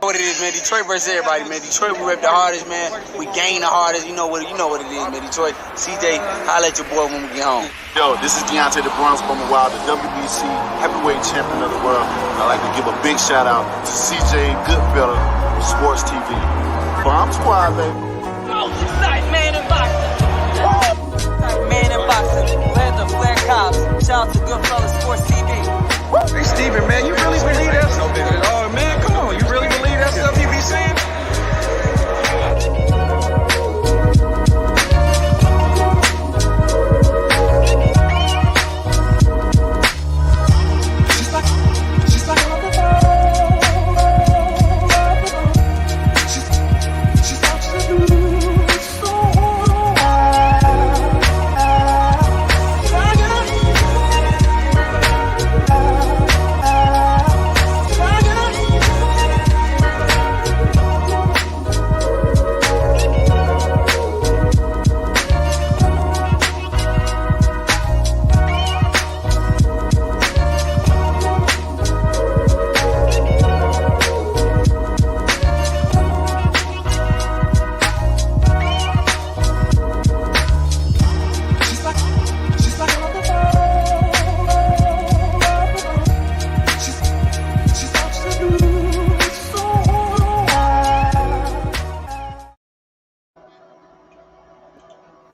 What it is, man. Detroit versus everybody, man. Detroit, we rep the hardest, man. We gain the hardest. You know what it is, man. Detroit, CJ, holla at your boy when we get home. Yo, this is Deontay the Bronx from the Wild, the WBC heavyweight champion of the world. I'd like to give a big shout out to CJ Goodfellow, Sports TV. Bomb Squad, baby. Oh, nice man in boxing. Nice man in boxing. Leather, Flair Cops. Shout out to Goodfellow Sports TV. Hey, Steven, man, you really believe that stuff? Oh, man, come on. You really believe that stuff you be saying?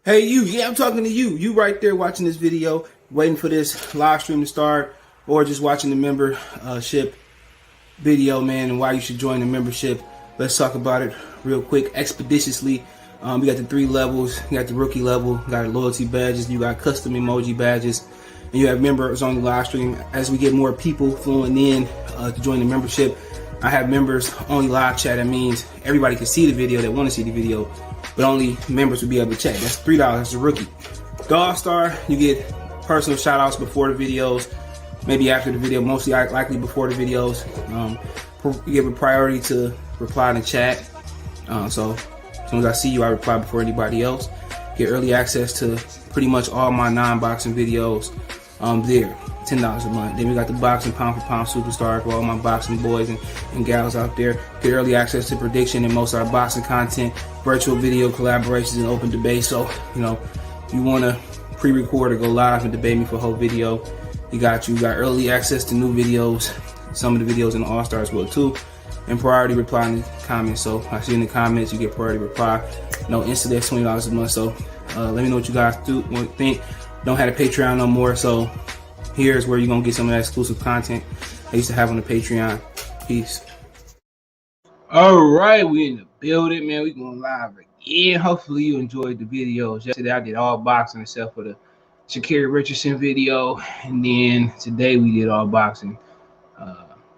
Hey, yeah, I'm talking to you. You right there watching this video, waiting for this live stream to start, or just watching the membership video, man, and why you should join the membership. Let's talk about it real quick, expeditiously. We got the 3 levels. You got the rookie level, you got loyalty badges, you got custom emoji badges, and you have members on the live stream. As we get more people flowing in to join the membership, I have members only live chat. That means everybody can see the video that want to see the video, but only members will be able to chat. That's $3. That's a rookie. The All-Star, you get personal shout-outs before the videos, maybe after the video, mostly likely before the videos. You give a priority to reply in the chat. So as soon as I see you, I reply before anybody else. Get early access to pretty much all my non-boxing videos there. $10 a month. Then we got the boxing pound for pound superstar for all my boxing boys and gals out there. Get early access to prediction and most of our boxing content, virtual video collaborations, and open debate. So, you know, if you want to pre-record or go live and debate me for a whole video, you got early access to new videos, some of the videos in the All-Star as well too, and priority reply in the comments. So I see in the comments you get priority reply. No instant, that's $20 a month. So let me know what you guys think. Don't have a Patreon no more, so here's where you're gonna get some of that exclusive content I used to have on the Patreon. Peace. All right, we in the building, man. We going live again. Hopefully you enjoyed the videos. Yesterday I did all boxing except for the Sha'Carri Richardson video, and then today we did all boxing.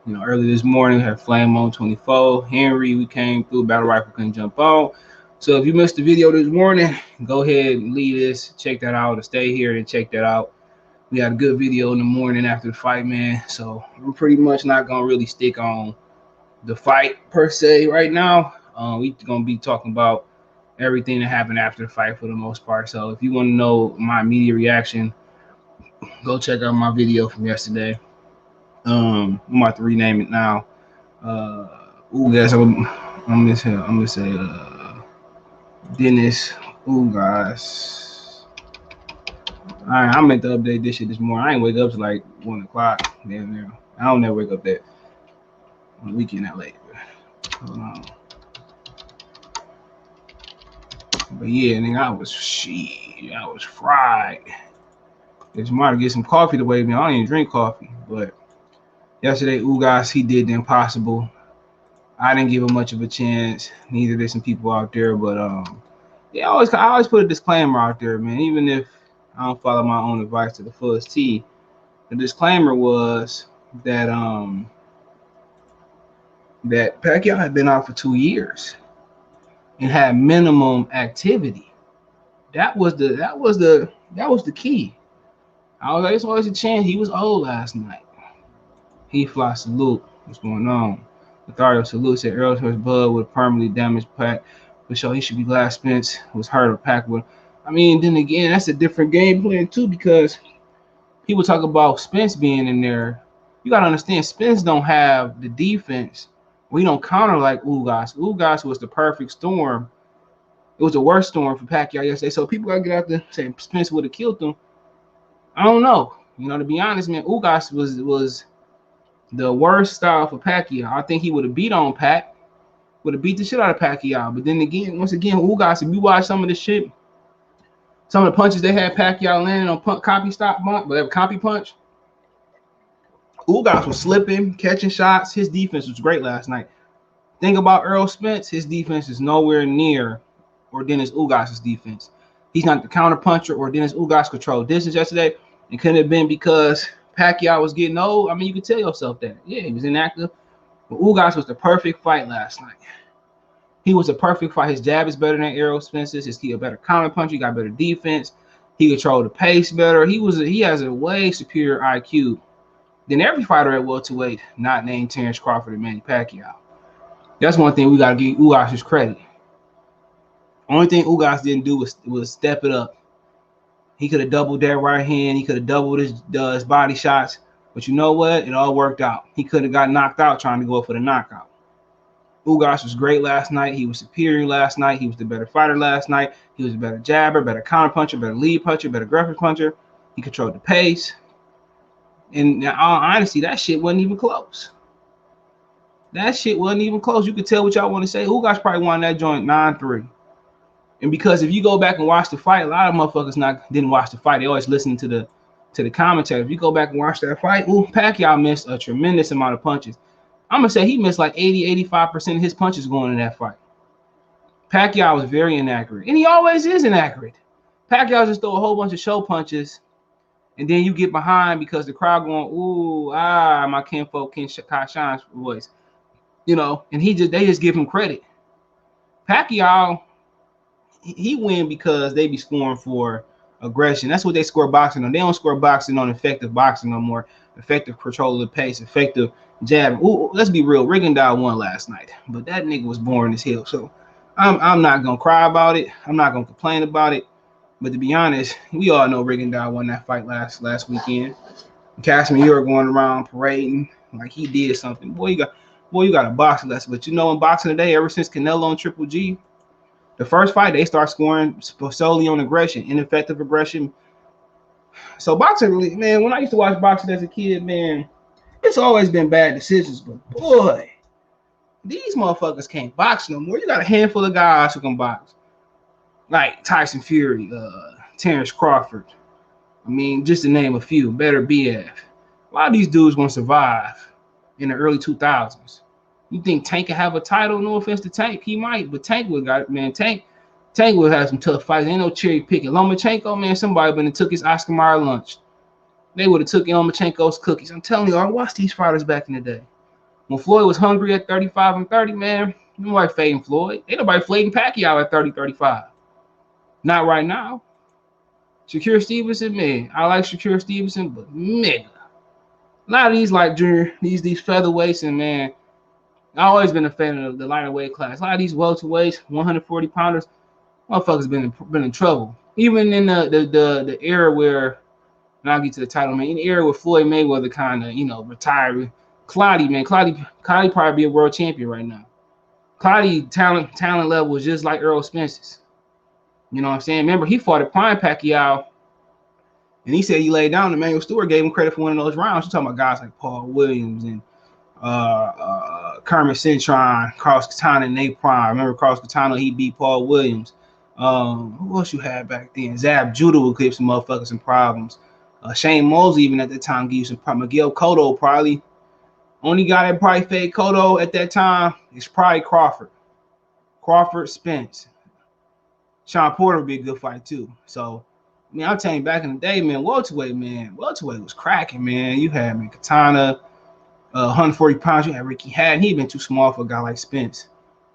Early this morning we had Flame on 24. Henry, we came through. Battle Rifle couldn't jump on. So if you missed the video this morning, go ahead and leave this, check that out, or stay here and check that out. We had a good video in the morning after the fight, man. So we're pretty much not gonna really stick on the fight per se right now. We're gonna be talking about everything that happened after the fight for the most part. So if you want to know my immediate reaction, go check out my video from yesterday. I'm about to rename it now. Ugas, I'm gonna say Dennis Ugas. All right, I meant to update this shit this morning. I ain't wake up till like 1 o'clock. Damn near. I don't never wake up that on the weekend that late. Hold on. But yeah, nigga, I was fried. It's smart to get some coffee to wake me. I don't even drink coffee, but yesterday Ugas, he did the impossible. I didn't give him much of a chance. Neither did some people out there, but yeah, I always put a disclaimer out there, man. Even if I don't follow my own advice to the fullest T, the disclaimer was that that Pacquiao had been out for 2 years and had minimum activity. That was the key. I was like, it's always a chance. He was old last night. He fly salute. What's going on? Lothario salute said Errol Spence Bud with permanently damaged Pac. For sure, he should be glad Spence was hurt or Pac with. I mean, then again, that's a different game plan too, because people talk about Spence being in there. You gotta understand, Spence don't have the defense We don't counter like Ugas. Ugas was the perfect storm. It was the worst storm for Pacquiao yesterday. So people gotta get out there saying Spence would have killed him. I don't know. To be honest, man, Ugas was the worst style for Pacquiao. I think he would have beat on Pac, would have beat the shit out of Pacquiao. But then again, once again, Ugas, if you watch some of the shit, some of the punches they had Pacquiao landing on copy punch, Ugas was slipping, catching shots. His defense was great last night. Think about Errol Spence. His defense is nowhere near or Dennis Ugas' defense. He's not the counter puncher or Dennis Ugas controlled distance yesterday. It couldn't have been because Pacquiao was getting old. I mean, you could tell yourself that. Yeah, he was inactive. But Ugas was the perfect fight last night. He was a perfect fight. His jab is better than Errol Spence's. He a better counter puncher. He got better defense. He controlled the pace better. He has a way superior IQ than every fighter at welterweight not named Terrence Crawford and Manny Pacquiao. That's one thing we got to give Ugas his credit. Only thing Ugas didn't do was step it up. He could have doubled that right hand. He could have doubled his body shots. But you know what? It all worked out. He could have got knocked out trying to go for the knockout. Ugas was great last night. He was superior last night. He was the better fighter last night. He was a better jabber, better counter puncher, better lead puncher, better graphic puncher. He controlled the pace. And in all honesty, that shit wasn't even close. That shit wasn't even close. You could tell what y'all want to say. Ugas probably won that joint 9-3. And because if you go back and watch the fight, a lot of motherfuckers didn't watch the fight. They always listen to the commentary. If you go back and watch that fight, Pacquiao missed a tremendous amount of punches. I'm going to say he missed like 80-85% of his punches going in that fight. Pacquiao was very inaccurate. And he always is inaccurate. Pacquiao just throw a whole bunch of show punches. And then you get behind because the crowd going, ooh, my kinfolk, Kai Shine's voice. And they just give him credit. Pacquiao, he win because they be scoring for aggression. That's what they score boxing on. They don't score boxing on effective boxing no more. Effective control of the pace, effective jab. Ooh, let's be real. Rigondeaux won last night, but that nigga was boring as hell. So I'm not gonna cry about it. I'm not gonna complain about it. But to be honest, we all know Rigondeaux won that fight last weekend. Casimir, you were going around parading like he did something. Boy, you got a boxing lesson. But in boxing today, ever since Canelo and Triple G, the first fight, they start scoring solely on aggression, ineffective aggression. So boxing, man, when I used to watch boxing as a kid, man, it's always been bad decisions. But boy, these motherfuckers can't box no more. You got a handful of guys who can box, like Tyson Fury, Terrence Crawford. I mean, just to name a few. Better BF. A lot of these dudes gonna survive in the early 2000s. You think Tank could have a title? No offense to Tank, he might, but Tank would got man. Tank would have some tough fights. Ain't no cherry picking. Lomachenko, man, somebody would have took his Oscar Mayer lunch. They would have took Lomachenko's cookies. I'm telling you, I watched these fighters back in the day. When Floyd was hungry at 35 and 30, man, nobody fading Floyd. Ain't nobody fading Pacquiao at 30, 35. Not right now. Shakur Stevenson, man, I like Shakur Stevenson, but nigga, a lot of these like junior, these featherweights, and man, I've always been a fan of the lighter weight class. A lot of these welterweights, 140 pounders, motherfuckers been in trouble. Even in the era where, and I'll get to the title, man, in the era where Floyd Mayweather kind of, retired. Clottey probably be a world champion right now. Clottey talent level is just like Errol Spence's. You know what I'm saying? Remember, he fought at prime Pacquiao, and he said he laid down. Emmanuel Stewart gave him credit for one of those rounds. You're talking about guys like Paul Williams and Kermit Cintron, Carlos Katana, and Nate Prime. Remember Carlos Katana, he beat Paul Williams. Who else you had back then? Zab Judah would give some motherfuckers some problems. Shane Mosley, even at that time, gave you some problems. Miguel Cotto, probably. Only guy that probably fade Cotto at that time is probably Crawford. Crawford, Spence. Sean Porter would be a good fight, too. So, I mean, I'm telling you, back in the day, man, welterweight was cracking, man. You had, man, Katana, 140 pounds. You had Ricky Hatton. He'd been too small for a guy like Spence.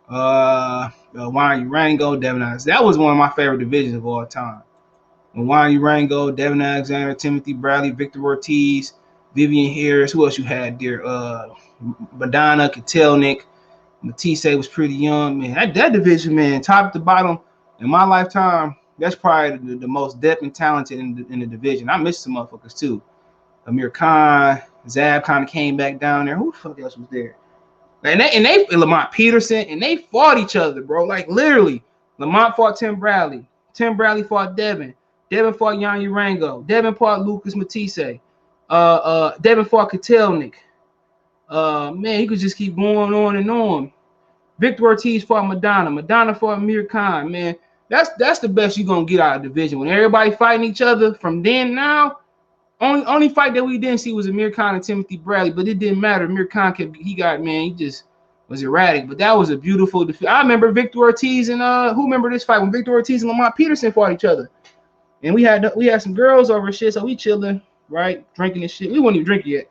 Juan Urango, Devin Alexander. That was one of my favorite divisions of all time. Juan Urango, Devin Alexander, Timothy Bradley, Victor Ortiz, Vivian Harris. Who else you had there? Madonna, Kotelnik, Matisse was pretty young, man. That division, man, top to bottom, in my lifetime, that's probably the most depth and talented in the division. I missed some motherfuckers too. Amir Khan, Zab kind of came back down there. Who the fuck else was there? And they Lamont Peterson, and they fought each other, bro. Like literally, Lamont fought Tim Bradley. Tim Bradley fought Devin. Devin fought Yan Urango. Devin fought Lucas Matisse. Devin fought Kotelnik. Man, he could just keep going on and on. Victor Ortiz fought Madonna. Madonna fought Amir Khan. Man, that's the best you're gonna get out of the division. When everybody fighting each other from then now, only fight that we didn't see was Amir Khan and Timothy Bradley, but it didn't matter. Amir Khan he just was erratic. But that was a beautiful defeat. I remember Victor Ortiz and who remember this fight when Victor Ortiz and Lamont Peterson fought each other, and we had some girls over shit, so we chilling, right, drinking this shit. We wouldn't even drink yet,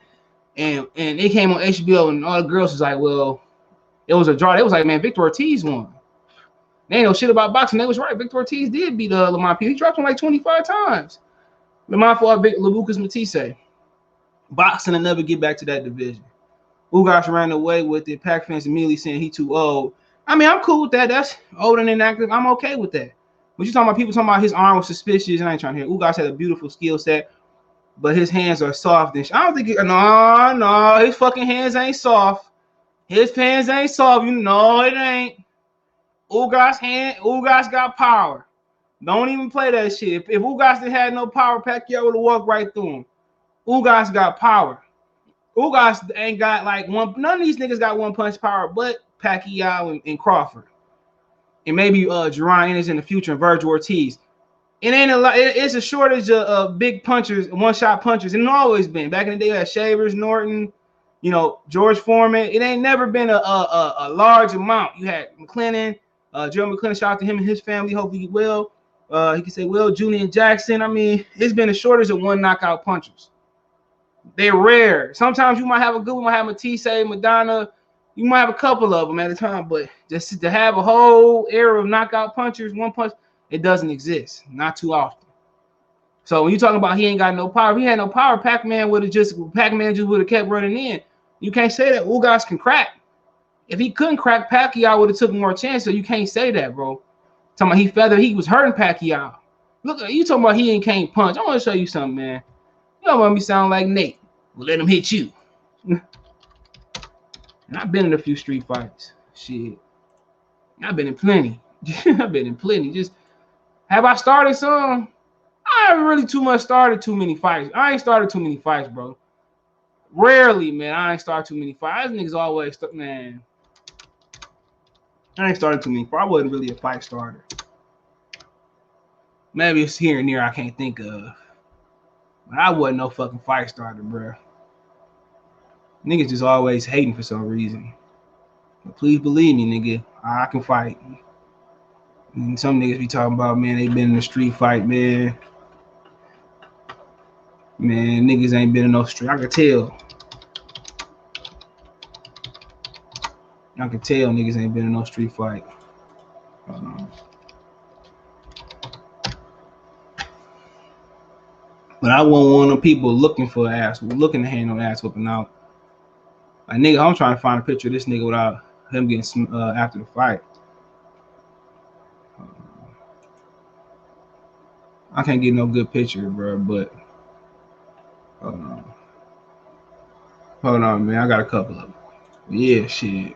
and it came on HBO, and all the girls was like, well, it was a draw. They was like, man, Victor Ortiz won. They ain't know shit about boxing. They was right. Victor Ortiz did beat Lamont Peterson. He dropped him like 25 times. Lamont fought Lucas Matisse. Boxing will never get back to that division. Ugas ran away with it. Pac fans immediately saying he too old. I mean, I'm cool with that. That's old and inactive. I'm okay with that. But you talking about people talking about his arm was suspicious. I ain't trying to hear. Ugas had a beautiful skill set, but his hands are soft. And I don't think no, his fucking hands ain't soft. His hands ain't soft. You know it ain't. Ugas got power. Don't even play that shit. If Ugas didn't have no power, Pacquiao would have walked right through him. Ugas got power. Ugas ain't got like one. None of these niggas got one punch power, but Pacquiao and Crawford, and maybe Jerron Ennis in the future and Virgil Ortiz. It ain't a lot. It's a shortage of big punchers, one shot punchers, and it's always been. Back in the day, you had Shavers, Norton, George Foreman. It ain't never been a large amount. You had McLennan, Gerald McLennan. Shout out to him and his family. Hope he will. He can say, well, Julian Jackson. I mean, it's been a shortage of one knockout punchers. They're rare. Sometimes you might have a good one, might have Matisse, Madonna. You might have a couple of them at a time, but just to have a whole era of knockout punchers, one punch, it doesn't exist. Not too often. So when you're talking about he ain't got no power, if he had no power, Pac-Man just would have kept running in. You can't say that Ugas can crack. If he couldn't crack, Pacquiao would have took more chance. So you can't say that, bro. Talking about he was hurting Pacquiao. Look, you talking about he can't punch. I want to show you something, man. You don't want me to sound like Nate. Well, let him hit you. And I've been in a few street fights. Shit. I've been in plenty. Just have I started some? I haven't really started too many fights. I ain't started too many fights, bro. Rarely, man. I ain't started too many fights. Niggas always man. I ain't started too many fights. I wasn't really a fight starter. Maybe it's here and there I can't think of. But I wasn't no fucking fight starter, bro. Niggas just always hating for some reason. But please believe me, nigga. I can fight. And some niggas be talking about, man, they been in a street fight, man. Man, niggas ain't been in no street. I can tell. Niggas ain't been in no street fight. But I wasn't one of them people looking to hand no ass whooping out. Like, nigga, I'm trying to find a picture of this nigga without him getting after the fight. I can't get no good picture, bro, but hold on, man. I got a couple of them. Yeah, shit.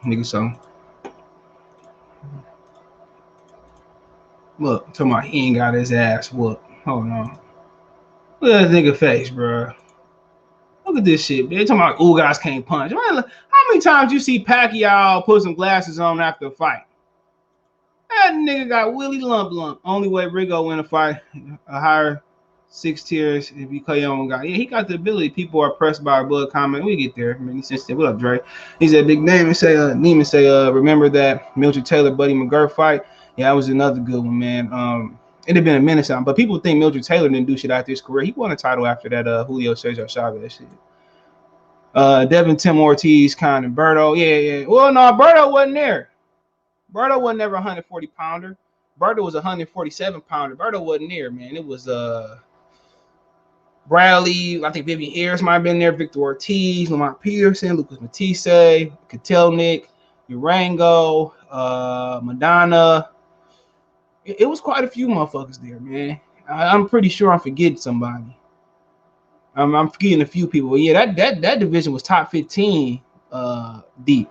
Nigga, so look, talking about he ain't got his ass whooped. Hold on. Look at that nigga face, bro. Look at this shit, man. Talking about Ugas can't punch. Man, how many times you see Pacquiao put some glasses on after a fight? That nigga got Willie Lump. Only way Rigo win a fight, a higher 6 tiers if you call your own guy. Yeah, he got the ability. People are pressed by a blood comment. We get there. I mean, he said, what up, Dre? He said, big name and say, Neiman say, remember that Mildred Taylor, Buddy McGirt fight? Yeah, that was another good one, man. It had been a minute time, but people think Mildred Taylor didn't do shit after his career. He won a title after that Julio Cesar Chavez shit. Devin, Tim Ortiz, Con, and Berto. Yeah. Well, no, Berto wasn't there. Berto wasn't never a 140-pounder. Berto was a 147-pounder. Berto wasn't there, man. It was Bradley. I think Vivian Ayers might have been there. Victor Ortiz, Lamont Peterson, Lucas Matisse, Kotelnik, Urango, Madonna. It was quite a few motherfuckers there, man. I'm pretty sure I'm forgetting somebody. I'm forgetting a few people. But yeah, that division was top 15 deep.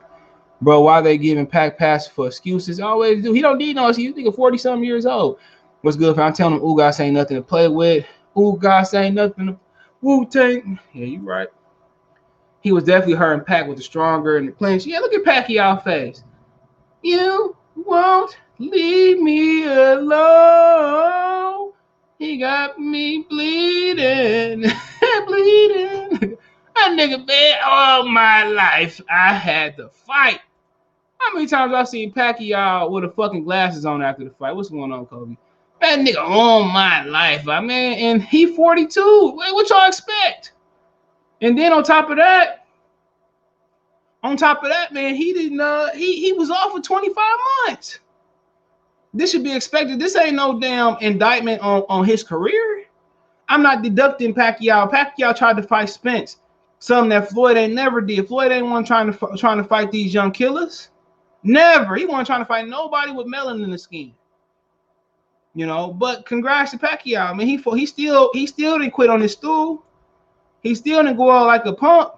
Bro, why they giving Pac passes for excuses? Always do. He don't need no excuse. You think 40-something years old. What's good if I'm telling him Ugas ain't nothing to play with? Ugas ain't nothing to Wu-Tang. Yeah, you right. He was definitely hurting Pac with the stronger and the clinch. Yeah, look at Pacquiao face. You won't leave me alone. He got me bleeding, bleeding. That nigga, man, all my life I had to fight. How many times I've seen Pacquiao with the fucking glasses on after the fight? What's going on, Kobe? That nigga all my life, I mean, and he 42. Wait, what y'all expect? And then on top of that, man, he didn't. He was off for 25 months. This should be expected. This ain't no damn indictment on his career. I'm not deducting Pacquiao. Pacquiao tried to fight Spence, something that Floyd ain't never did. Floyd ain't one trying to fight these young killers. Never. He wasn't trying to fight nobody with melanin in the skin. You know. But congrats to Pacquiao. I mean, he still didn't quit on his stool. He still didn't go out like a punk.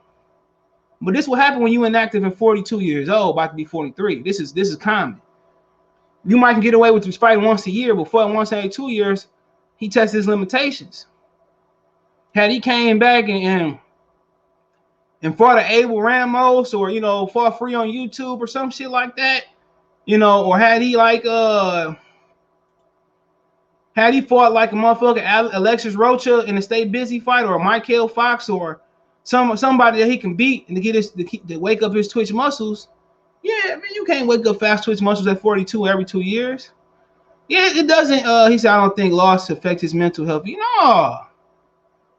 But this will happen when you inactive and 42 years old, about to be 43. This is common. You might can get away with fighting once a year, but for once every 2 years, he tests his limitations. Had he came back and fought an Abel Ramos or fought free on YouTube or some shit like that, or had he fought like a motherfucker Alexis Rocha in a Stay Busy fight or a Michael Fox or somebody that he can beat and to wake up his twitch muscles. Yeah, I mean, you can't wake up fast twitch muscles at 42 every 2 years. Yeah, it doesn't. He said, I don't think loss affects his mental health. No,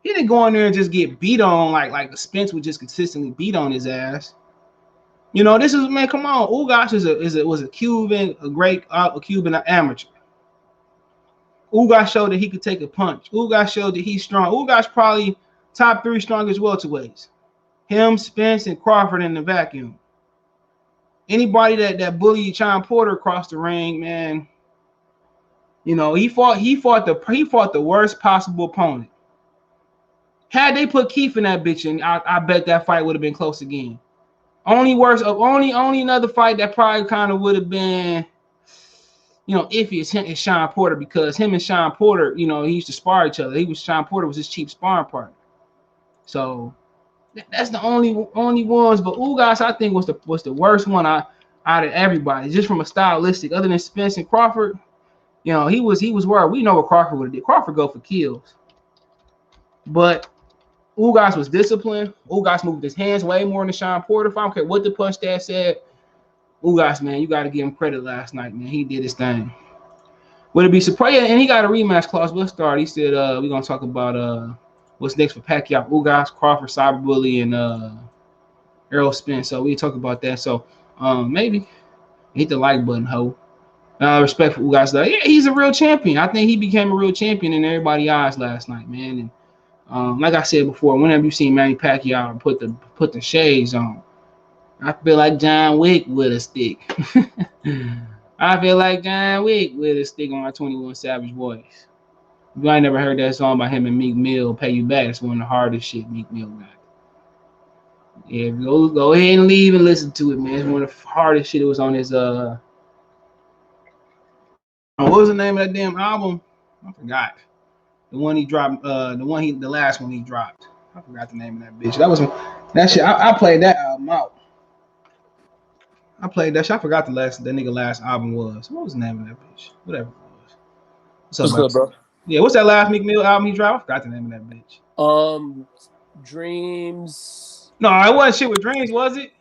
he didn't go in there and just get beat on like the Spence would just consistently beat on his ass. This is, man, come on. Ugas was a Cuban, a Cuban amateur. Ugas showed that he could take a punch. Ugas showed that he's strong. Ugas probably top 3 strongest welterweights. Him, Spence, and Crawford in the vacuum. Anybody that bullied Sean Porter across the ring, man, he fought the worst possible opponent. Had they put Keith in that bitch, and I bet that fight would have been close again. Only another fight that probably kind of would have been, iffy is Sean Porter, because him and Sean Porter, he used to spar each other. Sean Porter was his cheap sparring partner. So that's the only ones. But Ugas, I think, was the worst one out of everybody, just from a stylistic. Other than Spence and Crawford, he was where we know what Crawford would have did. Crawford go for kills, but Ugas was disciplined. Ugas moved his hands way more than Sean Porter. If I don't care what the punch dad said, Ugas, man, you got to give him credit last night, man. He did his thing. Would it be surprising? And he got a rematch clause. We'll start. He said we're gonna talk about what's next for Pacquiao, Ugas, Crawford, Cyberbully, and Errol Spence. So we talk about that. So maybe hit the like button, ho. Respect for Ugas. Yeah, he's a real champion. I think he became a real champion in everybody's eyes last night, man. And like I said before, whenever you see Manny Pacquiao put the shades on, I feel like John Wick with a stick. I feel like John Wick with a stick on my 21 Savage voice. You ain't never heard that song by him and Meek Mill, Pay You Back. It's one of the hardest shit Meek Mill got. Yeah, go ahead and leave and listen to it, man. It's one of the hardest shit. It was on his what was the name of that damn album? I forgot. The one he dropped, the last one he dropped. I forgot the name of that bitch. That shit. I played that album out. I played that shit. I forgot the nigga last album was. What was the name of that bitch? Whatever it was. What's good, bro? Yeah, what's that last Meek Mill album he dropped? I forgot the name of that bitch. Dreams. No, it wasn't shit with Dreams, was it?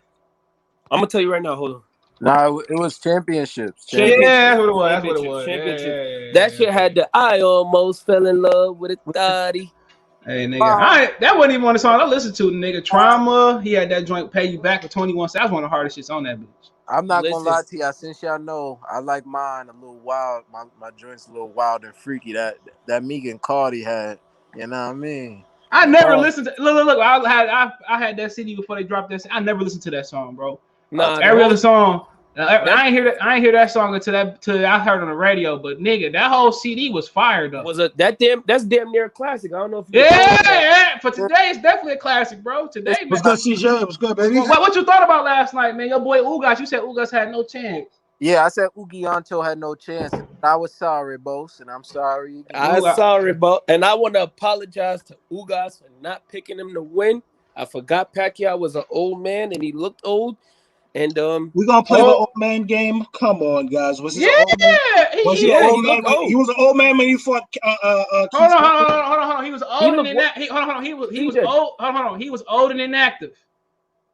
I'm gonna tell you right now. Hold on. Nah, it was championships. Yeah, that's what it was. That's what it was. Championship. That shit had the I almost fell in love with a thotty. Hey, nigga, that wasn't even one of the songs I listened to. Nigga, Trauma. He had that joint Pay You Back for 21. So that was one of the hardest shits on that bitch. I'm not gonna lie to y'all. Since y'all know, I like mine a little wild. My joint's a little wild and freaky. That Meek and Cardi had. You know what I mean? I never listened to. Look. I had that CD before they dropped that. I never listened to that song, bro. Nah, every other song I ain't hear that song until I heard on the radio. But nigga, that whole CD was fire though. That's damn near a classic. I don't know if yeah. For today, it's definitely a classic, bro. Today, what's good, CJ? What's good, baby? What you thought about last night, man? Your boy Ugas. You said Ugas had no chance. Yeah, I said Ugianto had no chance. I was sorry, boss, and I'm sorry. I'm sorry, Bo. And I want to apologize to Ugas for not picking him to win. I forgot Pacquiao was an old man and he looked old. And we're gonna play the old man game. Come on, guys. Was he an old man? He was an old man when he fought. Hold on. He was old and inactive. He was old. Hold on. He was old and inactive.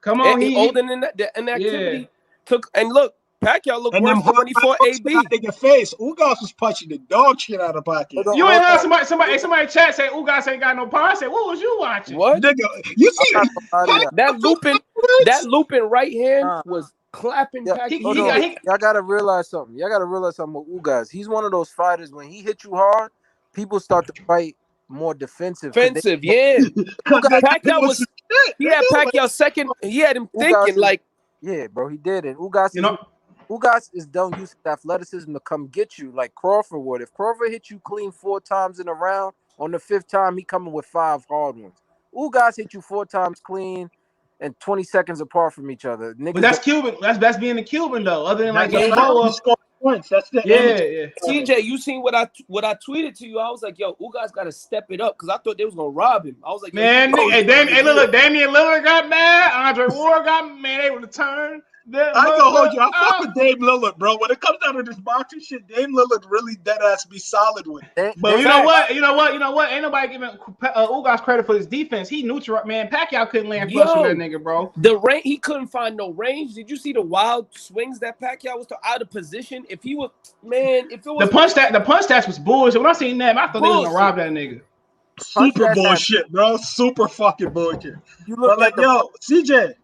Come on, he old and inactivity took. And look, Pacquiao looked worse than when he fought AB. In your face, Ugas was punching the dog shit out of Pacquiao. You ain't heard somebody chat say Ugas ain't got no power. I said, what was you watching? What? Nigga, you see that looping right hand was clapping Pacquiao. Y'all gotta realize something. Y'all gotta realize something with Ugas. He's one of those fighters. When he hit you hard, people start to fight more defensive. Yeah. Pacquiao was. He had Pacquiao second. He had him thinking like. Yeah, bro, he did it. Ugas is don't use athleticism to come get you like Crawford would. If Crawford hit you clean 4 times in a round, on the 5th time he coming with 5 hard ones. Ugas hit you 4 times clean and 20 seconds apart from each other. Niggas, but that's Cuban. That's being a Cuban though. Other than like points. That's the yeah. CJ, you seen what I tweeted to you? I was like, yo, Ugas got to step it up because I thought they was gonna rob him. I was like, man, look, Damian Lillard got mad. Andre Ward got mad. They would turn. I ain't gonna hold you. I fuck with Dame Lillard, bro. When it comes down to this boxing shit, Dame Lillard really dead ass be solid with. But you know what? Ain't nobody giving Ugas credit for his defense. He neutral, man. Pacquiao couldn't land flush with that nigga, bro. The range, he couldn't find no range. Did you see the wild swings that Pacquiao was out of position? If he was, man, if it was the punch stats was bullshit. When I seen that, I thought they was gonna rob that nigga. Super bullshit, bro. Super fucking bullshit. You look like yo, CJ.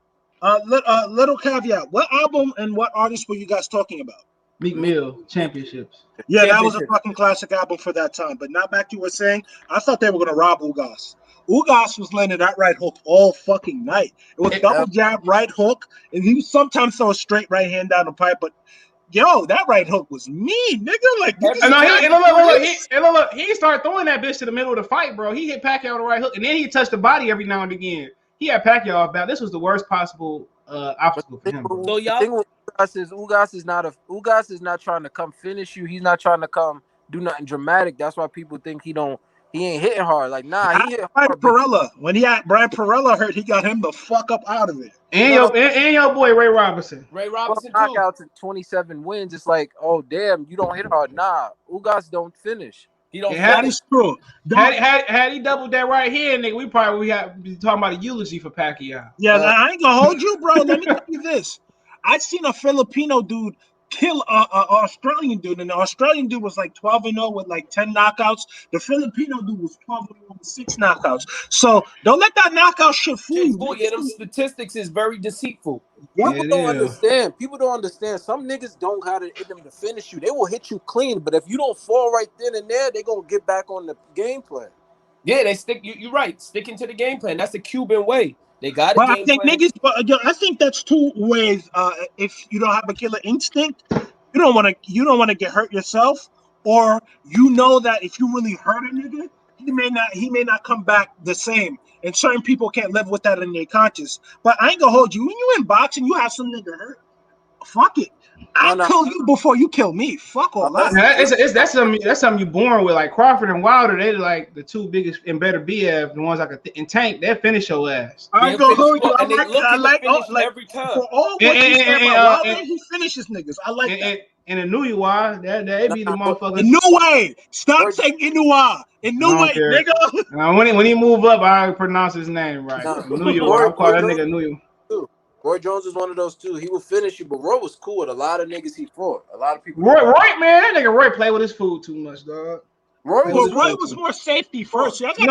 Little caveat. What album and what artist were you guys talking about? Meek Mill, Championships. Yeah, that was a fucking classic album for that time. But now back to what you were saying, I thought they were going to rob Ugas. Ugas was landing that right hook all fucking night. It was double jab, right hook, and he would sometimes throw a straight right hand down the pipe, but yo, that right hook was mean, nigga. Like, he started throwing that bitch to the middle of the fight, bro. He hit Pacquiao with the right hook, and then he touched the body every now and again. He had Pacquiao off balance. This was the worst possible obstacle for him. So the thing with Ugas is not trying to come finish you. He's not trying to come do nothing dramatic. That's why people think he ain't hitting hard. Like, nah, he hit hard. Perella. When he had Brian Perella hurt, he got him the fuck up out of it. And your boy Ray Robinson. Knockouts and 27 wins. It's like, oh damn, you don't hit hard. Nah, Ugas don't finish. That is true. Had he doubled that right here, nigga, we probably be talking about a eulogy for Pacquiao. Yeah, I ain't gonna hold you, bro. Let me tell you this. I seen a Filipino dude kill an Australian dude, and the Australian dude was like 12-0 with like 10 knockouts. The Filipino dude was 12-0 with 6 knockouts. So don't let that knockout shit fool you. Yeah, them statistics is very deceitful. People don't understand. People don't understand. Some niggas don't have it in them to finish you. They will hit you clean, but if you don't fall right then and there, they gonna get back on the game plan. Yeah, they stick. You're right. Sticking to the game plan. That's the Cuban way. They got. Well, I think niggas. I think that's 2 ways. If you don't have a killer instinct, you don't want to get hurt yourself, or you know that if you really hurt a nigga, he may not come back the same. And certain people can't live with that in their conscience. But I ain't gonna hold you. When you in boxing, you have some nigga hurt. Fuck it. I'll kill you before you kill me. Fuck all that. That's something you born with. Like Crawford and Wilder, they're like the 2 biggest and better BF, the ones like and Tank. They'll finish your ass. I ain't gonna hold you. I like every time. For all what you said about Wilder, he finishes niggas. I like that. And in New York, they be the motherfuckers. In no way. Stop saying Inuwa. In no way, nigga. When he move up, I pronounce his name right. New York. I'll call that nigga New York. Roy Jones is one of those too. He will finish you, but Roy was cool with a lot of niggas he fought. A lot of people. Roy, man, that nigga Roy played with his food too much, dog. Roy was more safety first. Safety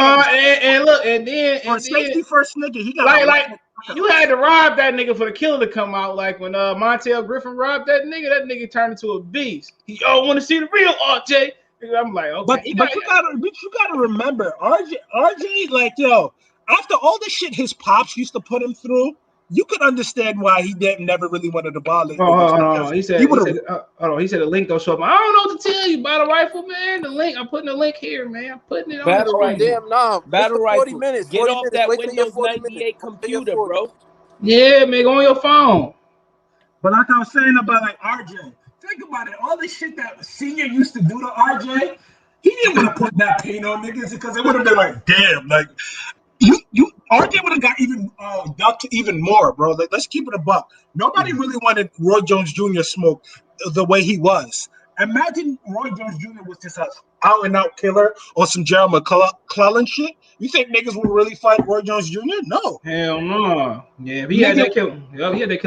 first, nigga. He got like you had to rob that nigga for the killer to come out. Like when Montel Griffin robbed that nigga turned into a beast. He want to see the real RJ. I'm like, okay. But you gotta remember, RJ, like, yo, after all the shit his pops used to put him through, you could understand why he never really wanted to bother. He said the link don't show up. I don't know what to tell you, Battle Rifle, man. The link, I'm putting the link here, man. I'm putting it on Battle the Rifle. Damn, no. Battle Mr. Rifle. 40 minutes. Get 40 off minutes. that Wait till your Windows 40 98 minutes. computer, bro. Yeah, man, go on your phone. But like I was saying about like RJ, think about it. All this shit that Senior used to do to RJ, he didn't want to put that pain on niggas because it would have been like, damn, like you RJ would have got even ducked even more, bro. Like, let's keep it a buck. Nobody really wanted Roy Jones Jr. smoke the way he was. Imagine Roy Jones Jr. was just an out-and-out killer or some Gerald McClellan shit. You think niggas would really fight Roy Jones Jr.? No. Hell no. Yeah, if he had that killer,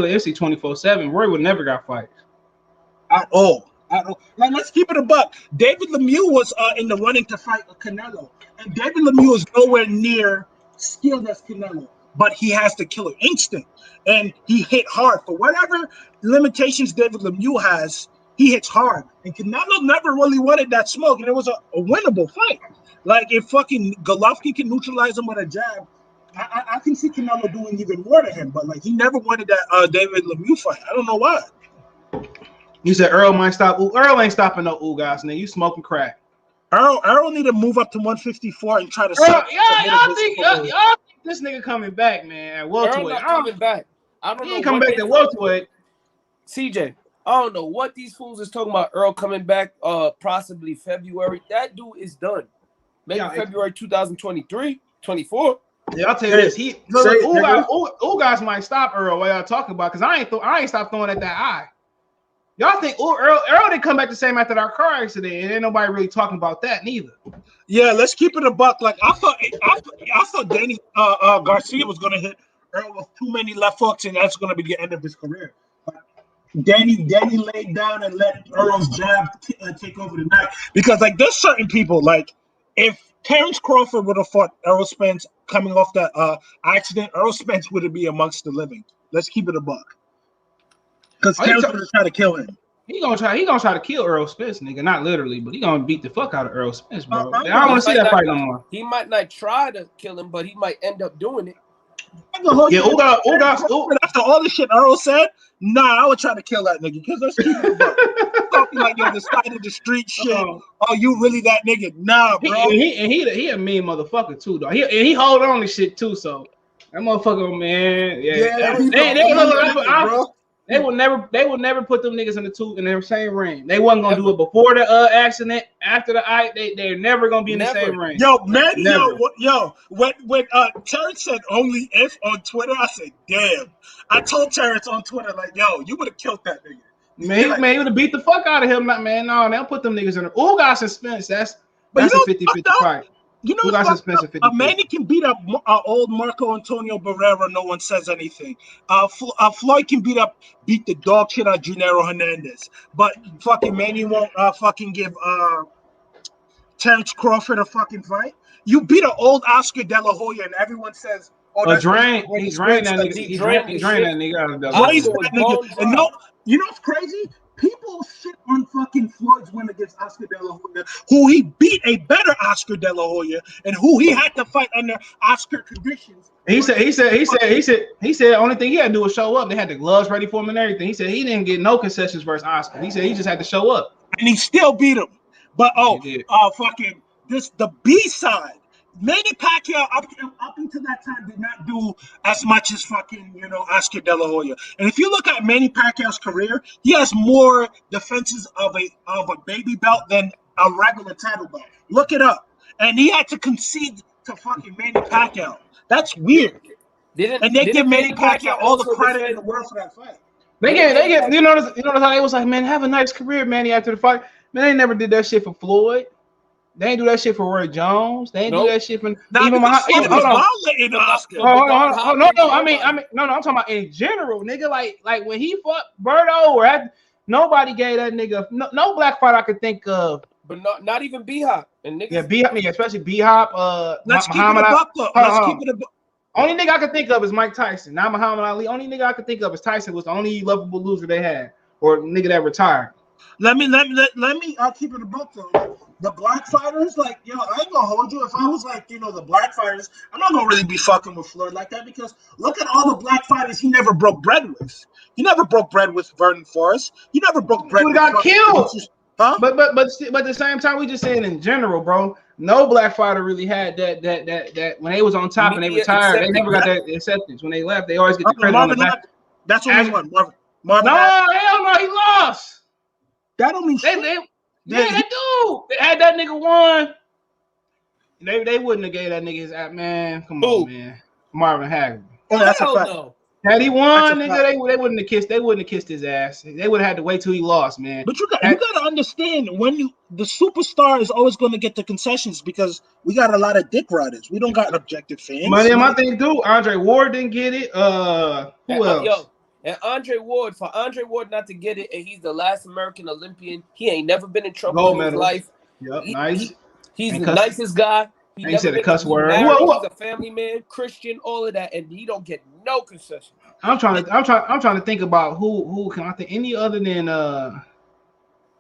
MC 24/7, Roy would never got fight. At all. Like, let's keep it a buck. David Lemieux was in the running to fight Canelo, and David Lemieux is nowhere near skilled as Canelo, but he has the killer instinct, and he hit hard. For whatever limitations David Lemieux has, he hits hard, and Canelo never really wanted that smoke, and it was a winnable fight. Like, if fucking Golovkin can neutralize him with a jab, I can see Canelo doing even more to him, but like, he never wanted that David Lemieux fight. I don't know why. You said Earl might stop. Earl ain't stopping no Ugas, man. You smoking crack. Earl need to move up to 154 and try to. Y'all think this nigga coming back, man? At welterweight, coming back. I don't know. He ain't coming back to welterweight. CJ, I don't know what these fools is talking about. Earl coming back, possibly February. That dude is done. Maybe February 2023, 24. Yeah, I'll tell you this. Ugas might stop Earl. What y'all talking about? Because I ain't stopped throwing at that eye. Y'all think Earl didn't come back the same after our car accident, and ain't nobody really talking about that neither. Yeah, let's keep it a buck. Like, I thought Danny Garcia was gonna hit Earl with too many left hooks, and that's gonna be the end of his career. But Danny laid down and let Earl's jab take over the night, because like, there's certain people, like, if Terrence Crawford would have fought Errol Spence coming off that accident, Errol Spence would be amongst the living. Let's keep it a buck. Because Terrence gonna try to kill him. He gonna try to kill Errol Spence, nigga. Not literally, but he gonna beat the fuck out of Errol Spence, bro. I don't want to see that fight no more. He might not try to kill him, but he might end up doing it. Yeah, Ugas, after all the shit Earl said, nah, I would try to kill that nigga. Because let's keep it talking like you're on the side of the street shit. Oh, you really that nigga? Nah, bro. He a mean motherfucker too, though. He hold on to shit too, so that motherfucker, man. They will never put them niggas in the same ring. They wasn't gonna do it before the accident. After the they're never gonna be in the same ring. Yo, man, when Terrence said only if on Twitter, I said, damn. I told Terrence on Twitter, like, yo, you would have killed that nigga. Man, he would have beat the fuck out of him, man. No, they'll put them niggas in the Ugas and Spence. That's a 50-50 fight. You know, a man can beat up old Marco Antonio Barrera. No one says anything. Floyd can beat the dog shit out of Gennaro Hernandez. But fucking Manny won't fucking give Terrence Crawford a fucking fight. You beat an old Oscar De La Hoya, and everyone says, "Oh, he drained that nigga. He drained that nigga out of De La Hoya." And no, you know what's crazy? People shit on fucking Floyd's win against Oscar De La Hoya, who he beat a better Oscar De La Hoya, and who he had to fight under Oscar conditions. He said the only thing he had to do was show up. They had the gloves ready for him and everything. He said he didn't get no concessions versus Oscar. He said he just had to show up, and he still beat him. But fucking the B side. Manny Pacquiao up until that time did not do as much as fucking, Oscar De La Hoya. And if you look at Manny Pacquiao's career, he has more defenses of a baby belt than a regular title belt. Look it up. And he had to concede to fucking Manny Pacquiao. That's weird. And they give Manny Pacquiao all the credit in the world for that fight. They get you notice how they was like, man, have a nice career, Manny, after the fight. Man, they never did that shit for Floyd. They ain't do that shit for Roy Jones. They ain't do that shit for even my. I'm talking about in general, nigga. Like when he fought Berto, nobody gave that nigga no black fight I could think of. But not even B-Hop and niggas. Yeah, B-Hop, especially B-Hop. Let's keep it a buck though. Let's keep it a buck. Only nigga I could think of is Mike Tyson, not Muhammad Ali. Only nigga I could think of is Tyson was the only lovable loser they had, or nigga that retired. let me keep it a book though. The black fighters, like, yo, I ain't gonna hold you. If I was like, the black fighters, I'm not gonna really be fucking with Floyd like that because look at all the black fighters he never broke bread with. He never broke bread with Vernon Forrest. He never broke bread. He with got killed. Huh? But at the same time, we just saying in general, bro. No black fighter really had that when they was on top and they retired, they never got that acceptance. When they left, they always get the credit on the back. That's what we want, Marvin. No, hell no, he lost. That don't mean shit. They do. They had that nigga won. They wouldn't have gave that nigga his man. Come on, man. Marvin Hagler. Oh, that's a fact. No. Had he won, nigga, they wouldn't have kissed. They wouldn't have kissed his ass. They would have had to wait till he lost, man. But you got to understand when the superstar is always going to get the concessions because we got a lot of dick riders. We don't got objective fans. My thing do. Andre Ward didn't get it. Who else? Yo, and Andre Ward not to get it, and he's the last American Olympian. He ain't never been in trouble in his life. Yep, nice. He's the nicest guy. He said a cuss word. He's a family man, Christian, all of that, and he don't get no concession. I'm trying to think about who can I think any other than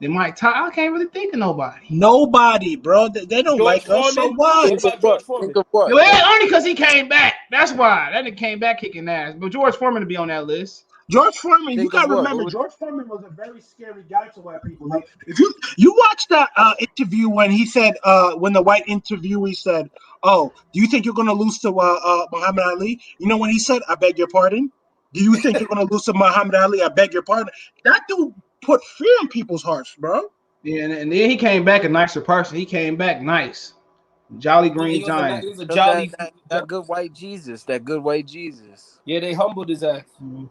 Mike Tyson. I can't really think of nobody. Nobody, bro. They don't like us. So what? Think of what? Only because he came back. That's why that nigga came back kicking ass. But George Foreman to be on that list. George Foreman, you gotta remember, George Foreman was a very scary guy to white people. Like, if you watch that interview when he said, when the white interviewee said, "Oh, do you think you're gonna lose to Muhammad Ali?" You know when he said, "I beg your pardon." Do you think you're gonna lose to Muhammad Ali? I beg your pardon. That dude put fear in people's hearts, bro. Yeah, and then he came back a nicer person. He came back nice, jolly green giant. He was a jolly that good white Jesus. That good white Jesus. Yeah, they humbled his ass. Mm-hmm.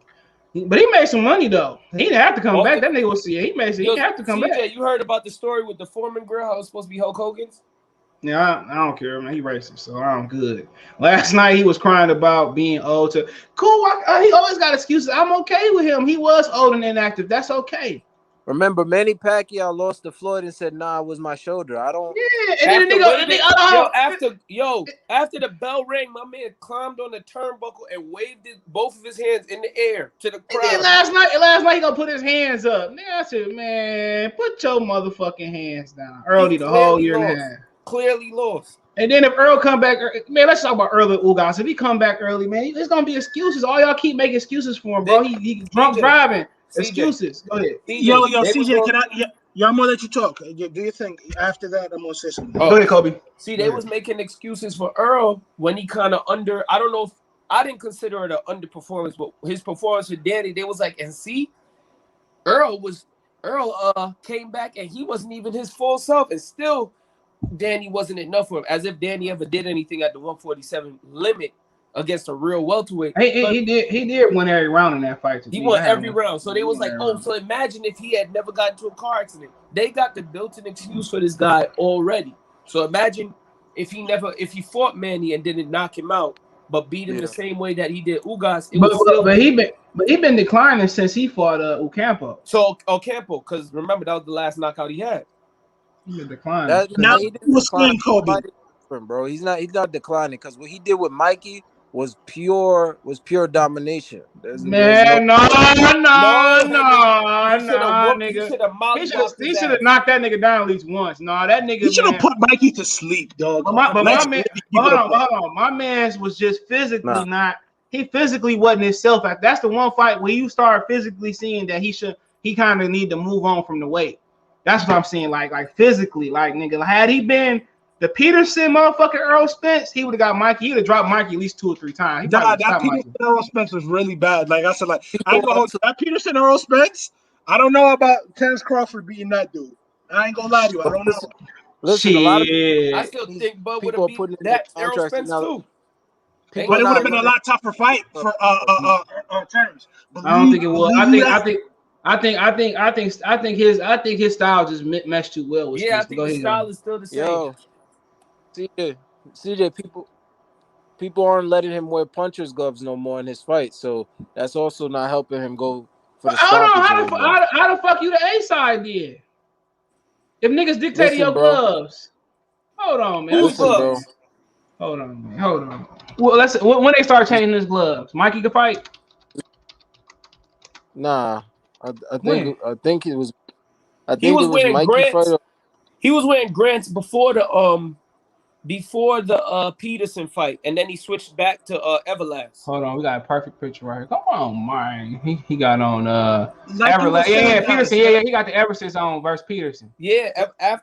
But he made some money though. He didn't have to come back. That nigga was he didn't have to come back. You heard about the story with the Foreman grill? How it was supposed to be Hulk Hogan's? Yeah, I don't care, man. He racist, so I'm good. Last night he was crying about being old. Cool. He always got excuses. I'm okay with him. He was old and inactive. That's okay. Remember, Manny Pacquiao lost to Floyd and said, "Nah, it was my shoulder." I don't. Yeah, and then after the bell rang, my man climbed on the turnbuckle and waved both of his hands in the air to the crowd. And then last night he gonna put his hands up. I said, man, put your motherfucking hands down. Early the whole year and a half. Clearly lost. And then if Earl come back, man, let's talk about Earl Ugas. If he come back early, man, it's gonna be excuses. All y'all keep making excuses for him, bro. He drunk driving. Excuses. Go ahead. Yo, CJ, I'm gonna let you talk. Do you think after that I'm gonna say something? Go ahead, Kobe. See, they was making excuses for Earl when he kind of I don't know if I didn't consider it an underperformance, but his performance with Danny, they was like, and see, Earl came back and he wasn't even his full self, and still Danny wasn't enough for him, as if Danny ever did anything at the 147 limit against a real welterweight. He did win every round in that fight. He won every round. So they was like, oh, so imagine if he had never gotten into a car accident. They got the built-in excuse for this guy already. So imagine if he fought Manny and didn't knock him out, but beat him the same way that he did Ugas. But he been declining since he fought Ocampo. So Ocampo, because remember that was the last knockout he had. He been declining. Now he was playing Kobe, bro. He's not declining because what he did with Mikey was pure domination. Man, no, nigga. He should have knocked that nigga down at least once. No, that nigga. He should have put Mikey to sleep, dog. Hold on. My man's was just physically not. He physically wasn't himself. That's the one fight where you start physically seeing that he kind of need to move on from the weight. That's what I'm saying. Like physically, like nigga, had he been the Peterson motherfucking Errol Spence, he would have got Mikey. He would have dropped Mikey at least 2 or 3 times. That Peterson Errol Spence was really bad. Like I said, that Peterson Errol Spence. I don't know about Terrence Crawford beating that dude. I ain't gonna lie to you. I don't know. Listen, a lot of I still think Bud would have beat that Errol Spence too. But it would have been a lot tougher fight for Terrence. I don't think it was. I think his style just meshed too well with Spence. I think his style is still the same. Yo, CJ, people aren't letting him wear puncher's gloves no more in his fight, so that's also not helping him go for the stoppage. How the fuck you the A side did? If niggas dictated your gloves, hold on, man. Bro. Hold on. Well, when they start changing his gloves, Mikey could fight. Nah, I think it was I think it was Mikey Grants. fight. He was wearing Grants before the Peterson fight, and then he switched back to Everlast. Hold on, we got a perfect picture right here. Come on, man. He got on Like you were Everlast. saying, Yeah, guys, Peterson. Yeah, he got the Eversys on versus Peterson. Yeah,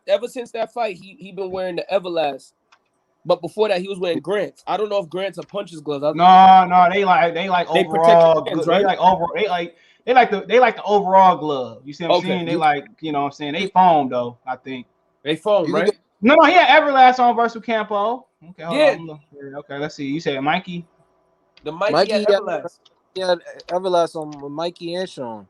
ever since that fight, he been wearing the Everlast. But before that, he was wearing Grants. I don't know if Grants are puncher's gloves. No, they like overall. Hands, right? They like the overall glove. You see what I'm saying? They like, you know what I'm saying? They foam though, I think. They foam, right? No, he had Everlast on versus Campo. Okay, hold Yeah. on. Okay, let's see. You said Mikey? The Mikey had Everlast. Yeah, Everlast on Mikey and Sean.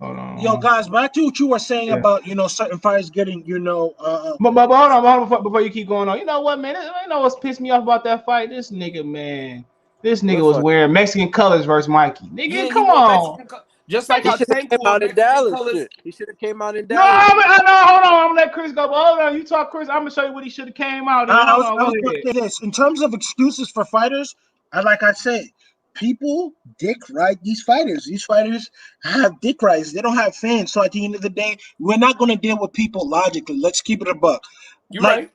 Hold on. Yo, guys, back to what you were saying about, certain fighters getting, But hold on, before you keep going on. You know what, man? You know what's pissed me off about that fight? This nigga, man. This nigga was wearing Mexican colors versus Mikey. Nigga, come on. Just like how Tank came out in Dallas. Shit. He should have came out in Dallas. No, I know. Hold on. I'm gonna let Chris go. But hold on. You talk, Chris. I'm gonna show you what he should have came out. I was going to say this. In terms of excuses for fighters, like I said, people dick ride these fighters. These fighters have dick rides. They don't have fans. So at the end of the day, we're not going to deal with people logically. Let's keep it a buck. You're right.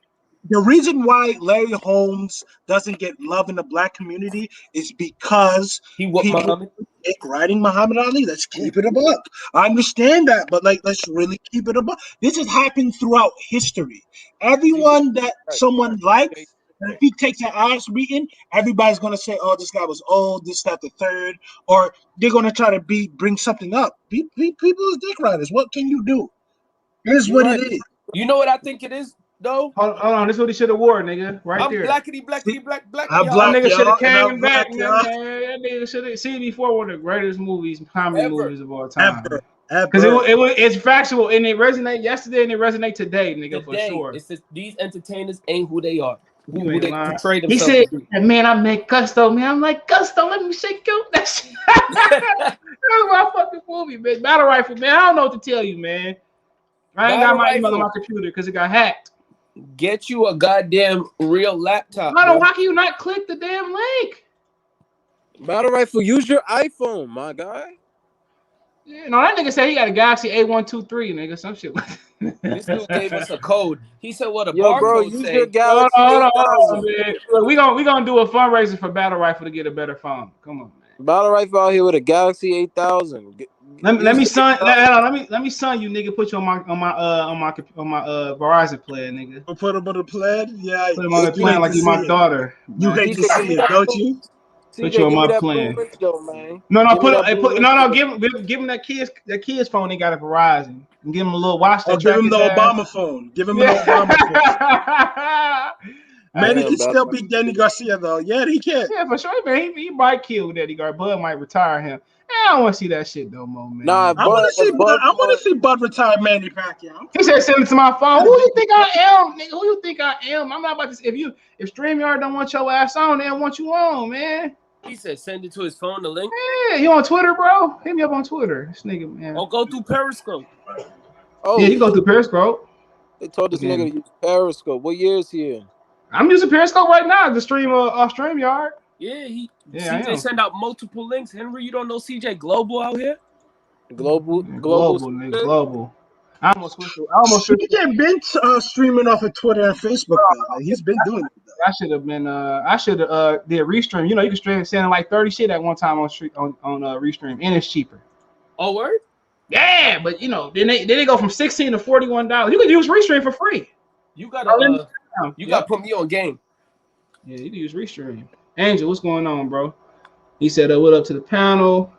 The reason why Larry Holmes doesn't get love in the black community is because he whooped Muhammad. Dick riding Muhammad Ali. Let's keep it a buck. I understand that, but let's really keep it a buck. This has happened throughout history. Everyone that someone likes, if he takes an ass beating, everybody's gonna say, "Oh, this guy was old, this, that, the third," or they're gonna try to bring something up. People is dick riders. What can you do? Here's what it is. You know what I think it is, though? Hold on, this is what he should have wore, nigga. Right there. Black. I'm black, nigga should have came I'm back, black, man. That nigga should have seen before one of the greatest comedy movies of all time. Because it's factual and it resonated yesterday and it resonates today, nigga, for sure. It's just, these entertainers ain't who they are. Who they portray he themselves. He said, "Man, I met Gusto, man." I'm like, "Gusto, let me shake you." That's my fucking movie, man. Battle Rifle, man. I don't know what to tell you, man. I ain't got my email on my computer because it got hacked. Get you a goddamn real laptop. I don't know, why can you not click the damn link? Battle Rifle, use your iPhone, my guy. Yeah, no, that nigga said he got a Galaxy A123, nigga. Some shit. This dude gave us a code. He said, "What a bro, barcode use say." your Galaxy. Hold on, man. Look, we gonna do a fundraiser for Battle Rifle to get a better phone. Come on, man. Battle Rifle out here with a Galaxy 8000. Let me son you, nigga. Put you on my Verizon plan, nigga. Put him on the plan. Yeah, put him on the plan like you my daughter. You hate to see it, don't you? Put you on my plan. Give him that kid's phone. They got a Verizon. And give him a little watch. Give him the Obama phone. Give him the Obama phone. Man, he can still beat Danny Garcia though. Yeah, he can. Yeah, for sure, man. He might kill Danny Garcia. Bud might retire him. I don't want to see that shit no more, man. Nah, I want to see Bud retire Manny Pacquiao. He said, "Send it to my phone." Who you think I am, nigga? Who you think I am? I'm not about to. If StreamYard don't want your ass on, they don't want you on, man. He said, "Send it to his phone. The link." Yeah, you on Twitter, bro? Hit me up on Twitter. This nigga, man. Or go through Periscope. Oh, yeah, you go through Periscope. They told this nigga to use Periscope. What year is he in? I'm using Periscope right now to stream off StreamYard. Yeah, CJ send out multiple links. Henry, you don't know CJ Global out here? Global. I almost CJ been streaming off of Twitter and Facebook. He's been doing it. I should have did Restream. You know, you can send like 30 shit at one time on Restream, and it's cheaper. Oh, word? Yeah, but then they go from $16 to $41. You can use Restream for free. You gotta put me on game. Yeah, you can use Restream. Angel, what's going on, bro? He said, "What up to the panel?"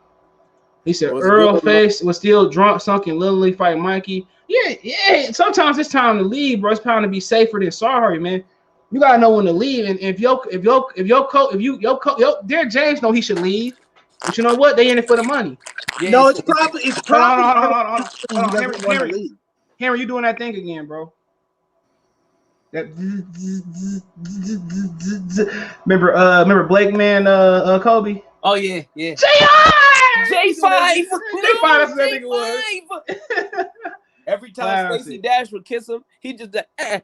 He said, "Earl Face was still drunk, sunken, literally fight Mikey." Yeah. Sometimes it's time to leave, bro. It's time to be safer than sorry, man. You gotta know when to leave. And if Derek James know he should leave, but you know what? They in it for the money. Yeah, no, it's probably. Hold on. Henry, you doing that thing again, bro? Remember Blake man, Kobe? Oh yeah. J5. Every time Stacey Dash would kiss him, he just David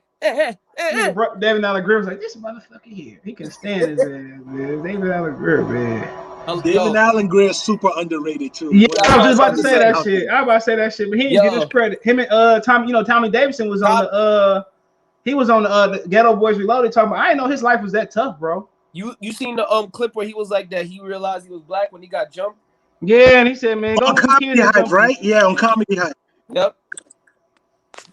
Allen Grimm was like, "This motherfucker here, he can stand his ass, man." David Allen Grimm, man. David Allen Gray is super underrated too. Yeah, I was just about to say that shit. I was about to say that shit, but he didn't get his credit. Him and Tommy Davidson was on the he was on the Ghetto Boys Reloaded talking about. I didn't know his life was that tough, bro. You seen the clip where he was like that? He realized he was black when he got jumped. Yeah, and he said, "Man, go on Comedy Hype, right? Yeah, on Comedy Hype. Yep.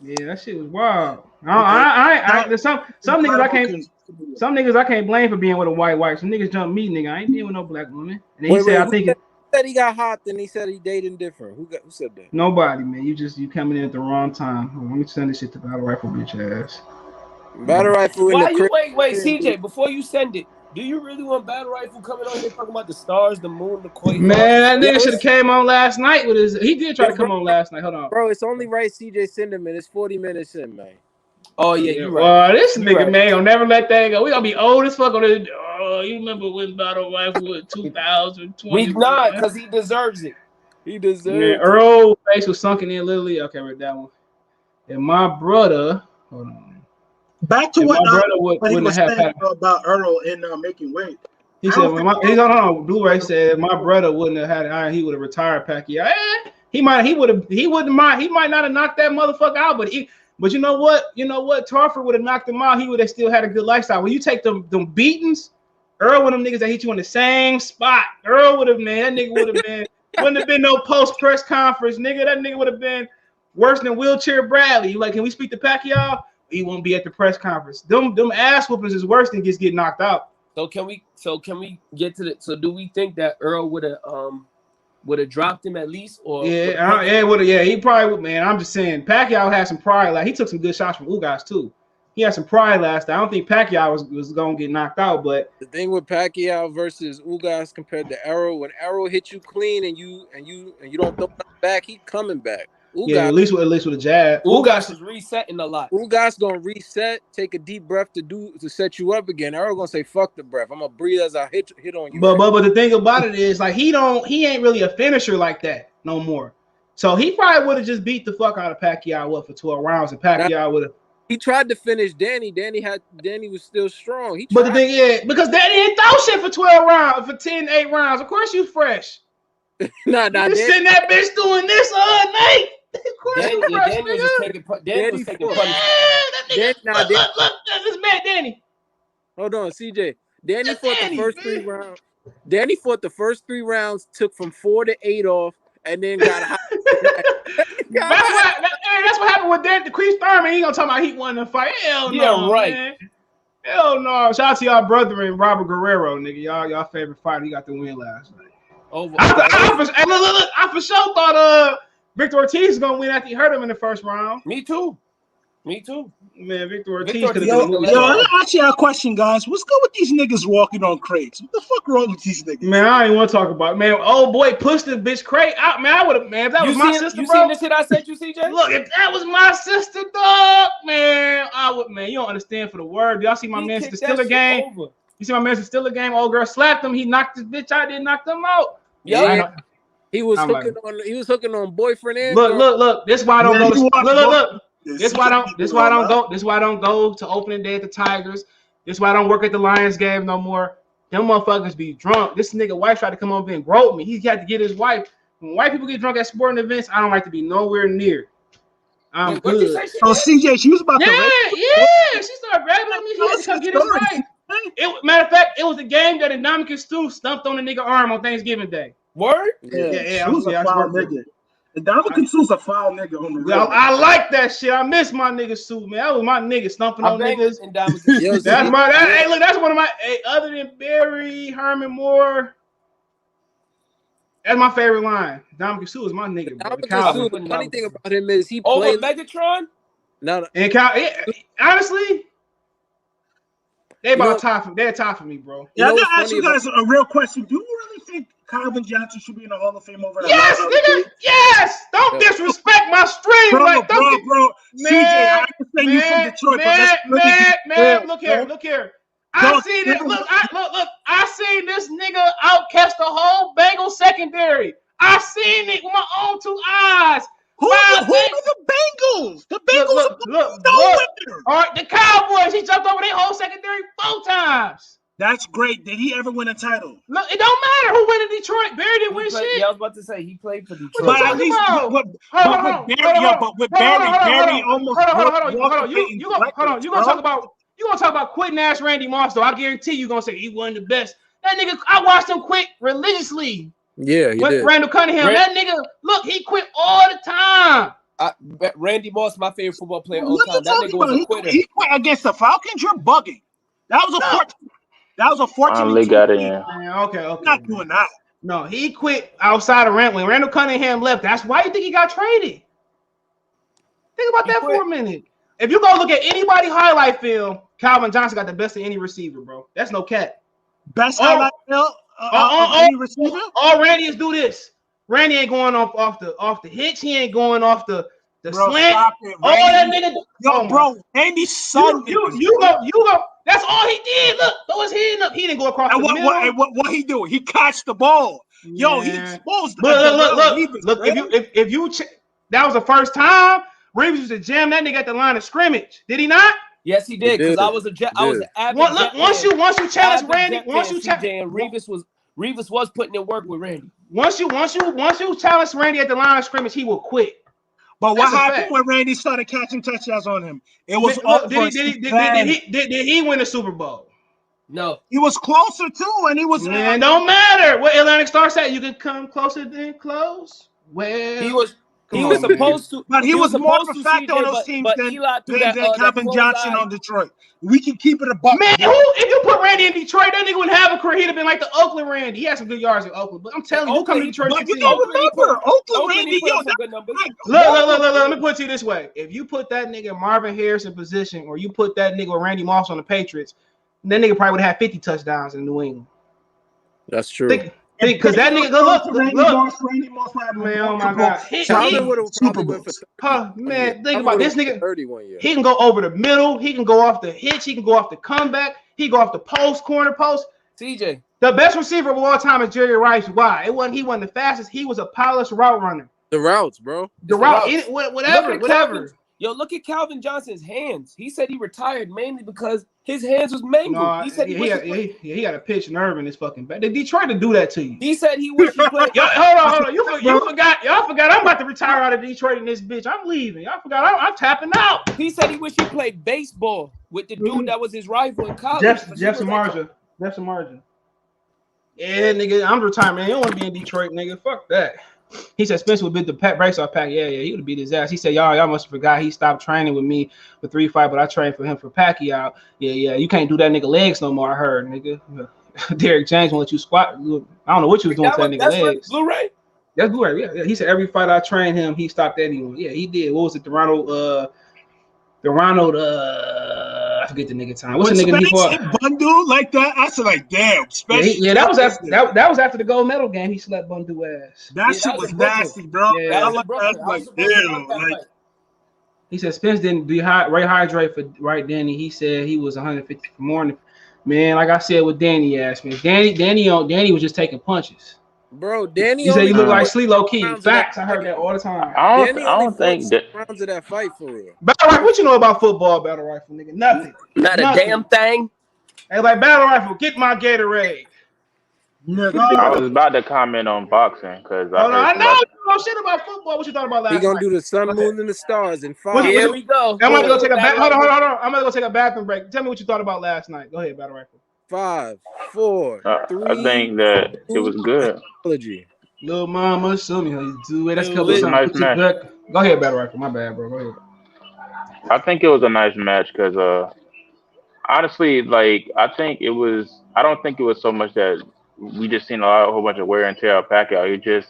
Yeah, that shit was wild. There's some niggas I can't. Some niggas I can't blame for being with a white wife. Some niggas jump me, nigga. I ain't being with no black woman. And he said, I think it said he got hot, then he said he dating different. Who said that? Nobody, man. You coming in at the wrong time. Let me send this shit to Battle Rifle, bitch ass. Battle Rifle. Why you wait, CJ? Before you send it, do you really want Battle Rifle coming on here talking about the stars, the moon, the quake? Man, that nigga should have came on last night with his. He did try to come on last night. Hold on, bro. It's only right. CJ send him, and it's 40 minutes in, man. Oh yeah, you're right. This nigga man will never let that go. We gonna be old as fuck on this. Oh, you remember when Battle Rifle was 2020? We not, because he deserves it. He deserves it. Earl face was sunken in literally. Okay, read that one. And my brother, hold on. Back to what he was saying about Earl in Making Weight. He said, Blu-ray said my brother wouldn't have had iron. He would have retired Pacquiao. He wouldn't mind. He might not have knocked that motherfucker out, but you know what? Crawford would have knocked him out. He would have still had a good lifestyle. When you take them beatings, Earl one of them niggas that hit you in the same spot. Earl would have, man, that nigga would have been, wouldn't have been no post-press conference, nigga. That nigga would have been worse than Wheelchair Bradley. You like, can we speak to Pacquiao? He won't be at the press conference. Them ass whoopings is worse than just getting knocked out. So can we get to the? So do we think that Earl would have dropped him at least? Or he probably would. Man, I'm just saying Pacquiao had some pride. Like he took some good shots from Ugas too. He had some pride last time. I don't think Pacquiao was gonna get knocked out. But the thing with Pacquiao versus Ugas compared to Errol, when Errol hit you clean and you don't throw nothing back, he coming back. Ugas, yeah, at least with a jab. Ugas is resetting a lot. Ugas gonna reset, take a deep breath to set you up again. Errol gonna say, "Fuck the breath. I'm gonna breathe as I hit on you." But the thing about it is, like, he ain't really a finisher like that no more. So he probably would have just beat the fuck out of Pacquiao for 12 rounds, and Pacquiao would have. He tried to finish Danny. Danny was still strong. But the thing, because Danny didn't throw shit for 12 rounds, for 8 rounds. Of course, you fresh. Nah. You sitting that bitch doing this all night. Danny was just taking punishment. Look, this man Danny. Hold on, CJ. Danny fought the first 3 rounds. Danny fought the first 3 rounds, took from 4 to 8 off, and then got hot. That's what happened with Danny. Chris Thurman. He gonna talk about he won the fight. Hell no, right. Man. Hell no. Shout out to y'all brother and Robert Guerrero, nigga. Y'all favorite fighter. He got the win last night. I for sure thought Victor Ortiz is gonna win after he hurt him in the first round. Me too. Man, Victor Ortiz could have been moving. Yo, let me ask you a question, guys. What's good with these niggas walking on crates? What the fuck wrong with these niggas? Man, I ain't want to talk about it. Man, old boy pushed the bitch crate out. Man, I would have, man, if that was my sister, you bro. seen this shit I sent you, CJ? Look, if that was my sister, dog, man, I would, man, you don't understand for the word. Y'all see my man the Steeler game? Over. You see my man the Steeler game? Old girl slapped him. He knocked this bitch out. Didn't knock them out. Yeah. He was hooking on boyfriend and look. This why I don't go. Look. This why I don't go to opening day at the Tigers. This why I don't work at the Lions game no more. Them motherfuckers be drunk. This nigga wife tried to come over and grope me. He had to get his wife. When white people get drunk at sporting events, I don't like to be nowhere near. I'm good. So CJ, she was about to she started grabbing at me. He had to come get his wife. Matter of fact, it was the game that Indomitius Stu stumped on the nigga arm on Thanksgiving Day. Word? Yeah. She was a foul nigga. Indomitius Stu's a foul nigga on the real. I like that shit. I miss my nigga Stu, man. That was my nigga stumping on niggas. That's one of my. Other than Barry, Herman Moore, that's my favorite line. Indomitius Stu is my nigga. The funny thing about him is he played Megatron. No. And honestly. They're top for me, bro. Yeah, I gotta ask you guys a real question. Do you really think Calvin Johnson should be in the Hall of Fame over that? Yes, nigga. Yes. Don't disrespect my stream, bro. Man, CJ, I understand you from Detroit, man. Look here. I seen this nigga outcast the whole Bengal secondary. I seen it with my own 2 eyes. Who are the Bengals? The Bengals look. All right, the Cowboys. He jumped over their whole secondary 4 times. That's great. Did he ever win a title? Look, it don't matter who win in Detroit. Barry didn't win shit. Yeah, I was about to say he played for Detroit. But at least, with Barry almost. Hold on. You gonna talk about quitting ass Randy Moss? Though I guarantee you gonna say he wasn't the best. That nigga, I watched him quit religiously. Yeah, he did. Randall Cunningham, that nigga, look, he quit all the time. Randy Moss, my favorite football player all time. That nigga was a quitter. He quit against the Falcons. You're bugging. That was a fortunate. Finally got in. Okay. I'm not doing that. No, he quit outside of Randall. When Randall Cunningham left, that's why you think he got traded. Think about that for a minute. If you go look at anybody highlight film, Calvin Johnson got the best of any receiver, bro. That's no cat. Best highlight film. Any receiver? All Randy is do this. Randy ain't going off the hitch. He ain't going off the slant. All that nigga. Bro, Randy's son. You go. That's all he did. Look, throw his hand up. He didn't go across the middle. What he doing? He caught the ball. Yo, he exposed. Look. If you that was the first time Reeves used to jam that nigga at the line of scrimmage. Did he not? Yes, he did. Because I was an avid. Look, once you challenge Randy, Reeves was putting in work with Randy. Once you challenge Randy at the line of scrimmage, he will quit. But what happened when Randy started catching touchdowns on him? It was did he win the Super Bowl? No. He was closer too, and he was. Man, don't matter what Atlantic Star said. You can come closer than close. Well, he was supposed to, but he was more of a factor on those teams than Calvin Johnson on Detroit. We can keep it a buck. Man, if you put Randy in Detroit, that nigga wouldn't have a career. He'd have been like the Oakland Randy. He had some good yards in Oakland, but I'm telling you, who come to Detroit? But you don't remember Oakland Randy? Look. Let me put it to you this way: if you put that nigga Marvin Harris in position, or you put that nigga Randy Moss on the Patriots, that nigga probably would have 50 touchdowns in New England. That's true. Because that nigga, look, Randy Moss, man, oh my God, man, think about this nigga. He can go over the middle, he can go off the hitch, he can go off the comeback, he can go off the corner post. CJ, the best receiver of all time is Jerry Rice. Why? He wasn't the fastest. He was a polished route runner. The routes, bro. Whatever. Yo, look at Calvin Johnson's hands. He said he retired mainly because his hands was mangled. No, he said he got a pitch nerve in his fucking back. Did Detroit to do that to you? He said he wished he played. Hold on. You forgot. Y'all forgot. I'm about to retire out of Detroit in this bitch. I'm leaving. Y'all forgot. I'm tapping out. He said he wished he played baseball with the dude that was his rival in college. Jeff Samardzija. Yeah, nigga, I'm retired, man. You don't want to be in Detroit, nigga. Fuck that. He said Spence would beat the brace off Pacquiao. Yeah, he would have beat his ass. He said, y'all must have forgot he stopped training with me for 3 fights, but I trained for him for Pacquiao. Yeah, you can't do that nigga legs no more, I heard, nigga. Derek James won't let you squat. I don't know what you was doing to that nigga legs. Blu-ray? That's Blu-ray, yeah. He said every fight I trained him, he stopped anyone. Yeah, he did. What was it, the Ronald, I forget the nigga time. What's the nigga he fought? Bundu like that? I said like, damn. Yeah, that was after the gold medal game. He slept Bundu ass. That shit was nasty, bro. Yeah, he said Spence didn't rehydrate for right then. He said he was 150 for morning. Man, like I said with Danny ass, man. Danny was just taking punches. Bro, Danny. He said he looked like Sleep Low Key. Facts. I heard that all the time. I don't think that rounds of that fight for real. Battle Rifle, what you know about football, Battle Rifle, nigga? Nothing. Not a damn thing. Hey, like Battle Rifle, get my Gatorade. I was about to comment on boxing because I know you know shit about football. What you thought about last night? He gonna do the sun, moon, and the stars in 5. Here we go. I'm gonna go take a hold on. I'm gonna go take a bathroom break. Tell me what you thought about last night. Go ahead, Battle Rifle. 5, 4, 3. I think that it was good. Little mama, show me how you do it. That's nice match. Go ahead, Battle Rifle. My bad, bro. Go ahead. I think it was a nice match because honestly, like I don't think it was so much that we just seen a whole bunch of wear and tear of Pacquiao.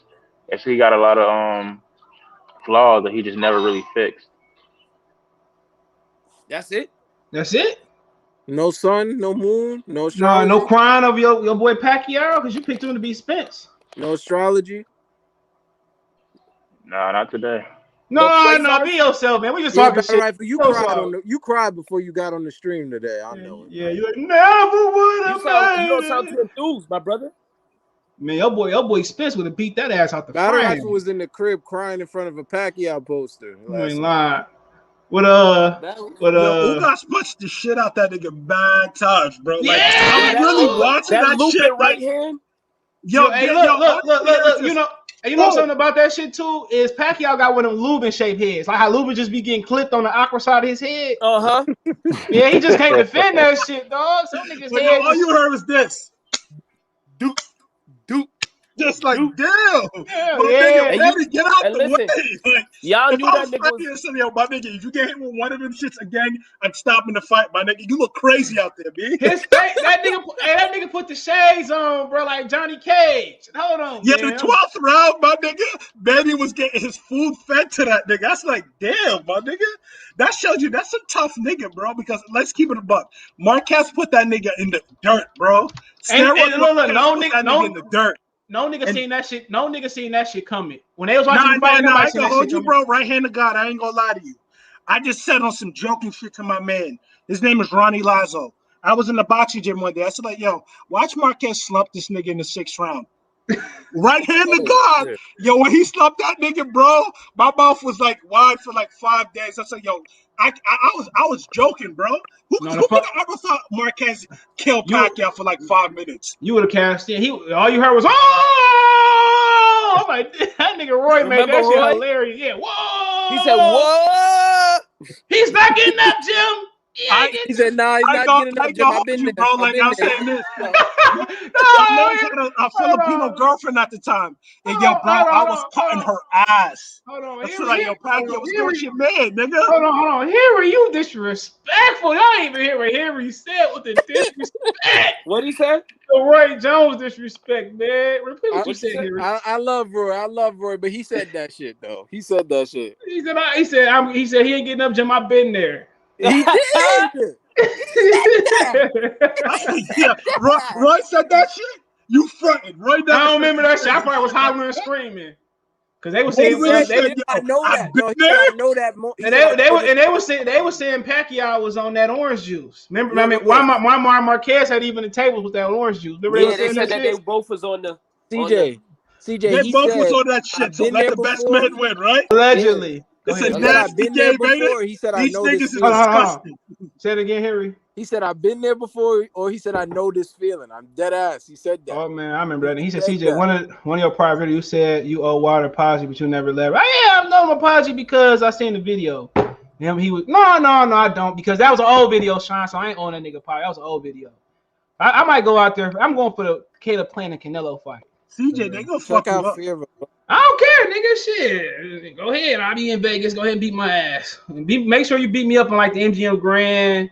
He got a lot of flaws that he just never really fixed. That's it. No sun, no moon, no astrology. No crying of your boy Pacquiao because you picked him to be Spence. No astrology. No, not today. No, be yourself, man. We just talking shit. Right, you cried before you got on the stream today. I know. Yeah, you like never would have. You don't sound too enthused, my brother. Man, your boy Spence would have beat that ass out the frame. Battle Rifle was in the crib crying in front of a Pacquiao poster. You ain't lying. Yo, Ugas punched the shit out that nigga bad times, bro. Like, yeah, I'm really watching that looping shit. right hand. Yo, hey, look. You know something about that shit too? Is Pacquiao got one of them Lubin shaped heads. Like how Lubin just be getting clipped on the awkward side of his head. Yeah, he just can't defend that shit, dog. Some niggas But head. all you heard was this. Duke. Just like, damn. Yeah. Nigga, get out the listen, way. Like, y'all if knew I that was nigga fighting was... yo, my nigga, if you get hit with one of them shits again, I'm stopping the fight, my nigga. You look crazy out there, B. That nigga put the shades on, bro, like Johnny Cage. Hold on, yeah, man. the 12th round, my nigga, Manny was getting his food fed to that nigga. That's like, damn, my nigga. That shows you that's a tough nigga, bro, because let's keep it a buck. Marquez put that nigga in the dirt, bro. And look, no nigga in the dirt. No nigga seen that shit. No nigga seen that shit coming. When they was watching the fight, I ain't gonna hold you, bro. Right hand to God, I ain't gonna lie to you. I just said on some joking shit to my man. His name is Ronnie Lazo. I was in the boxing gym one day. I said, like, yo, watch Marquez slump this nigga in the 6th round. Right hand to God. Shit. Yo, when he slumped that nigga, bro, my mouth was like wide for like 5 days. I said, yo, I was joking, bro. Who could have ever thought Marquez killed Pacquiao for like 5 minutes? You would have cashed in. All you heard was, oh! I'm like, that nigga Roy made that shit hilarious. Yeah, whoa! He said, what? He's not getting up, Jim. He said, nah, he's not getting up, Jim. I've been there. Bro, like I'm saying this. I had a Filipino girlfriend at the time. And yo, bro, I was cutting her ass. Hold on. I feel like, yo, Pacquiao was doing shit, man, nigga. Hold on. Henry, you disrespectful. Y'all ain't even hear what Henry said with the disrespect. What he said? The Roy Jones disrespect, man. Repeat what you said, Henry. I love Roy, but he said that shit, though. He said that shit. He said he ain't getting up, Jim. I've been there. He did. Yeah, Roy said that shit. You fronted right now. I don't remember that shit. I probably was hollering and screaming because they were saying I know that. I know that. And they were saying Pacquiao was on that orange juice. Remember? I mean, why Marquez had even the tables with that orange juice. Remember they said that they both was on the CJ. They both was on that shit. So let the best man win, right? Allegedly. It's a nasty game, baby. He said, I know this. Say it again, Harry. He said, I've been there before, or he said, I know this feeling. I'm dead ass. He said that. Oh, man, I remember that. He said, CJ, one of your prior videos, you said you owe Water apology, but you never left. I know an apology because I seen the video. He was, no, I don't, because that was an old video, Sean, so I ain't on that nigga apology. That was an old video. I might go out there. I'm going for the Caleb Plant and Canelo fight. CJ, they gonna fuck you up. I don't care, nigga. Shit. Go ahead. I'll be in Vegas. Go ahead and beat my ass. Make sure you beat me up on like the MGM Grand,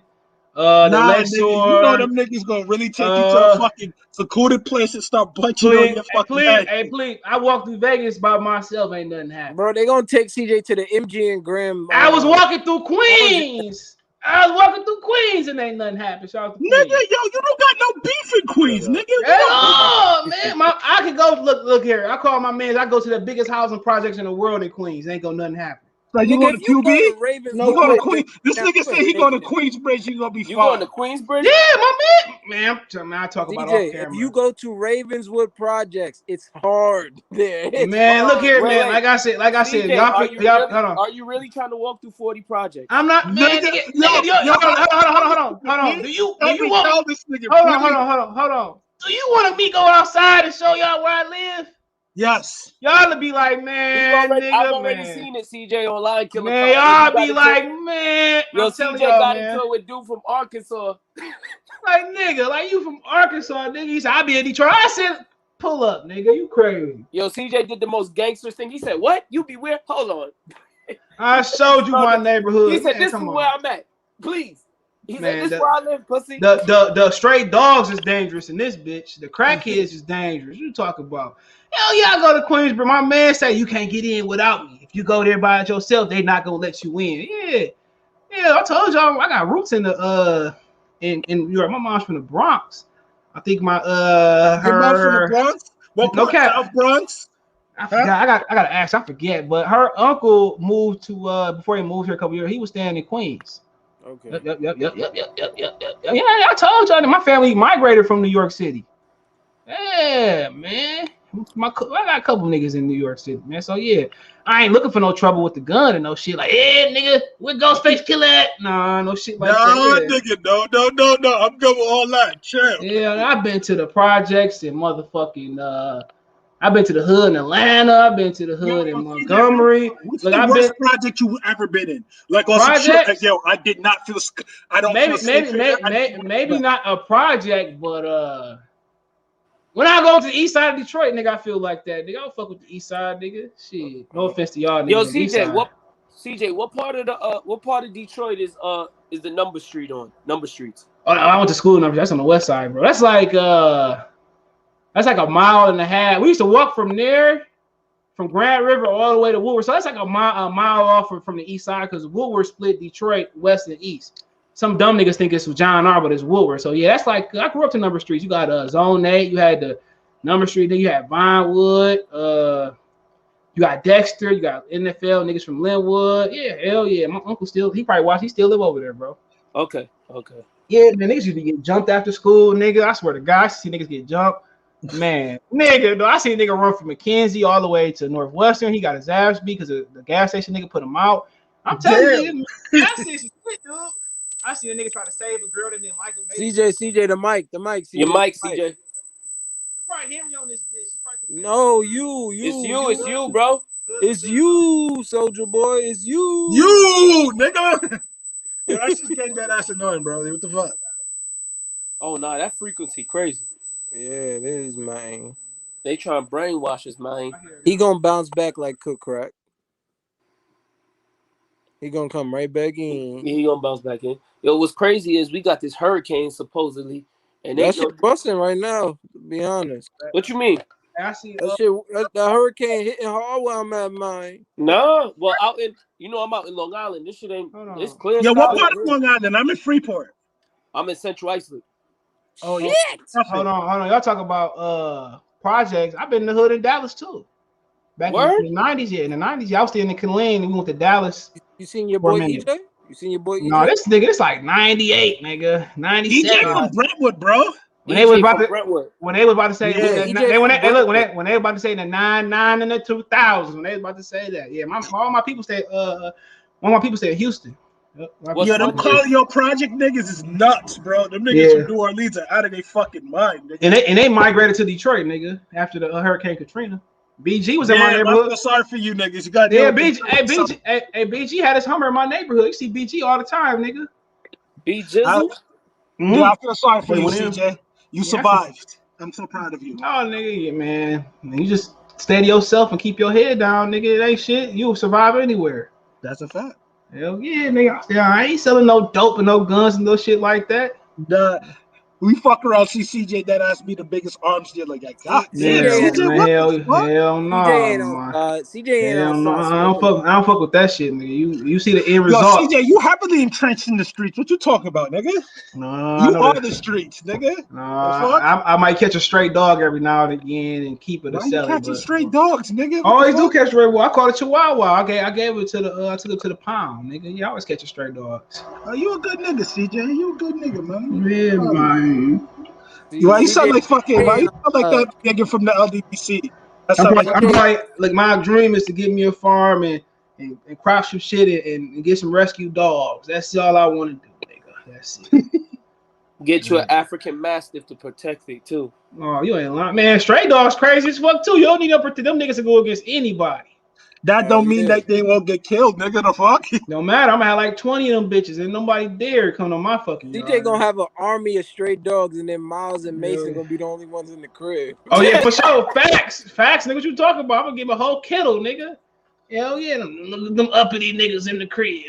the Lexor. You know them niggas gonna really take you to a fucking secluded place and start punching on your fucking head. Hey, please. I walked through Vegas by myself. Ain't nothing happened. Bro, they gonna take CJ to the MGM Grand. I was walking through Queens. And ain't nothing happened. Nigga, yo, you don't got no beef in Queens, nigga. Oh, man. I could go, look here. I call my man. I go to the biggest housing projects in the world in Queens. Ain't gonna nothing happen. Like, you going to QB? No, you going to Queens? This nigga said he going to Queensbridge. You going to be fine. You going to Queensbridge? Yeah, my man. Man, I talk about DJ, off camera. if you go to Ravenswood Projects, it's hard there. Man, look here, man. Like I said, DJ, y'all, hold on. Are you really trying to walk through 40 projects? I'm not, man. Hold on. Do you want this nigga? Hold on. Do you want me to go outside and show y'all where I live? Yes. Y'all to be like, man, I've already seen it, CJ, online. Man, y'all be like, man. Yo, CJ got into it with dude from Arkansas. Like, nigga, like you from Arkansas, nigga. He said, I be in Detroit. I said, pull up, nigga. You crazy. Yo, CJ did the most gangster thing. He said, what? You be weird? Hold on. I showed you my neighborhood. He said, this is where I'm at. Please. He said, this is where I live, pussy. The straight dogs is dangerous in this bitch. The crackheads is dangerous. You talk about. Hell yeah, I go to Queensbridge. My man say you can't get in without me. If you go there by yourself, they not gonna let you in. Yeah. I told y'all I got roots in the in New York. My mom's from the Bronx. I think my Your mom's from the Bronx? What no cap. South Bronx? I forgot. I gotta ask. I forget. But her uncle moved to before he moved here a couple years. He was staying in Queens. Okay. Yep. Yeah, I told y'all that my family migrated from New York City. Yeah, man. I got a couple niggas in New York City, man. So yeah, I ain't looking for no trouble with the gun and no shit. Like, nigga, where Ghostface Killer at? Nah, no shit like that. No, nigga, no. I'm going all that. Chill. Yeah, I've been to the projects and motherfucking. I've been to the hood in Atlanta. I've been to the hood in Montgomery. What's the worst project you've ever been in? Like on some shit, like, yo, I did not feel. I don't feel safe. Maybe not a project, but when I go to the east side of Detroit, nigga, I feel like that. Nigga, I don't fuck with the east side, nigga. Shit, no offense to y'all, nigga. Yo, CJ, what part of Detroit is the number street on? Number streets. Oh, I went to school number. That's on the west side, bro. That's like a mile and a half. We used to walk from there, from Grand River all the way to Woodward. So that's like a mile off from the east side because Woodward split Detroit west and east. Some dumb niggas think it's John R, but it's Woodward. So yeah, that's like I grew up to number streets. You got Zone 8, you had the number street, then you had Vinewood, you got Dexter, you got NFL niggas from Linwood. Yeah, hell yeah. My uncle still live over there, bro. Okay. Yeah, man, niggas used to get jumped after school, nigga. I swear to God, I see niggas get jumped. Man, nigga, I see a nigga run from McKenzie all the way to Northwestern. He got his ass beat because the gas station nigga put him out. I'm telling you, gas station shit, dude. I see a nigga try to save a girl that didn't like him. CJ, the mic. CJ, your mic, CJ. You probably hear me on this bitch. No, you. It's you, bro. It's you, soldier boy. It's you. You, nigga. Yo, that's just getting that ass annoying, bro. What the fuck? Oh, nah, that frequency crazy. Yeah, it is, man. They trying to brainwash us, man. He gonna bounce back like Cook Crack. He gonna come right back in. Yeah, he gonna bounce back in. Yo, what's crazy is we got this hurricane supposedly, and that shit busting right now. To be honest. What you mean? I see that hurricane hitting hard where I'm at, man. No, well, I'm out in Long Island. This shit ain't. It's clear. Yeah, what part of Long Island? I'm in Freeport. I'm in Central Islip. Oh shit! Hold on. Y'all talk about projects. I've been in the hood in Dallas too. Back in the 90s, yeah. In the 90s, I was still in the Killeen and we went to Dallas. You seen your boy EJ? You seen your boy EJ? No, this nigga, it's like 98, nigga. 97. EJ from Brentwood, bro. When they was about to say when they about to say the 99 and the 2000s, when they was about to say that, yeah, all my people say one of my people said Houston. Yo, them Carlio Project niggas is nuts, bro. Them niggas from New Orleans are out of their fucking mind, nigga. And they migrated to Detroit, nigga, after the Hurricane Katrina. BG was in my neighborhood. I feel sorry for you niggas. You got BG had his Hummer in my neighborhood. You see BG all the time, nigga. BG. Yeah, I feel sorry for you, CJ. You survived. I'm so proud of you. Oh, nigga, yeah, man. You just steady yourself and keep your head down, nigga. It ain't shit. You'll survive anywhere. That's a fact. Hell yeah, nigga. I ain't selling no dope and no guns and no shit like that. We fuck around, see CJ that asked me the biggest arms dealer. Like, God damn, CJ, hell no. CJ ain't I don't fuck with that shit, nigga. You see the end result. Yo, CJ, you heavily entrenched in the streets. What you talking about, nigga? No, you are the streets, nigga. No, I might catch a stray dog every now and again and keep it. Why you catching stray dogs, nigga? I always do catch stray. I call it Chihuahua. I gave it to the I took it to the pound, nigga. You always catch stray dogs. Oh, you a good nigga, CJ. You a good nigga, man. Yeah, man. You sound like fucking. You sound like that nigga from the LDPC. I'm like my dream is to get me a farm and crop some shit and get some rescue dogs. That's all I want to do, nigga. That's it. Get you an African Mastiff to protect it too. Oh, you ain't lying, man. Stray dogs crazy as fuck too. You don't need to protect them niggas to go against anybody. That don't mean that they won't get killed, nigga. The fuck? No matter. I'm gonna have like 20 of them bitches, and nobody dare come to my fucking yard. DJ gonna have an army of stray dogs, and then Miles and Mason gonna be the only ones in the crib. Oh yeah, for sure. Facts, nigga. What you talking about? I'm gonna give a whole kennel, nigga. Hell yeah, them uppity niggas in the crib.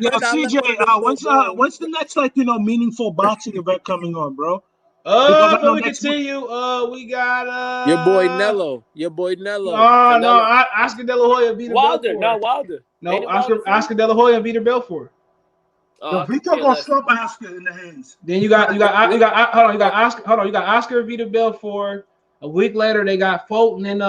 Yo, CJ, when's the next meaningful boxing event coming on, bro? Before we continue, we got your boy Nello. No, Oscar De La Hoya beat Wilder. No, Oscar De La Hoya beat Belfort. Vito gonna slump Oscar in the hands. Then you got Oscar beat Belfort. A week later, they got Fulton and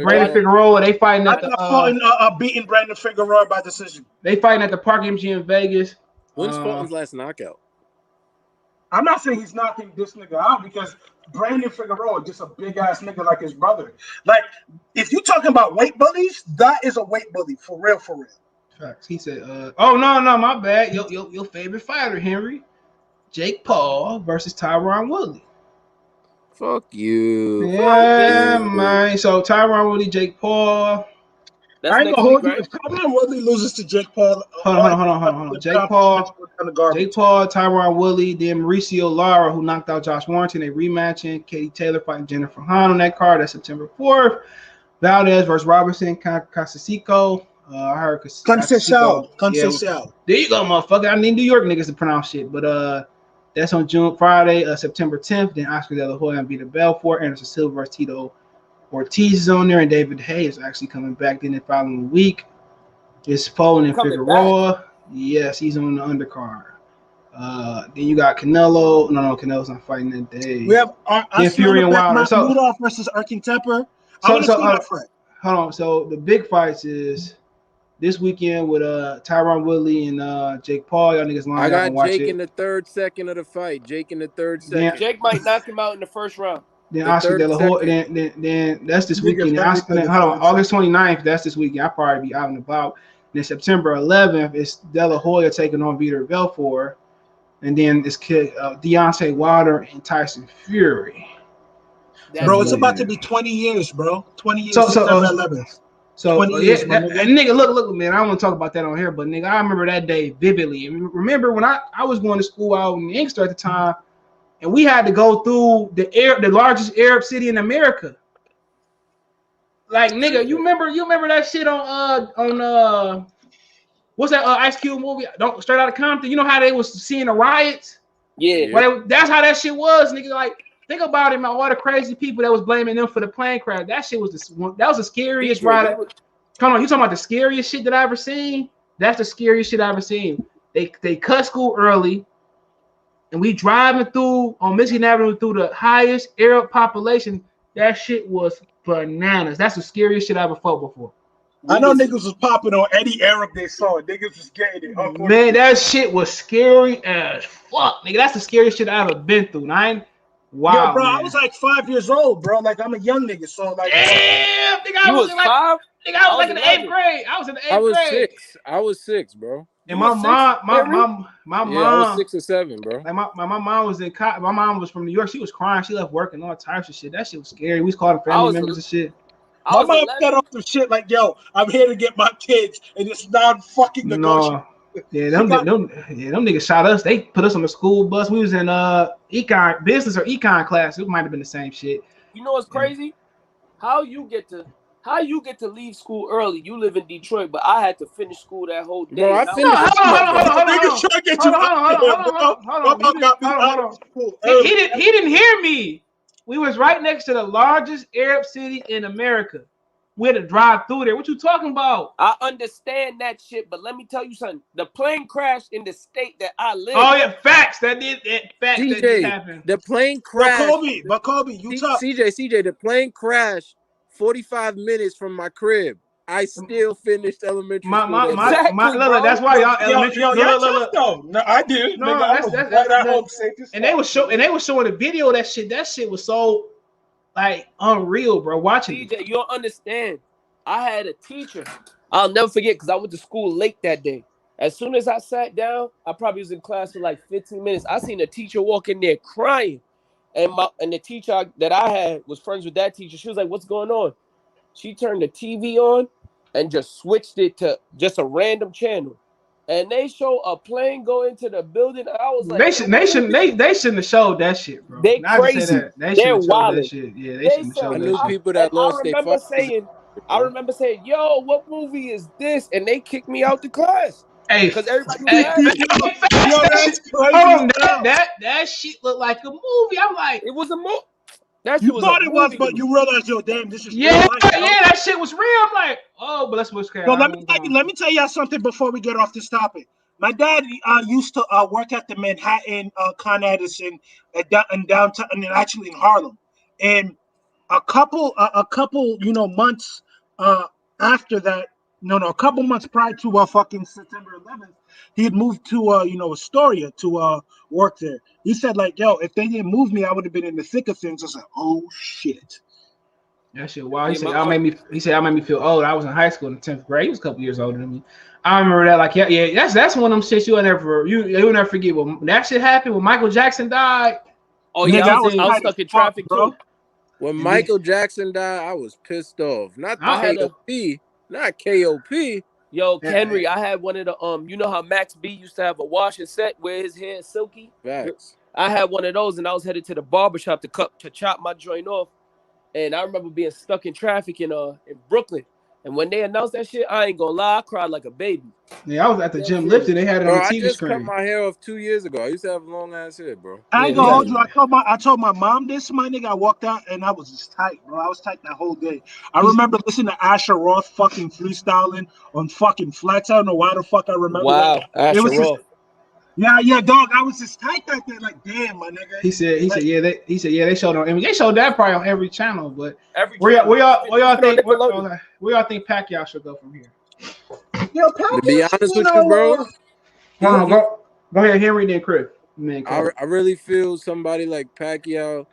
Brandon Figueroa. They fighting at Fulton beating Brandon Figueroa by decision. They fighting at the Park MG in Vegas. When's Fulton's last knockout? I'm not saying he's knocking this nigga out because Brandon Figueroa is just a big ass nigga like his brother. Like, if you talking about weight bullies, that is a weight bully for real, for real. Facts. He said, "Oh no, my bad. Your favorite fighter, Henry, Jake Paul versus Tyron Woodley." Fuck you. Yeah, Fuck you. man. So Tyron Woodley, Jake Paul. That's I ain't next gonna hold week, you. right? If Tyron Woodley loses to Jake Paul, Hold on. Jake Paul, Tyron Woodley, then Mauricio Lara, who knocked out Josh Warrington, they rematching. Katie Taylor fighting Jennifer Hahn on that card. That's September 4th. Valdez versus Robertson, Casasico. I heard Casasico. Conceição. There you go, motherfucker. I need New York niggas to pronounce shit. But that's on Friday, September 10th. Then Oscar De La Hoya and Vita Belfort. Anderson Silva versus Tito Ortiz is on there. And David Hay is actually coming back then the following week. It's Poland and Figueroa. Yes, he's on the undercard. Then you got Canelo. No, Canelo's not fighting that day. We have Fury and Wilder. So Rudolph versus Erkin Tepper. Hold on. So the big fights is this weekend with Tyron Woodley and Jake Paul. Y'all niggas line up and watch it. I got Jake in the 3rd second of the fight. Jake in the 3rd second. Jake might knock him out in the first round. Then Oscar De La Hoya. Then that's this weekend. Hold on, August 29th. That's this weekend. I'll probably be out and about. Then September 11th, it's De La Hoya taking on Vita Belfort. And then it's Deontay Wilder and Tyson Fury. Bro, it's about to be 20 years, bro. 20 years. September 11th. So, nigga, look, man, I don't want to talk about that on here, but nigga, I remember that day vividly. And remember when I was going to school out in Inkster at the time, and we had to go through the largest Arab city in America. Like, nigga, you remember that shit on what's that Ice Cube movie? Straight Outta Compton. You know how they was seeing the riots? Yeah. Well, that's how that shit was, nigga. Like, think about it, man. All the crazy people that was blaming them for the plane crash. That shit was the scariest riot. Come on, you talking about the scariest shit that I ever seen? That's the scariest shit I ever seen. They cut school early, and we driving through on Michigan Avenue through the highest Arab population. That shit was bananas. That's the scariest shit I ever felt before. I know niggas was popping on any Arab they saw. Niggas was getting it. Man, that shit was scary as fuck, nigga. That's the scariest shit I ever been through. Wow, yo, bro, man. I was like 5 years old, bro. Like, I'm a young nigga, so like. Damn, nigga, I was like 5. Nigga, I was like in the 8th grade. I was in the 8th grade. I was 6, bro. And my mom, I was 6 or 7, bro. Like my mom was in. My mom was from New York. She was crying. She left work and all types of shit. That shit was scary. We was calling family members and shit. My mom set up some shit like, yo, I'm here to get my kids, and it's not fucking negotiable. Yeah, them niggas shot us. They put us on the school bus. We was in econ business or econ class. It might have been the same shit. You know what's crazy? How you get to leave school early? You live in Detroit, but I had to finish school that whole day. Bro, I finished. Hold on. He didn't hear me. We was right next to the largest Arab city in America. We had to drive through there. What you talking about? I understand that shit, but let me tell you something. The plane crashed in the state that I live. Oh yeah, facts. That did happen. The plane crashed. But Kobe, you talk. CJ, the plane crashed 45 minutes from my crib. I still finished elementary school. That's why y'all elementary. Look. No, I did. No, that's and they was showing a video of that shit. That shit was so like unreal, bro. Watching CJ, you don't understand. I had a teacher. I'll never forget because I went to school late that day. As soon as I sat down, I probably was in class for like 15 minutes. I seen a teacher walk in there crying, and the teacher that I had was friends with that teacher. She was like, "What's going on?" She turned the TV on and just switched it to just a random channel. And they show a plane go into the building. I was like, they shouldn't have showed that shit, bro. They crazy. They're wild. That shit. Yeah, they shouldn't have showed that shit. People that lost their I remember saying, "Yo, what movie is this?" And they kicked me out the class. Hey, because everybody was that shit looked like a movie. I'm like, it was a movie. You thought it was, but you realized, yo, damn, this is real life, that shit was real. I'm like, oh, but let's what's so let me tell y'all something before we get off this topic. My dad used to work at the Manhattan Con Edison in downtown, and actually in Harlem. And a couple months after that, a couple months prior to fucking September 11th, he had moved to Astoria to work there. He said like, yo, if they didn't move me, I would have been in the thick of things. I was like, oh shit. That shit wild. He said y'all made me feel old. I was in high school in the 10th grade. He was a couple years older than me. I remember that. Like, yeah. That's one of them shits you'll never forget. When that shit happened when Michael Jackson died. Oh yeah, Nigga, I was stuck in traffic too. When Michael Jackson died, I was pissed off. Not KOP. Yo, Henry, I had one of the you know how Max B used to have a wash and set where his hair is silky? Facts. I had one of those and I was headed to the barbershop to chop my joint off. And I remember being stuck in traffic in Brooklyn. And when they announced that shit, I ain't gonna lie, I cried like a baby. Yeah, I was at the gym lifting. They had it on the TV screen. I just cut my hair off 2 years ago. I used to have long ass hair, bro. I ain't gonna hold you. I told my mom this, my nigga. I walked out and I was just tight, bro. I was tight that whole day. I remember listening to Asher Roth fucking freestyling on fucking Flex. I don't know why the fuck I remember. Wow, that. Asher Roth. Yeah, dog. I was just tight back there, like, damn, my nigga. He said, they showed on. I mean, they showed that probably on every channel, but where y'all think Pacquiao should go from here? Yo, Pacquiao, to be honest with you, bro. Go ahead, Henry, then Chris. I really feel somebody like Pacquiao.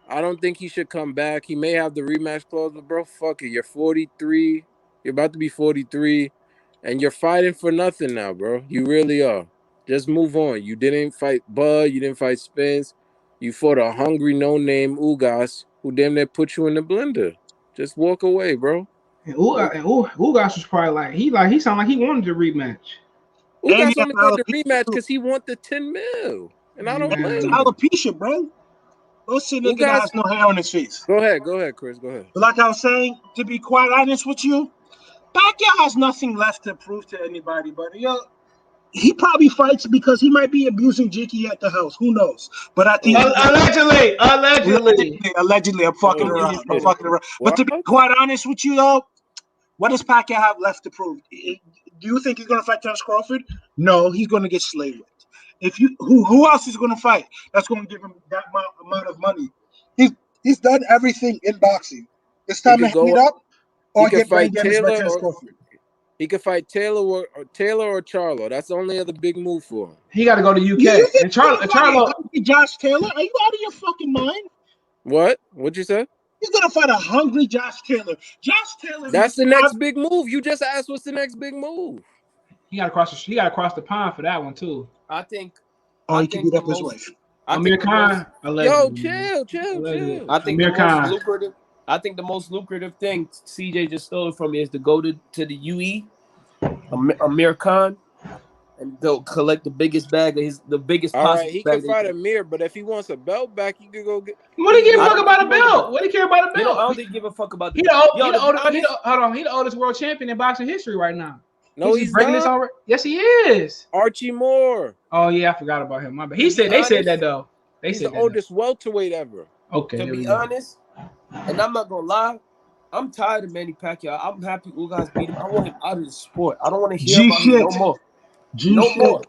I don't think he should come back. He may have the rematch clause, but bro, fuck it. You're 43. You're about to be 43, and you're fighting for nothing now, bro. You really are. Just move on. You didn't fight Bud. You didn't fight Spence. You fought a hungry no-name Ugas who damn near put you in the blender. Just walk away, bro. And Ugas was probably he sounded like he wanted the rematch. Ugas only wanted the rematch because he wanted the 10 mil. And I don't blame him. Alopecia, bro. Those shit nigga has no hair on his face. Go ahead, Chris. Go ahead. But like I was saying, to be quite honest with you, Pacquiao has nothing left to prove to anybody, but he probably fights because he might be abusing Jiki at the house. Who knows? But I think allegedly, I'm fucking around. But to be quite honest with you, though, what does Pacquiao have left to prove? Do you think he's gonna fight Terence Crawford? No, he's gonna get slayed. Who else is gonna fight? That's gonna give him that amount of money. He's done everything in boxing. It's time to heat up or get fight Taylor Terence Crawford. He could fight Taylor or Charlo. That's the only other big move for him. He got to go to UK. And Charlo, Josh Taylor, are you out of your fucking mind? What? What'd you say? He's gonna fight a hungry Josh Taylor. Josh Taylor. That's the next big move. You just asked what's the next big move. He got to cross the pond for that one too. I think. He can beat up his wife. Amir Khan. Yo, chill. I think the most lucrative thing CJ just stole from me is to go to the UE, Amir Khan, and they'll collect the biggest bag of the biggest. All right, he can fight Amir, but if he wants a belt back, he could go get. What do he give a fuck about a belt? What do he care about a belt? I don't think he give a fuck about. He the oldest world champion in boxing history right now. No, he's breaking this already. Yes, he is. Archie Moore. Oh yeah, I forgot about him. My bad. They said that though. He's the oldest welterweight ever. Okay. To be honest, and I'm not gonna lie, I'm tired of Manny Pacquiao. I'm happy Ugas beat him. I want him out of the sport. I don't want to hear about him no more.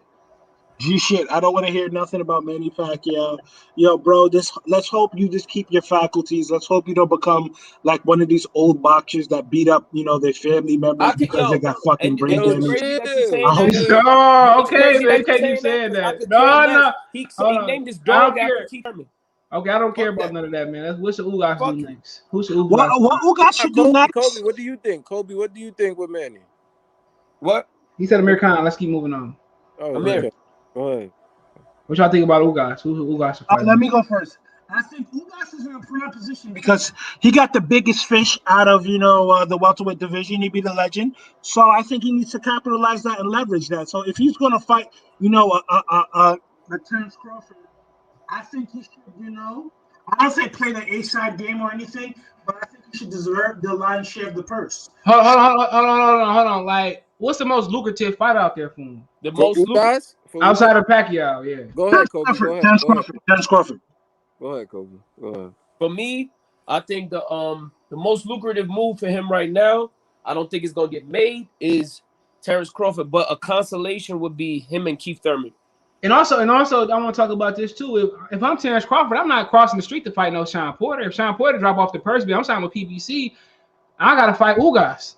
G-shit. I don't want to hear nothing about Manny Pacquiao. Yo, bro, let's hope you just keep your faculties. Let's hope you don't become like one of these old boxers that beat up, their family members because they got fucking brain damage. Okay, they can't keep saying that. No. He named his dog after Keith Thurman. Okay, I don't care about none of that, man. What's the Ugas do next? Who's the Ugas? What Ugas should do next? Kobe, what do you think? Kobe, what do you think with Manny? What? He said Amir Khan. Let's keep moving on. Oh, Amir. Okay. Go ahead. What y'all think about Ugas? Who's Ugas? Let me go first. I think Ugas is in a prime position because he got the biggest fish out of the welterweight division. He be the legend, so I think he needs to capitalize that and leverage that. So if he's going to fight, a Terence Crawford, I think he should, I don't say play the A-side game or anything, but I think he should deserve the lion's share of the purse. Hold on. Like, what's the most lucrative fight out there for him? The most lucrative outside of Pacquiao, yeah. Go ahead, Kobe. Terence Crawford. Go ahead, Kobe. Go ahead. For me, I think the most lucrative move for him right now, I don't think it's gonna get made, is Terence Crawford, but a consolation would be him and Keith Thurman. And also, I want to talk about this too. If I'm Terence Crawford, I'm not crossing the street to fight no Sean Porter. If Sean Porter drop off the purse, I'm signing with PBC. I gotta fight Ugas.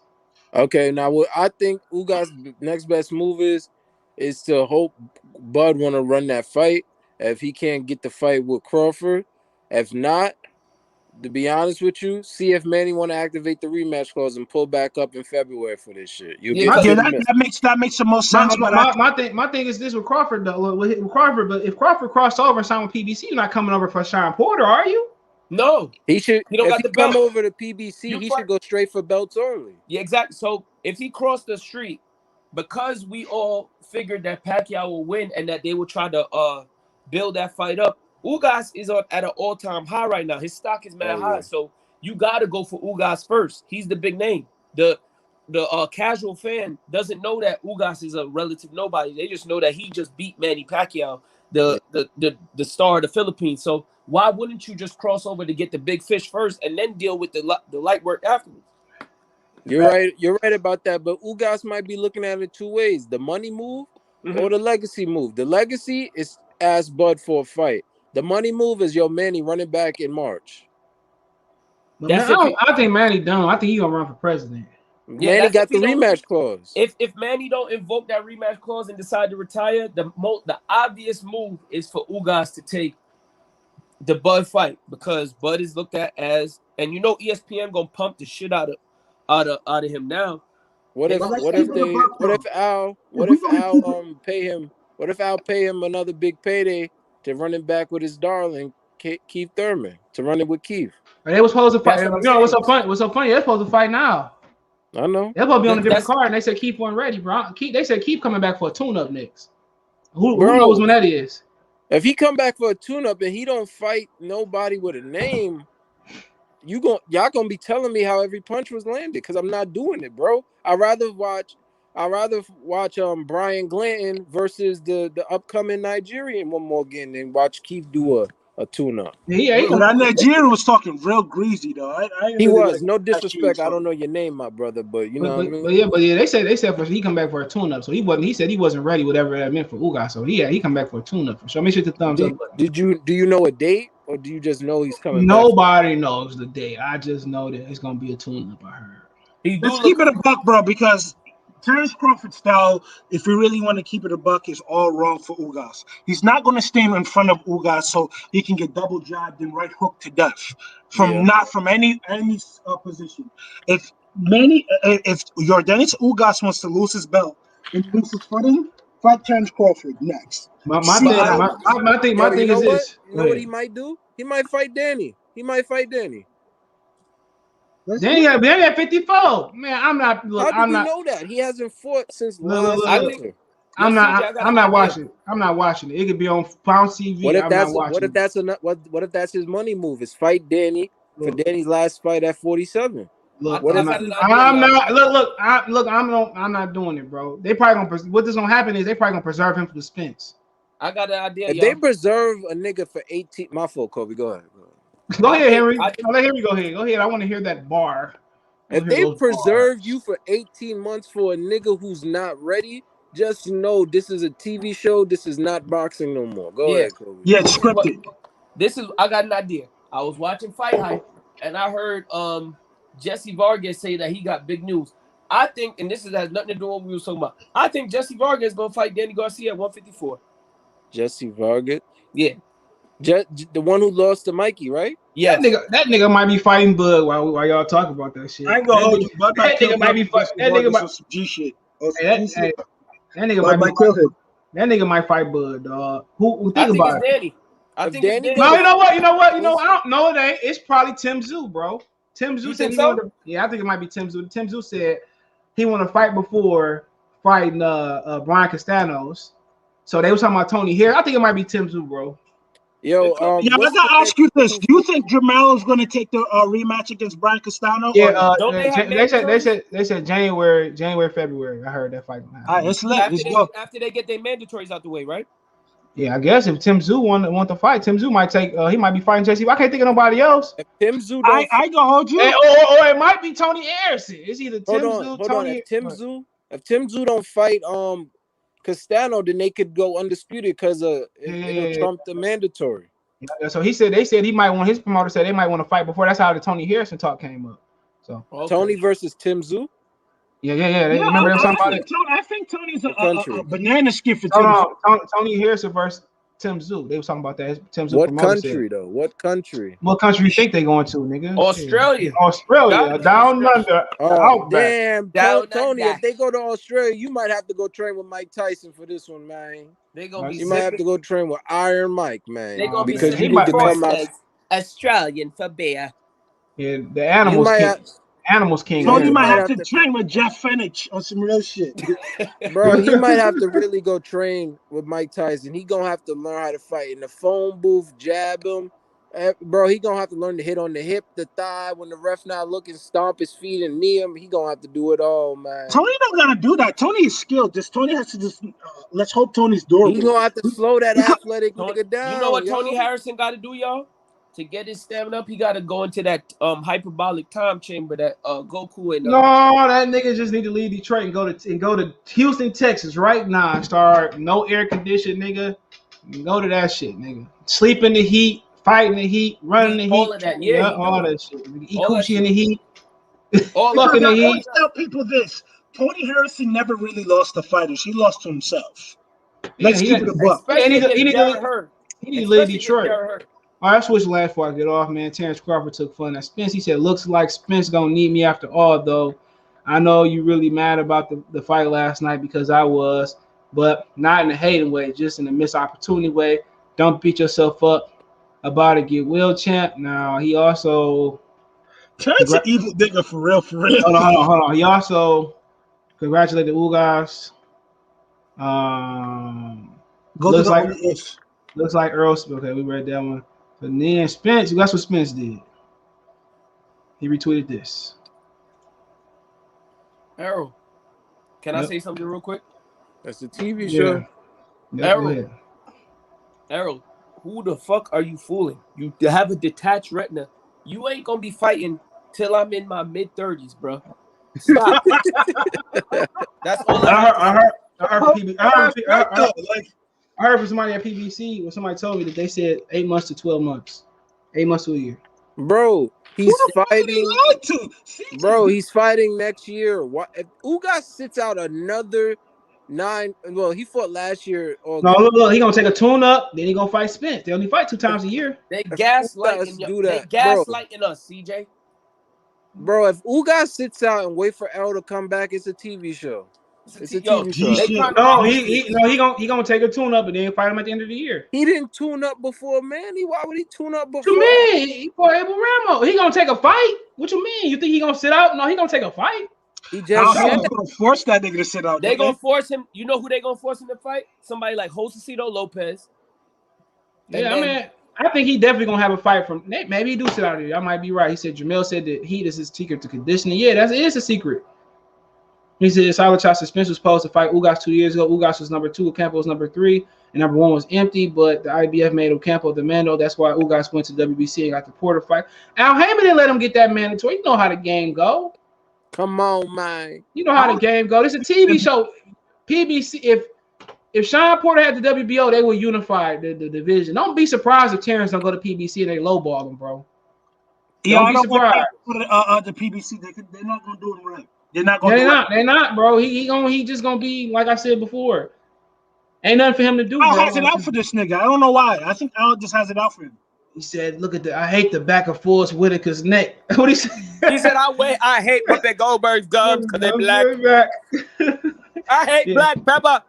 Okay, now what I think Ugas' next best move is to hope Bud want to run that fight. If he can't get the fight with Crawford, if not, to be honest with you, see if Manny want to activate the rematch clause and pull back up in February for this shit. You'll get Yeah, 2 minutes. that makes the most My, sense. my thing is this with Crawford though. With Crawford, but if Crawford crossed over and signed with PBC, you're not coming over for Sean Porter, are you? No, He should. he don't If got he the come belt. over to PBC, he should go straight for belts only. Yeah, exactly. So if he crossed the street, because we all figured that Pacquiao will win and that they will try to build that fight up, Ugas is at an all-time high right now. His stock is mad high, so you got to go for Ugas first. He's the big name. The casual fan doesn't know that Ugas is a relative nobody. They just know that he just beat Manny Pacquiao, the star of the Philippines. So why wouldn't you just cross over to get the big fish first and then deal with the light work afterwards? You're right. You're right about that. But Ugas might be looking at it 2 ways: the money move or the legacy move. The legacy is ask Bud for a fight. The money move is your Manny running back in March. But I think Manny done. I think he gonna run for president. Manny got the rematch clause. If Manny don't invoke that rematch clause and decide to retire, the obvious move is for Ugas to take the Bud fight, because Bud is looked at as, and you know ESPN gonna pump the shit out of him now. What if Al pay him another big payday to run it back with his darling Keith Thurman, to run it with Keith? They was supposed to fight. You know what's so funny? What's so funny? They're supposed to fight now. I know. They're supposed to be on a different card, and they said Keith wasn't ready, bro. They said Keith coming back for a tune-up next. Who knows when that is? If he come back for a tune-up and he don't fight nobody with a name, y'all gonna be telling me how every punch was landed, because I'm not doing it, bro. I'd rather watch Brian Glanton versus the upcoming Nigerian one more again than watch Keith do a tune-up. That Nigerian was talking real greasy though. He was. No disrespect. I don't know your name, my brother, but you know what I mean. But they said he come back for a tune-up, so he wasn't. He said he wasn't ready, whatever that meant for Ugas. So he come back for a tune-up for sure. Make sure the thumbs up. Do you know a date, or do you just know he's coming? Nobody knows the date. I just know that it's gonna be a tune-up. I heard. Let's keep it a buck, bro, because Terrence Crawford style, if we really want to keep it a buck, is all wrong for Ugas. He's not going to stand in front of Ugas so he can get double jabbed and right hooked to death not from any position. If Yordenis Ugas wants to lose his belt and lose his footing, fight Terrence Crawford next. My thing is this. You know what he might do? He might fight Danny. Danny at 54. Man, I'm not. Look, How do we know that? He hasn't fought since last winter. I'm not watching. I'm not watching it. It could be on Pound TV. What if that's his money move? Is fight Danny for Danny's last fight at 47? Look, I'm not doing it, bro. They probably gonna. What is gonna happen is they probably gonna preserve him for the Spence. I got an idea. If they preserve a nigga for 18, my fault, Kobe. Go ahead. Go ahead, Henry. Let Henry go ahead. Go ahead. I want to hear that bar. If they preserve you for 18 months for a nigga who's not ready, just know this is a TV show. This is not boxing no more. Go ahead, Kobe. Yeah, it's scripted. I got an idea. I was watching Fight Hype and I heard Jesse Vargas say that he got big news. I think, and this has nothing to do with what we were talking about, I think Jesse Vargas is going to fight Danny Garcia at 154. Jesse Vargas? Yeah. The one who lost to Mikey, right? Yeah. That nigga might be fighting Bud while y'all talk about that shit. I ain't gonna hold you. That nigga might be fighting. That nigga might some G shit. That nigga might fight Bud, dog. Who think about it? Danny. I think Danny. No, you know what? I don't know. It ain't. It's probably Tim Tszyu, bro. Tim Tszyu said I think it might be Tim Tszyu. Tim Tszyu said he want to fight before fighting Brian Castanos. So they were talking about Tony here. I think it might be Tim Tszyu, bro. Yo, I gotta ask you this: do you think Jamel is going to take the rematch against Brian Castano? Yeah, they said January, February. I heard that fight. It's lit. After they get their mandatories out the way, right? Yeah, I guess if Tim Tszyu want to fight, Tim Tszyu might take. He might be fighting JC. I can't think of nobody else. If Tim Tszyu, I go hold you. Or it might be Tony Anderson. It's either Tim Tszyu, Tony. If Tim Tszyu don't fight Castano, then they could go undisputed because it'll trump the mandatory. Yeah, so they said he might want, his promoter said they might want to fight before. That's how the Tony Harrison talk came up. So Tony versus Tim Tszyu. Yeah. Remember they was talking about it? I think Tony's a banana skin for Tim. Hold on. Tony Harrison versus Tim Tszyu. They was talking about that. Tim Tszyu What promoter country, though? What country? What country you think they going to, nigga? Australia. Australia. Down under. Oh, damn. Down Tony, under. if they go to Australia, you might have to go train with Mike Tyson for this one, man. They gonna be You might have to go train with Iron Mike, man. They gonna be because you sipping need to come out. as Australian for beer. Yeah, the Animals King. Animals King. Tony might have to train with Jeff Fenech on some real shit. Bro, he might have to really go train with Mike Tyson. He gonna have to learn how to fight in the phone booth, jab him. Bro, he gonna have to learn to hit on the hip, the thigh, when the ref not looking, stomp his feet and knee him. He gonna have to do it all, man. Tony don't gotta do that. Tony is skilled. Tony has to just let's hope Tony's durable. He's gonna have to slow that athletic nigga down. You know what Tony Harrison gotta do, y'all? To get his stamina up, he gotta go into that hyperbolic time chamber that Goku and No, that nigga just need to leave Detroit and go to Houston, Texas right now. Start no air conditioning, nigga. Go to that shit, nigga. Sleep in the heat, fight in the heat, run in the heat. All of that, yeah. All that shit. Eat coochie in the heat. Fuck in the heat. I always tell people this. Tony Harrison never really lost to fighters. He lost to himself. Let's keep it a buck. He need to leave Detroit. All right, I switch last before I get off, man. Terrence Crawford took fun at Spence. He said, looks like Spence gonna need me after all, though. I know you really mad about the fight last night because I was, but not in a hating way, just in a missed opportunity way. Don't beat yourself up about it. Get will champ. Now, he also... Terrence an evil nigga for real. Hold on. He also congratulated Ugas. Looks like Errol. Okay, we read that one. But then Spence, that's what Spence did. He retweeted this. Errol, can I say something real quick? That's a TV show. Errol, who the fuck are you fooling? You have a detached retina. You ain't gonna be fighting till I'm in my mid-30s, bro. Stop. That's all I heard from somebody at PBC when somebody told me that they said 8 months to 12 months. 8 months to a year. Bro, he's fighting. Bro, he's fighting next year. What if Ugas sits out another 9? Well, he fought last year. Look, he gonna take a tune up, then he gonna fight Spence. They only fight 2 times a year. They gaslighting us, CJ. Bro, if Ugas sits out and wait for Errol to come back, it's a TV show. It's a TV show. He gonna take a tune up and then fight him at the end of the year. He didn't tune up before, man. Why would he tune up before? What you mean? He fought Abel Ramo. He gonna take a fight? What you mean? You think he gonna sit out? No, he gonna take a fight. He just gonna force that nigga to sit out. They gonna force him. You know who they gonna force him to fight? Somebody like Josecito Lopez. I think he definitely gonna have a fight from. Maybe he do sit out here. I might be right. He said Jamel said that heat is his secret to conditioning. Yeah, it is a secret. He said Salvatore Spence was supposed to fight Ugas 2 years ago. Ugas was number 2, Ocampo was number 3, and number 1 was empty. But the IBF made Ocampo the Mando. That's why Ugas went to WBC and got the Porter fight. Al Heyman didn't let him get that mandatory. You know how the game go. Come on, man. You know how the game go. This is a TV show. PBC. If Sean Porter had the WBO, they would unify the division. Don't be surprised if Terrence don't go to PBC and they lowball him, bro. Don't be surprised. The PBC, they're not gonna do it right. They're not gonna. They're not, bro. He just gonna be like I said before. Ain't nothing for him to do. Al has it out for this nigga. I don't know why. I think Al just has it out for him. He said, "Look at I hate the back of Forrest Whitaker's neck." What he said? He said, "I hate Whoopi Goldberg's gums because they're black." I hate black pepper.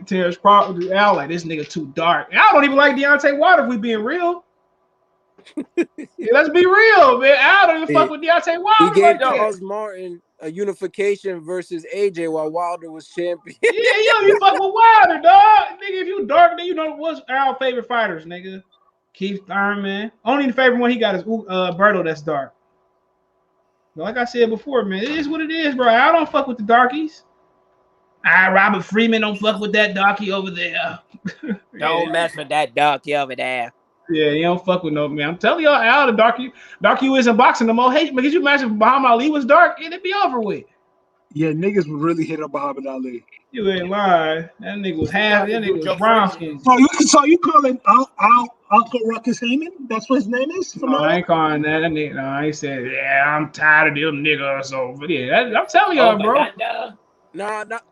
Terrence Crawford, Al like this nigga too dark. Al don't even like Deontay Wilder. If we being real. Let's be real, man. Al don't even fuck with Deontay Wilder. He gave Charles Martin a unification versus AJ while Wilder was champion. You fuck with Wilder, dog. Nigga, if you dark, then you know what's Al's favorite fighters, nigga. Keith Thurman. Only the favorite one he got is Berto that's dark. But like I said before, man, it is what it is, bro. Al don't fuck with the darkies. Robert Freeman don't fuck with that darkie over there. Don't mess with that darkie over there. Yeah, you don't fuck with no man. I'm telling y'all, Al, the dark you is in boxing, the more hate. Because you imagine if Muhammad Ali was dark, it'd be over with. Yeah, niggas would really hit up Muhammad Ali. You ain't lying. That nigga was half. That nigga was brown skin. So you calling Uncle Ruckus Heyman? That's what his name is? No, I ain't calling that nigga. No, I ain't said, yeah, I'm tired of them niggas. So, but yeah, I'm telling y'all, bro. Now that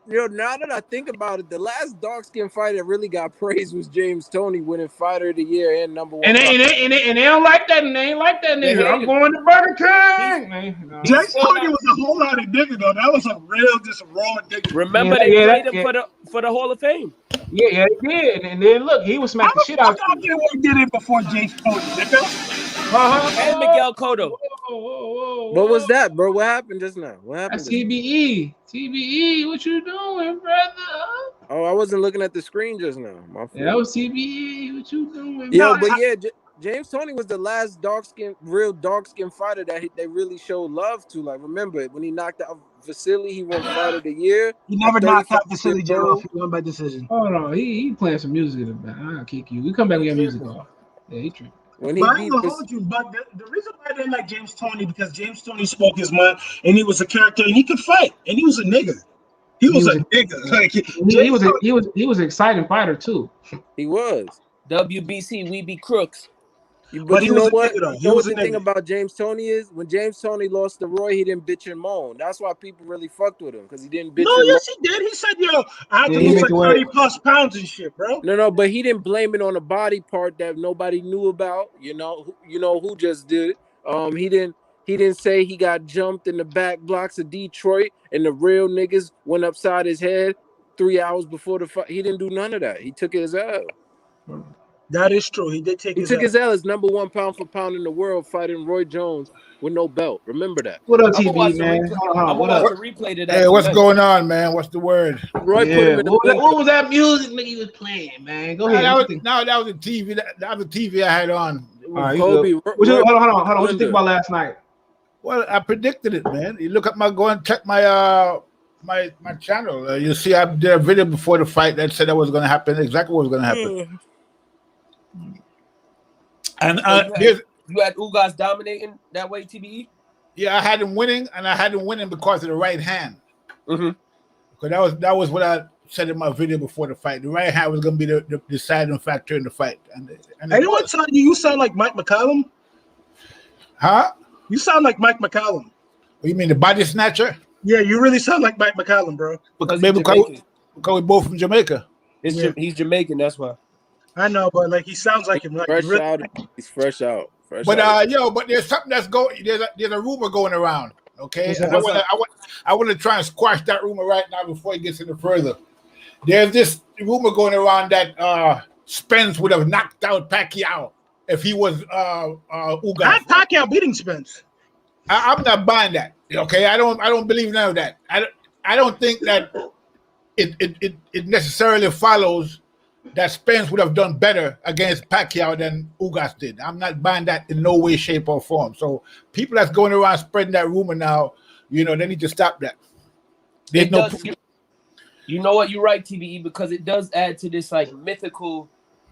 I think about it, the last dark skin fighter that really got praised was James Toney winning Fighter of the Year and #1. And they don't like that, and they ain't like that nigga. I'm going to Burger King. James Toney was a whole lot of nigga though. That was a real just raw nigga. Remember they played him for the Hall of Fame. Yeah, they did. And then look, he was smacking shit out. I did it before James Toney, nigga. And Miguel Cotto. What was that, bro? What happened just now? What happened? That's TBE. TBE, what you doing, brother? Oh, I wasn't looking at the screen just now. My fault. Yeah, that was TBE. What you doing? Yo, but yeah, James Toney was the last real dark skin fighter that they really showed love to. Like, remember when he knocked out Vasily, he won Fighter of the Year. He never knocked out Vasily Joe. He won by decision. Oh no, he playing some music in the back. I'll kick you. We come back with your music off. Yeah, he tripping. But I ain't gonna hold you, but the reason why I didn't like James Toney because James Toney spoke his mind and he was a character and he could fight and he was a nigga. He was a nigga. Like he was an exciting fighter too. He was. WBC, we be crooks. But you know what? The thing about James Toney is when James Toney lost to Roy, he didn't bitch and moan. That's why people really fucked with him because he didn't bitch. No, yes, he did. He said, "Yo, I had to lose like 30+ pounds and shit, bro." No, but he didn't blame it on a body part that nobody knew about. You know who just did it. He didn't say he got jumped in the back blocks of Detroit and the real niggas went upside his head 3 hours before the fight. He didn't do none of that. He took his L. That is true. He did take his L. He took his L as #1 pound for pound in the world, fighting Roy Jones with no belt. Remember that. What up, TB, man? What up? Replay to that. Hey, what's going on, man? What's the word? Roy put him in what was that music nigga he was playing, man? Go ahead. That was the TV. That was the TV I had on. All right, Kobe, hold on. What you think about last night? Well, I predicted it, man. You look at go and check my my channel. You see, I did a video before the fight that said that was going to happen. Exactly what was going to happen. And you had Ugas dominating that way, TBE? Yeah, I had him winning, and I had him winning because of the right hand. Mm-hmm. Because that was what I said in my video before the fight. The right hand was going to be the deciding factor in the fight. And anyone tell you sound like Mike McCallum? Huh? You sound like Mike McCallum. What, you mean the body snatcher? Yeah, you really sound like Mike McCallum, bro. Because we're both from Jamaica. He's Jamaican, that's why. I know, but like he sounds like him. Like, he's fresh out. But there's something that's going. There's a rumor going around. Okay, I want to try and squash that rumor right now before it gets any further. There's this rumor going around that Spence would have knocked out Pacquiao if he was Ugas. Not Pacquiao beating Spence. I'm not buying that. Okay, I don't believe none of that. I don't think that it necessarily follows that Spence would have done better against Pacquiao than Ugas did. I'm not buying that in no way, shape, or form. So people that's going around spreading that rumor now, they need to stop that. You know what? You're right, TBE, because it does add to this like mythical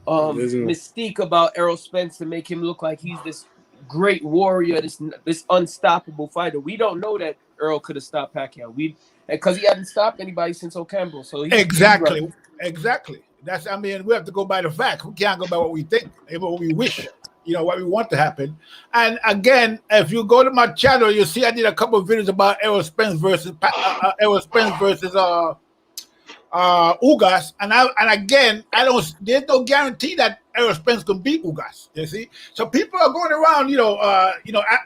mystique about Errol Spence to make him look like he's this great warrior, this unstoppable fighter. We don't know that Errol could have stopped Pacquiao. Because he hadn't stopped anybody since O'Campbell. So exactly. We have to go by the facts. We can't go by what we think, what we wish, what we want to happen. And again, if you go to my channel, you'll see I did a couple of videos about Errol Spence versus Ugas. And again, there's no guarantee that Errol Spence can beat Ugas. You see, so people are going around,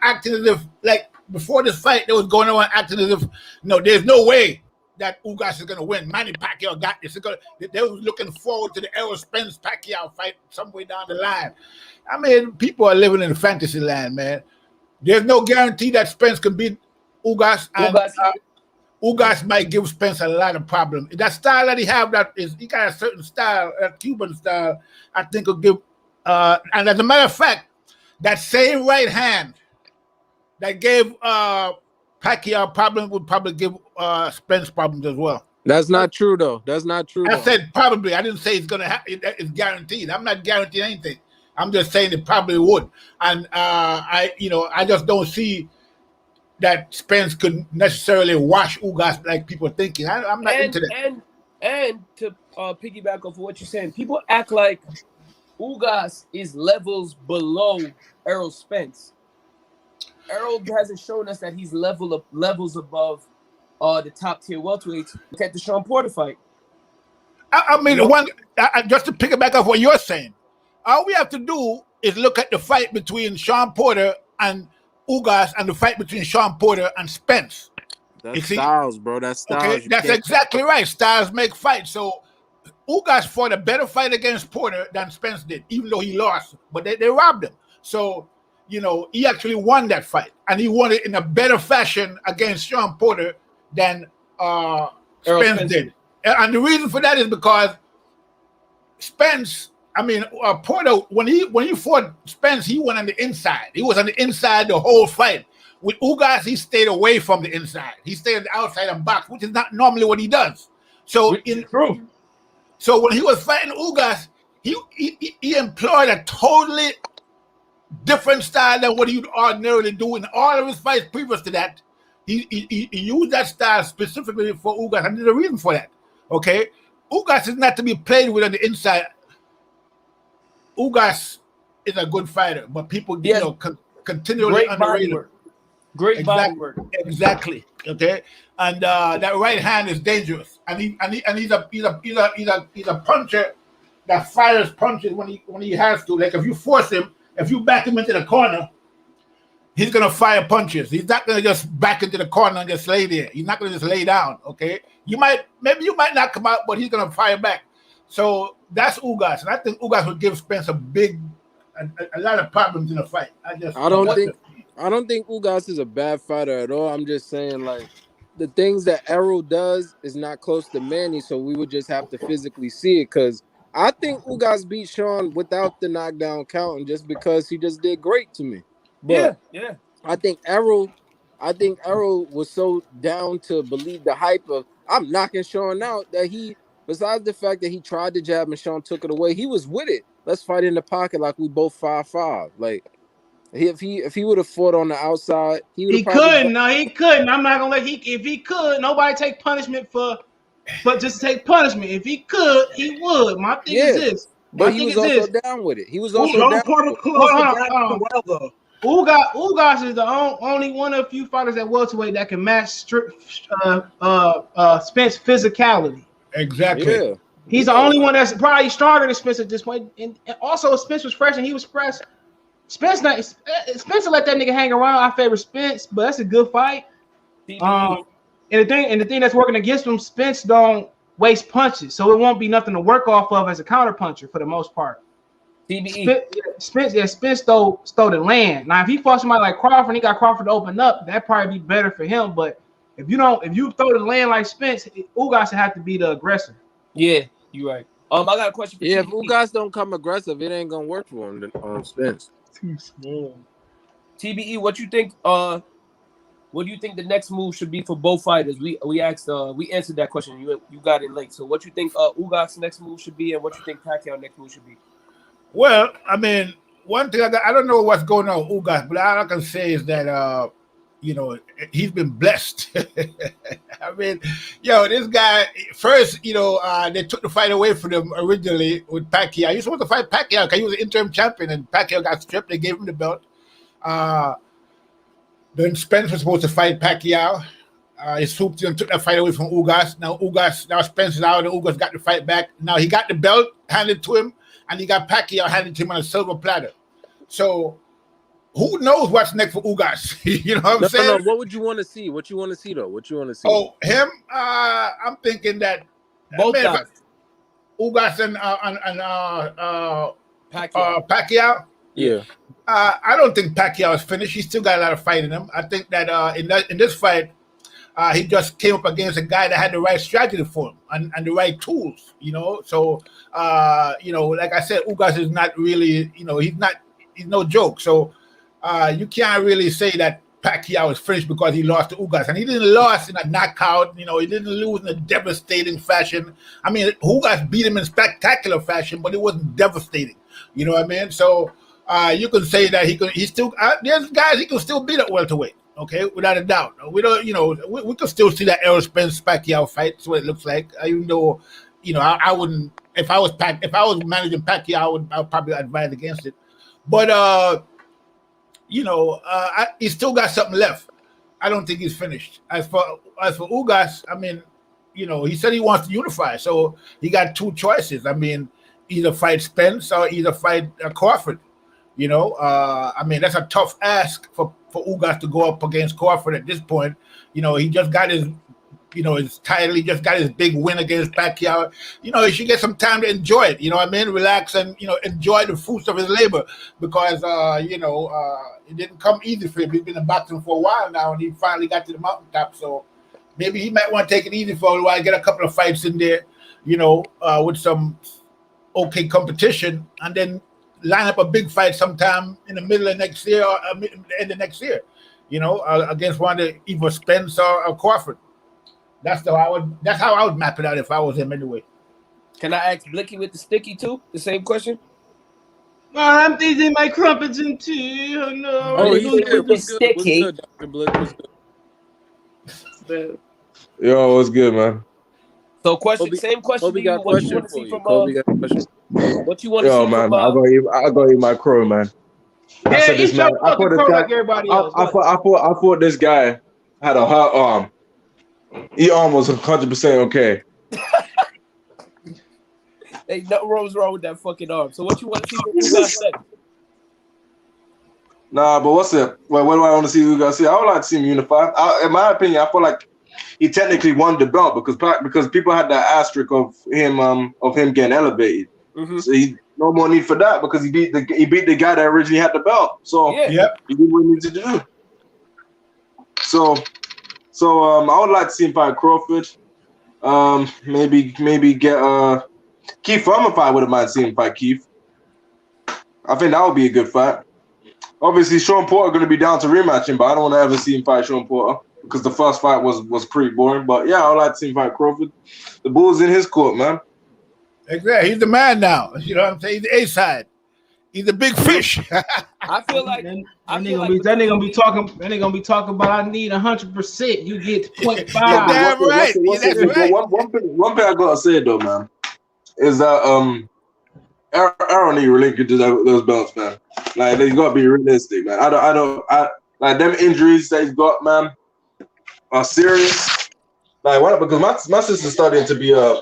acting as if like before this fight, they was going around acting as if there's no way that Ugas is going to win. Manny Pacquiao got this. They were looking forward to the Errol Spence Pacquiao fight somewhere down the line. I mean, people are living in fantasy land, man. There's no guarantee that Spence can beat Ugas. And Ugas might give Spence a lot of problems. That style that he got a certain style, a Cuban style, I think will give. And as a matter of fact, that same right hand that gave Pacquiao problems would probably give Spence problems as well. That's not true, though. I said probably. I didn't say it's going to happen. It's guaranteed. I'm not guaranteeing anything. I'm just saying it probably would. And I just don't see that Spence could necessarily wash Ugas like people are thinking. I'm not into that. And to piggyback off of what you're saying, people act like Ugas is levels below Errol Spence. Errol hasn't shown us that he's levels above the top tier welterweights. Look at the Sean Porter fight. I mean, just to piggyback off what you're saying, all we have to do is look at the fight between Sean Porter and Ugas and the fight between Sean Porter and Spence. That's styles, bro. That's styles. Okay, that's exactly right. Styles make fights. So Ugas fought a better fight against Porter than Spence did, even though he lost. But they robbed him. So, you know, he actually won that fight. And he won it in a better fashion against Sean Porter than Spence did. And the reason for that is because Porter, when he fought Spence, he went on the inside. He was on the inside the whole fight. With Ugas, he stayed away from the inside. He stayed on the outside and box, which is not normally what he does. So So when he was fighting Ugas, he employed a totally different style than what he would ordinarily do in all of his fights previous to that. He used that style specifically for Ugas, and there's a reason for that. Okay, Ugas is not to be played with on the inside. Ugas is a good fighter, but people continually underrate him. Great body work. Exactly. Okay, and that right hand is dangerous, and he's a puncher that fires punches when he has to. Like if you force him, if you back him into the corner, he's gonna fire punches. He's not gonna just back into the corner and just lay there. He's not gonna just lay down. Okay, you might not come out, but he's gonna fire back. So that's Ugas, and I think Ugas would give Spence a lot of problems in a fight. I don't think Ugas is a bad fighter at all. I'm just saying, like, the things that Errol does is not close to Manny, so we would just have to physically see it. Because I think Ugas beat Sean without the knockdown count, and just because he just did great to me. But yeah. I think Errol was so down to believe the hype of I'm knocking Sean out that he, besides the fact that he tried to jab and Sean took it away, he was with it. Let's fight in the pocket like we both 5'5". Like if he would have fought on the outside, he couldn't. No, he couldn't. I'm not gonna let if he could, nobody take punishment for just take punishment. If he could, he would. My thing is this. But he was also down with it. He was also down. Ugas is the only one of few fighters at welterweight that can match Spence physicality. Exactly. Yeah. He's the only one that's probably stronger than Spence at this point. And also, Spence was fresh and he was fresh. Spence let that nigga hang around. I favor Spence, but that's a good fight. And the thing that's working against him, Spence don't waste punches, so it won't be nothing to work off of as a counter puncher for the most part. Spence stole the land. Now, if he fought somebody like Crawford, and he got Crawford to open up, that'd probably be better for him. But if you throw the land like Spence, Ugas have to be the aggressor. Yeah, you're right. I got a question for you. If Ugas don't come aggressive, it ain't gonna work for him on Spence. Too small. TBE, what you think? What do you think the next move should be for both fighters? We asked, we answered that question. You got it late. So, what you think Ugas' next move should be, and what you think Pacquiao next move should be? Well, I mean, one thing I don't know what's going on with Ugas, but all I can say is that he's been blessed. I mean, this guy first, they took the fight away from him originally with Pacquiao. He was supposed to fight Pacquiao because he was an interim champion, and Pacquiao got stripped. They gave him the belt. Then Spence was supposed to fight Pacquiao. He swooped in and took that fight away from Ugas. Now Spence is out, and Ugas got the fight back. Now he got the belt handed to him, and he got Pacquiao handed to him on a silver platter. So who knows what's next for Ugas? You know what I'm saying? No. What would you want to see? What you want to see, though? What you want to see? Oh, him? I'm thinking that both guys. Ugas and Pacquiao. Yeah. I don't think Pacquiao is finished. He's still got a lot of fight in him. I think that in this fight, he just came up against a guy that had the right strategy for him and the right tools. So like I said, Ugas is not really, he's no joke. So you can't really say that Pacquiao is finished because he lost to Ugas, and he didn't lose in a knockout. He didn't lose in a devastating fashion. I mean, Ugas beat him in spectacular fashion, but it wasn't devastating. You know what I mean? So you can say that he's still there's guys he can still beat at welterweight. Okay, without a doubt. We don't, we could still see that Errol Spence Pacquiao fight. That's what it looks like. Even though, I wouldn't. If I was managing Pacquiao, I would probably advise against it. But he still got something left. I don't think he's finished. As for Ugas, I mean, he said he wants to unify, so he got two choices. I mean, either fight Spence or either fight Crawford. I mean, that's a tough ask for Ugas to go up against Crawford at this point. He just got his title. He just got his big win against Pacquiao. He should get some time to enjoy it. Relax and, enjoy the fruits of his labor because, it didn't come easy for him. He's been in boxing for a while now and he finally got to the mountaintop. So maybe he might want to take it easy for a while, get a couple of fights in there, with some okay competition and then line up a big fight sometime in the middle of next year or end of next year, against one of either Spence or Crawford. That's how I would map it out if I was him anyway. Can I ask Blicky with the sticky too? The same question? I'm thinking my crumpets in tea. Oh, no. Oh, he's with the sticky. What's good, Dr. Blick? What's good? Yo, what's good, man? So same question to you. What you want to see from Kobe got a question. What you want to see Yo, from man, I gotta eat my crow, man. I said this, man. I thought this guy. I thought this guy had a hot arm. His arm was 100% okay. Ain't nothing wrong with that fucking arm. So what you want to see from Ugas next? Nah, but what's it? Well, what do I want to see Ugas see? I would like to see him unify. In my opinion, I feel like he technically won the belt because people had that asterisk of him getting elevated. Mm-hmm. So he no more need for that because he beat the guy that originally had the belt. So he did what he needed to do. So I would like to see him fight Crawford. Maybe get Keith Thurman fight. Wouldn't mind seeing him fight Keith. I think that would be a good fight. Obviously, Sean Porter going to be down to rematch him, but I don't want to ever see him fight Sean Porter because the first fight was pretty boring. But yeah, I would like to see him fight Crawford. The ball's in his court, man. Exactly, he's the man now. You know what I'm saying? He's the A side. He's a big fish. I feel like that nigga gonna be talking about I need 100%. You get 0.5. Damn right. One thing I gotta say though, man, is that Errol need to relinquish those belts, man. Like they gotta be realistic, man. I like them injuries that he's got, man, are serious. Like why not? Because my sister's studying to be a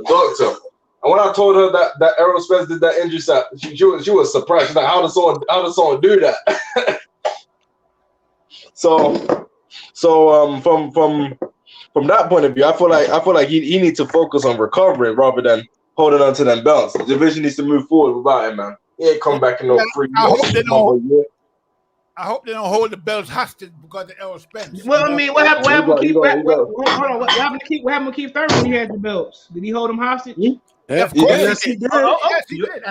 doctor. And when I told her that Errol Spence did that injury set, she was surprised. She's like, how does someone do that? So from that point of view, I feel like he needs to focus on recovering rather than holding on to them belts. The division needs to move forward without him, man. He ain't come back in no free. I hope they don't hold the belts hostage because of Errol Spence. Well, I mean, what happened with Keith? What happened to Keith Thurman when he had the belts? Did he hold him hostage? Yeah, of course yes, he did. Yes, he did.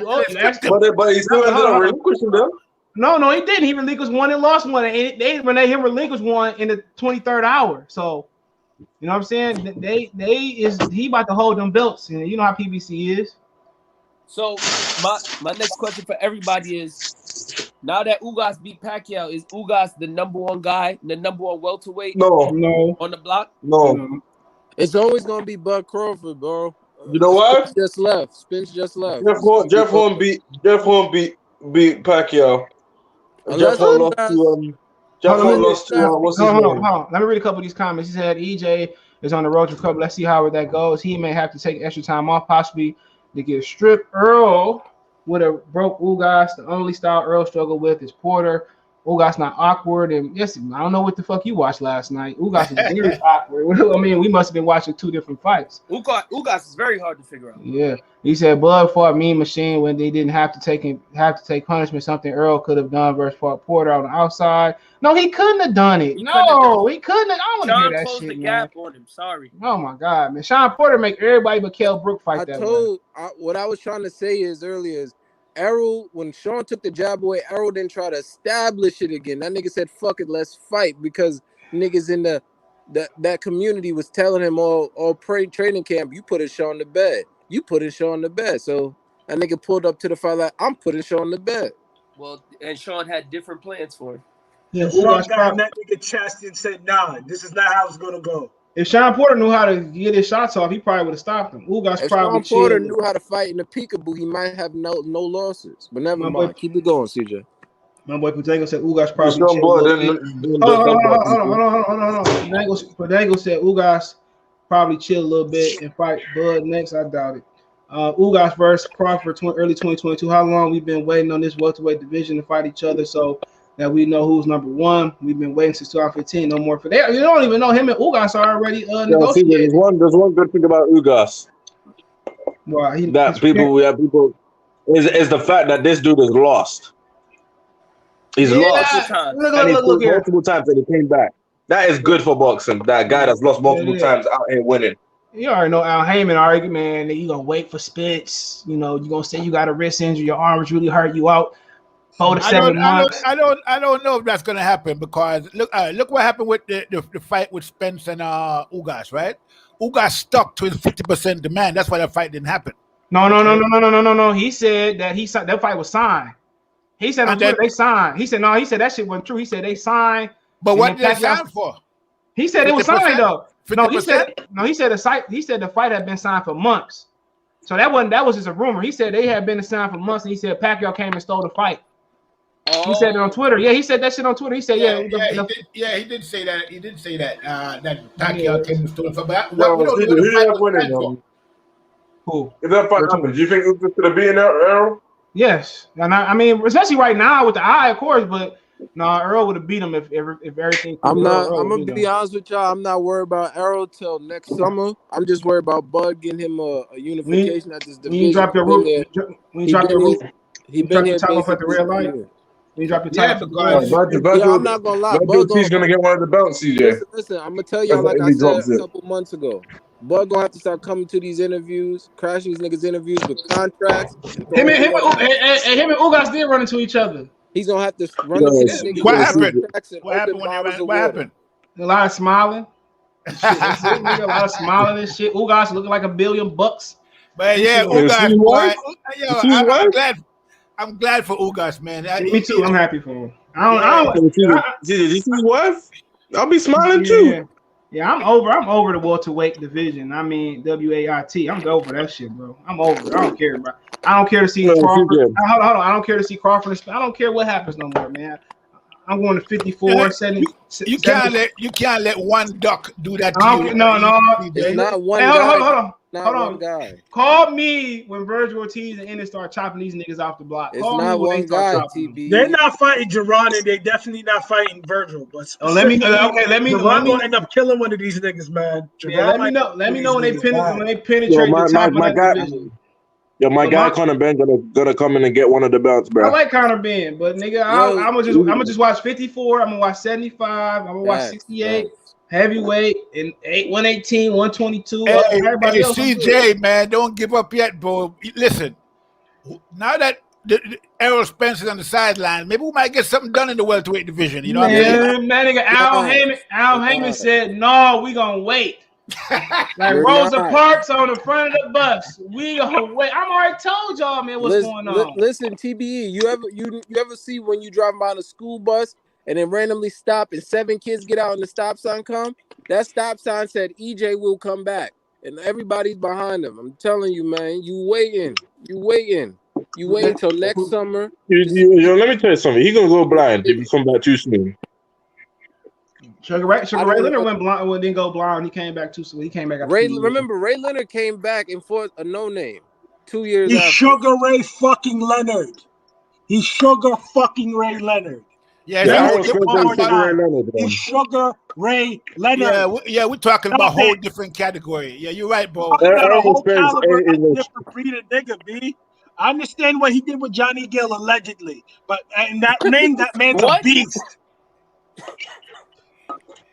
But he still ended up relinquishing them. No, he didn't. He relinquished one and lost one. And they relinquished one in the 23rd hour. So, you know what I'm saying? He about to hold them belts. And you know how PBC is. So my next question for everybody is: now that Ugas beat Pacquiao, is Ugas the number one guy, the number one welterweight? No, on the block. No, it's always gonna be Bud Crawford, bro. You know what? Spence just left. Jeff Horn beat Pacquiao. Jeff Horn lost to what's his name? Hold on. Let me read a couple of these comments. He said EJ is on the road to recovery. Let's see how that goes. He may have to take extra time off, possibly to get stripped. Earl would have broke Ugas. The only style Earl struggled with is Porter. Ugas not awkward, and yes, I don't know what the fuck you watched last night. Ugas is very awkward. I mean, we must have been watching two different fights. Ugas is very hard to figure out. Yeah, he said Bud fought Mean Machine when they didn't have to take punishment. Something Earl could have done versus fought Porter on the outside. No, he couldn't have done it. He couldn't. I don't want to hear that shit, the gap on him. Sorry. Oh my god, man. Sean Porter make everybody but Kell Brook fight What I was trying to say is earlier is Errol, when Sean took the jab away, Errol didn't try to establish it again. That nigga said, fuck it, let's fight, because niggas in that community was telling him all training camp, you put Sean to bed. You put Sean to bed. So that nigga pulled up to the fight like, I'm putting Sean to bed. Well, and Sean had different plans for him. Yeah, Sean Ugas got in probably. that nigga chest and said, "Nah, this is not how it's gonna go." If Sean Porter knew how to get his shots off, he probably would have stopped him. Ugas If probably Sean Porter chilled. knew how to fight in the peekaboo, he might have no losses. But never My mind. boy, Keep it going, CJ. my boy Putango said Ugas probably Sean chilled a Boy little didn't bit. didn't Hold duck on. out people. Putango said Ugas probably chill a little bit and fight Bud next. I doubt it. Ugas versus Crawford, early 2022. How long we've been waiting on this welterweight division to fight each other so that we know who's number one. We've been waiting since 2015. No more for that. You don't even know him and Ugas are already Yeah, see, negotiating. there's one good thing about Ugas Well, that people is the fact that this dude is lost. He's lost. And he's Look here. multiple times and he came back. That is good for boxing. That guy that's lost multiple times out here winning. You already know Al Heyman argument, man, that you gonna wait for Spence. You know, you gonna say you got a wrist injury, your arm was really hurt you out 4 to 7 months. I don't know if that's gonna happen because look what happened with the fight with Spence and Ugas, right? Ugas stuck to his 50% demand. That's why that fight didn't happen. No. He said that fight was signed. He said on Twitter they signed. He said no. He said that shit wasn't true. He said they signed. But what did they sign for? He said it was signed though. 50%? No, he said the fight had been signed for months. So that was just a rumor. He said they had been signed for months, and he said Pacquiao came and stole the fight. He said it on Twitter. Yeah, he said that shit on Twitter. He said, he did say that. He did say that that Pacquiao came and stole the fight. No, who did that winning? Who? If that fight happened, do you think Ugas could have been there, Errol? Yes, and I mean, especially right now with the eye, of course, but. No, Earl would have beat him if everything. I'm gonna be honest with y'all. I'm not worried about Errol till next summer. I'm just worried about Bud getting him a unification at this division. When you drop your roof, he been here top off at the red light. When you drop your top, I'm not gonna lie. He's gonna get one of the belts, CJ. Listen, I'm gonna tell y'all like I said a couple months ago. Bud gonna have to start coming to these interviews, crashing these niggas' interviews with contracts. Him and Ugas did run into each other. He's gonna have to run into these niggas. What happened? What happened? A lot of smiling. A lot of smiling and shit. Ugas looking like $1 billion. But yeah, Ugas. I'm glad for Ugas, man. Me too. I'm happy for him. Did you see his wife? I'll be smiling too. Yeah, I'm over the welterweight division. I mean, WAIT. I'm over that shit, bro. I'm over it. I don't care, bro. I don't care to see Crawford. Hold on. I don't care to see Crawford. I don't care what happens no more, man. I'm going to 54, 70. You can't let one duck do that to you. No. It's not one guy. Hold on. One guy. Call me when Virgil Ortiz and Ennis start chopping these niggas off the block. It's not one guy, TB. They're not fighting Jerron, and they're definitely not fighting Virgil. But let me know. Jerron gonna end up killing one of these niggas, man. Yeah, let me know when they penetrate the top of that division. Yo, my guy Conor Ben gonna come in and get one of the belts, bro. I like Conor Ben, but nigga, I'm gonna just watch 54. I'm gonna watch 75. I'm gonna watch 68, heavyweight, and 118, 122. Everybody else. CJ, man, don't give up yet, bro. Listen, now that Errol Spence is on the sideline, maybe we might get something done in the welterweight division. You know what I mean? Man, nigga, Al Heyman said, "No, we gonna wait." Like Rosa Parks on the front of the bus. We gonna wait. I'm already told y'all, man, what's going on. Listen, TBE, you ever see when you driving by the school bus and then randomly stop and 7 kids get out and the stop sign come? That stop sign said EJ will come back, and everybody's behind him. I'm telling you, man, you waiting till next summer. Yo, let me tell you something. He's gonna go blind if you come back too soon. Sugar Ray Leonard went blind. Didn't go blind. He came back too soon. He came back. Remember, Ray Leonard came back and fought a no name 2 years. He's Sugar Ray fucking Leonard. He's Sugar fucking Ray Leonard. Yeah, he's Sugar Ray Leonard. Yeah, we're talking about a whole different category. Yeah, you're right, bro. A whole caliber of different breed of nigga, B. I understand what he did with Johnny Gill allegedly, but and that man's a beast.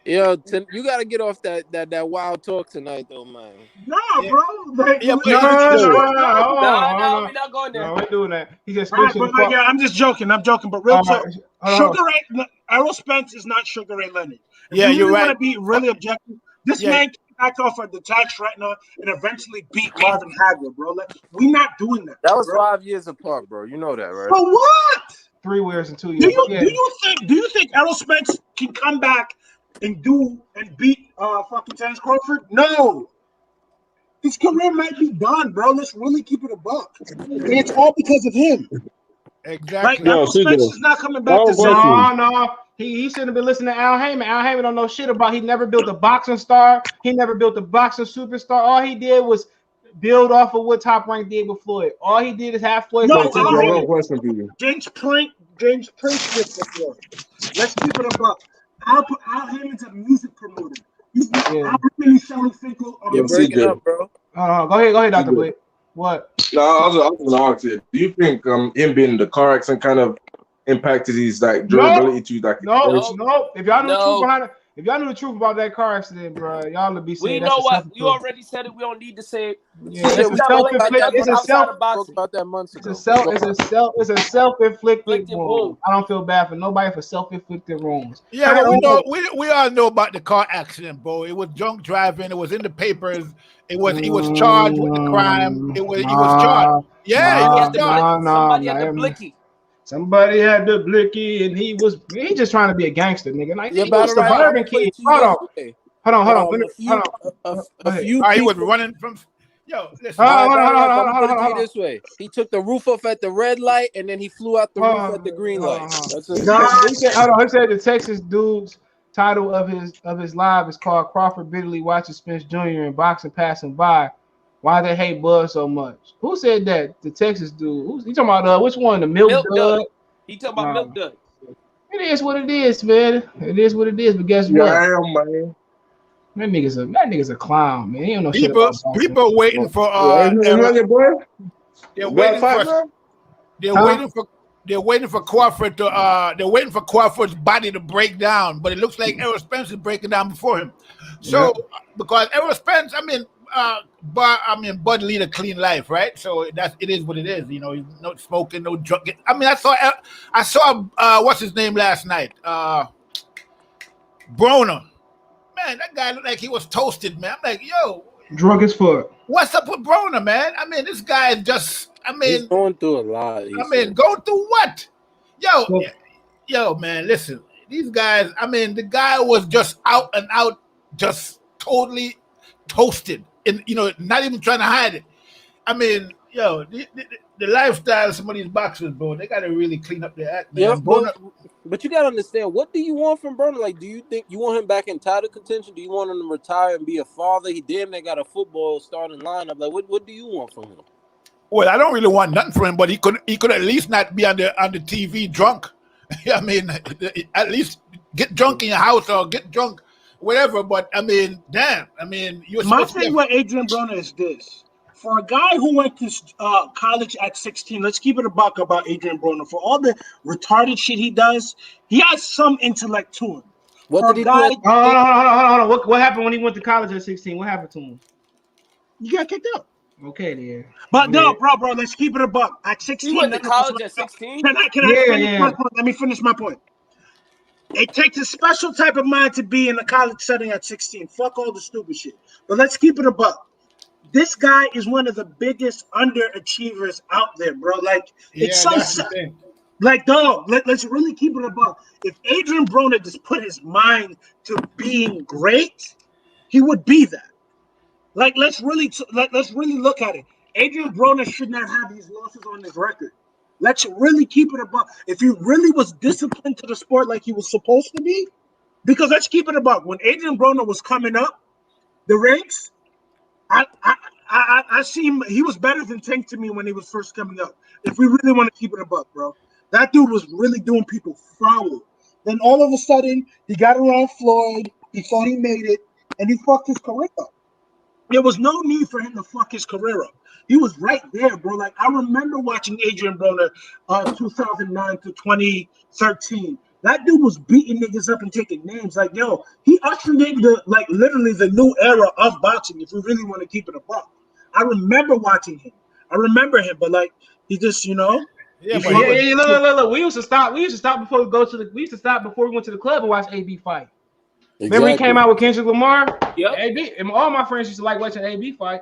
Yo, you gotta get off that wild talk tonight, though, man. Nah, bro. No, we're not going there. No, we're doing that. He just I'm just joking. I'm joking, but real talk. Sugar Ray, Errol Spence is not Sugar Ray Leonard. Yeah, you're right. Want to be really objective? This man came back off a detached retina and eventually beat Marvin Hagler, bro. Like, we're not doing that. That was 5 years apart, bro. You know that, right? For what? 3 years and 2 Do years. you think Errol Spence can come back and beat fucking Terence Crawford? No. His career might be done, bro. Let's really keep it a buck. And it's all because of him. Exactly. Like, Errol Spence is not coming back to No. He shouldn't have been listening to Al Heyman. Al Heyman don't know shit about. He never built a boxing star. He never built a boxing superstar. All he did was build off of what Top Rank did with Floyd. All he did is have Floyd. No, James Prince with the Floyd. Let's keep it a buck. Al Heyman's a music promoter. He's selling Finkel. You're breaking up, bro. Go ahead, Dr. Blake. What? No, I was gonna ask you. Do you think him being in the car accident kind of impacted his like durability to like? No. If y'all knew the truth behind it, if y'all knew the truth about that car accident, bro, y'all would be saying. We know what you already said it. We don't need to say it. Yeah, it's a self-inflicted wound. I don't feel bad for nobody for self-inflicted wounds. Yeah, we all know about the car accident, bro. It was drunk driving. It was in the papers. He was charged with the crime. He was charged. Yeah, he was charged. Somebody had the blicky. Somebody had the blicky, and he just trying to be a gangster, nigga. Like he was the suburban kid. Hold on. He was running from. Yo, listen. Hold on. This way. He took the roof off at the red light, and then he flew out the roof at the green light. That's what he said. He said the Texas dude's title of his live is called Crawford bitterly watches Spence Jr. in boxing passing by. Why they hate Bud so much? Who said that? The Texas dude. He talking about which one? The Milk Dud? He talking about Milk Dud. It is what it is, man. It is what it is. But guess what? Man. That nigga's a clown, man. He don't know shit about boxing. People waiting for they're waiting for Crawford to they're waiting for Crawford's body to break down, but it looks like Errol Spence is breaking down before him. So because Errol Spence, Bud lead a clean life, right? So it is what it is. You know, he's no smoking, no drunk. I mean, I saw what's his name last night? Broner. Man, that guy looked like he was toasted, man. I'm like, yo, drunk as fuck. What's up with Broner, man? I mean, this guy is just. He's going through a lot. Going through what? Yo, man, listen. These guys. I mean, the guy was just out and out, just totally toasted. And not even trying to hide it. I mean, the lifestyle of some of these boxers, bro, they gotta really clean up their act, man. Yeah, but you gotta understand, what do you want from Broner? Like, do you think you want him back in title contention? Do you want him to retire and be a father? He damn near got a football starting lineup. Like, what do you want from him? Well, I don't really want nothing from him, but he could at least not be on the TV drunk. I mean, at least get drunk in your house or get drunk. Whatever, but I mean, damn. I mean, my thing with Adrian Broner is this: for a guy who went to college at 16, let's keep it a buck about Adrian Broner. For all the retarded shit he does, he has some intellect to him. What did he do? Hold on. What happened when he went to college at 16? What happened to him? He got kicked out. Okay, then. But no, bro, let's keep it a buck. At 16, he went to college at 16. Can I finish my point? Let me finish my point. It takes a special type of mind to be in a college setting at 16. Fuck all the stupid shit. But let's keep it a buck. This guy is one of the biggest underachievers out there, bro. Like, it's so sad. Like, dog, let's really keep it a buck. If Adrian Broner just put his mind to being great, he would be that. Like, let's really look at it. Adrian Broner should not have these losses on his record. Let's really keep it above. If he really was disciplined to the sport like he was supposed to be, because let's keep it above. When Adrian Broner was coming up the ranks, I see him. He was better than Tank to me when he was first coming up. If we really want to keep it above, bro, that dude was really doing people foul. Then all of a sudden, he got around Floyd. He thought he made it, and he fucked his career up. There was no need for him to fuck his career up. He was right there, bro. Like, I remember watching Adrian Broner 2009 to 2013. That dude was beating niggas up and taking names. Like, yo, he ushered in literally the new era of boxing, if we really want to keep it a buck. I remember watching him. But like, he just, Look. We used to stop before we went to the club and watch AB fight. Exactly. Remember he came out with Kendrick Lamar? Yep. AB, and all my friends used to like watching AB fight.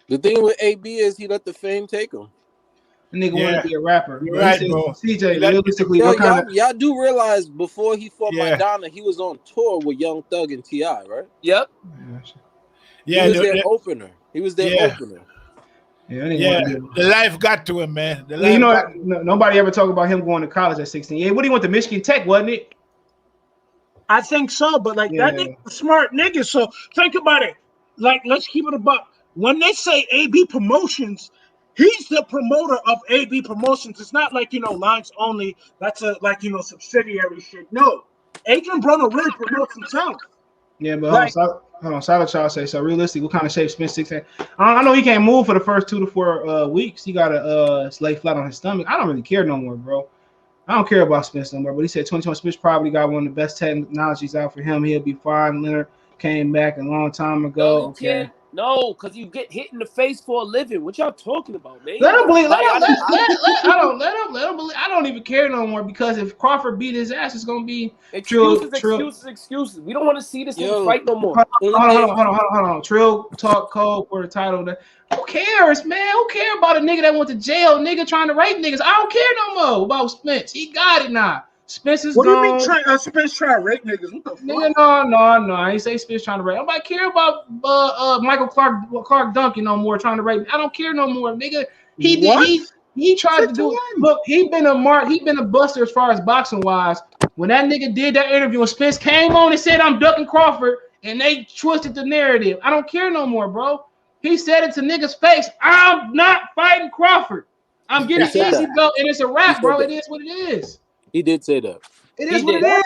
The thing with AB is he let the fame take him. The nigga wanted to be a rapper. You're But right, he said, bro. CJ, That- realistically, Yo, what kind of y'all do realize before he fought Yeah. Maidana, he was on tour with Young Thug and T.I., right? Yep. Yeah, he was their opener. He was their Yeah. opener. Yeah, that nigga yeah, wanted to be. the life got to him, man. The Yeah, life you know, got nobody ever talk about him going to college at 16. Yeah, what he went to Michigan Tech, wasn't it? I think so, but like that Yeah. nigga's a smart nigga. So think about it. Like, let's keep it a buck. When they say AB Promotions, he's the promoter of AB Promotions. It's not like, Lines Only. That's a subsidiary shit. No, Adrian Broner really promotes himself. Yeah, but Like- hold on. Silent Child say so. Realistic, what kind of shape Spence 16? I know he can't move for the first 2 to 4 weeks. He got to lay flat on his stomach. I don't really care no more, bro. I don't care about Spence no more. But he said 2020 Spence probably got one of the best technologies out for him. He'll be fine. Leonard came back a long time ago. No, you can't. No, because you get hit in the face for a living. What y'all talking about, man? Let him believe. Let him I believe. I don't even care no more because if Crawford beat his ass, it's gonna be Excuses. We don't want to see this nigga fight no more. Hold on. Trill talk cold for the title. Who cares, man? Who care about a nigga that went to jail? Nigga trying to rape niggas. I don't care no more about Spence. He got it now. Spence is What gone. do you mean Spence trying to rape niggas? What the fuck? Nigga, no. I ain't say Spence trying to rape. Nobody care about Michael Clark Duncan no more trying to rape. I don't care no more, nigga. He tried to do it. Look, he been a buster as far as boxing wise. When that nigga did that interview, when Spence came on and said I'm ducking Crawford, and they twisted the narrative. I don't care no more, bro. He said it to niggas' face. I'm not fighting Crawford. I'm getting easy belt, and it's a wrap, bro. It is what it is. He did say that. It is what it is.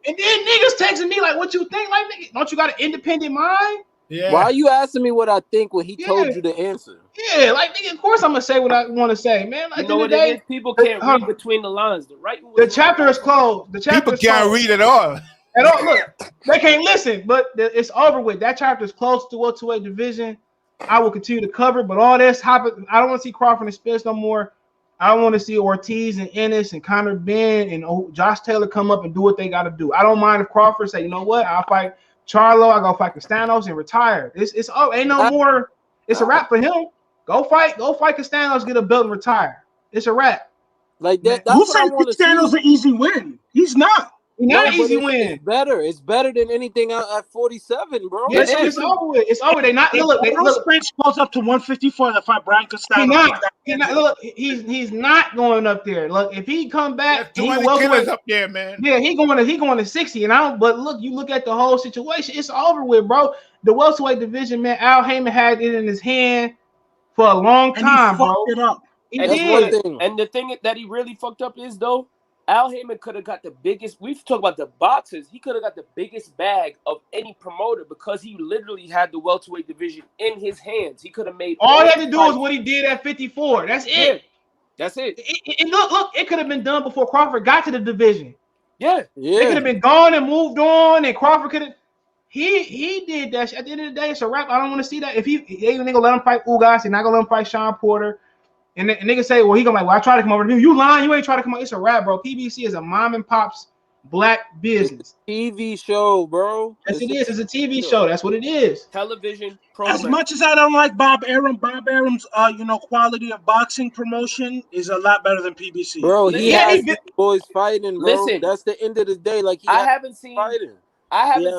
And then niggas texting me like, "What you think?" Like, nigga, don't you got an independent mind? Yeah. Why are you asking me what I think when he told you the answer? Yeah, like nigga, of course I'm gonna say what I want to say, man. Like, You know what it is? People can't read between the lines. The chapter is closed. People can't read at all. Look, they can't listen, but it's over with. That chapter is close to welterweight division. I will continue to cover, but all this happen. I don't want to see Crawford and Spence no more. I want to see Ortiz and Ennis and Conor Ben and Josh Taylor come up and do what they got to do. I don't mind if Crawford say, you know what, I'll fight Charlo, I go fight Castanos and retire. It's ain't no more. It's a wrap for him. Go fight Castanos, get a belt and retire. It's a wrap. Like that. That's Who what I said want to see. Castanos an easy win? He's not. Not an easy but win. It's better. It's better than anything at 47, bro. Yes, it's over with. It's over. They not look. Errol Spence goes up to 154 to fight Brian Castanos. He's not going up there. Look, if he come back, too many killers up there, man. Yeah, he going to 60. And I don't. But look, you look at the whole situation. It's over with, bro. The welterweight division, man. Al Heyman had it in his hand for a long time, bro. It up. He did. And the thing that he really fucked up is though, Al Heyman could have got the biggest. We've talked about the boxers. He could have got the biggest bag of any promoter because he literally had the welterweight division in his hands. He could have made all he had to do is what he did at 54. That's it. Yeah, that's it. Look, it could have been done before Crawford got to the division. Yeah. It could have been gone and moved on, and Crawford could have. He did that. At the end of the day, it's a wrap. I don't want to see that. If they gonna let him fight Ugas, they're not gonna let him fight Sean Porter. And niggas say, well, he gonna I try to come over to you. You lying, you ain't try to come over. It's a wrap, bro. PBC is a mom and pop's black business. TV show, bro. Yes, it is. It's a TV show. That's what it is. Television program. As much as I don't like Bob Arum's quality of boxing promotion is a lot better than PBC. Bro, he has boys fighting, bro. Listen, that's the end of the day. Like I haven't seen fighting.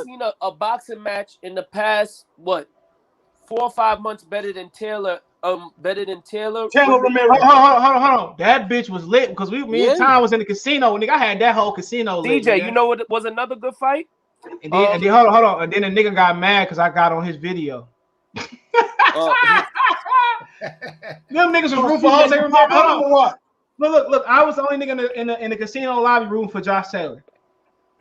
seen a boxing match in the past 4 or 5 months better than Taylor. Better than Taylor. Ramirez. Hold on. That bitch was lit because me and Tom was in the casino. Nigga, I had that whole casino lit. DJ, you know what was another good fight? And then hold on. And then the nigga got mad because I got on his video. Them niggas was rooting for Jose Ramirez. Hold on. Look. I was the only nigga in the casino lobby rooting for Josh Taylor.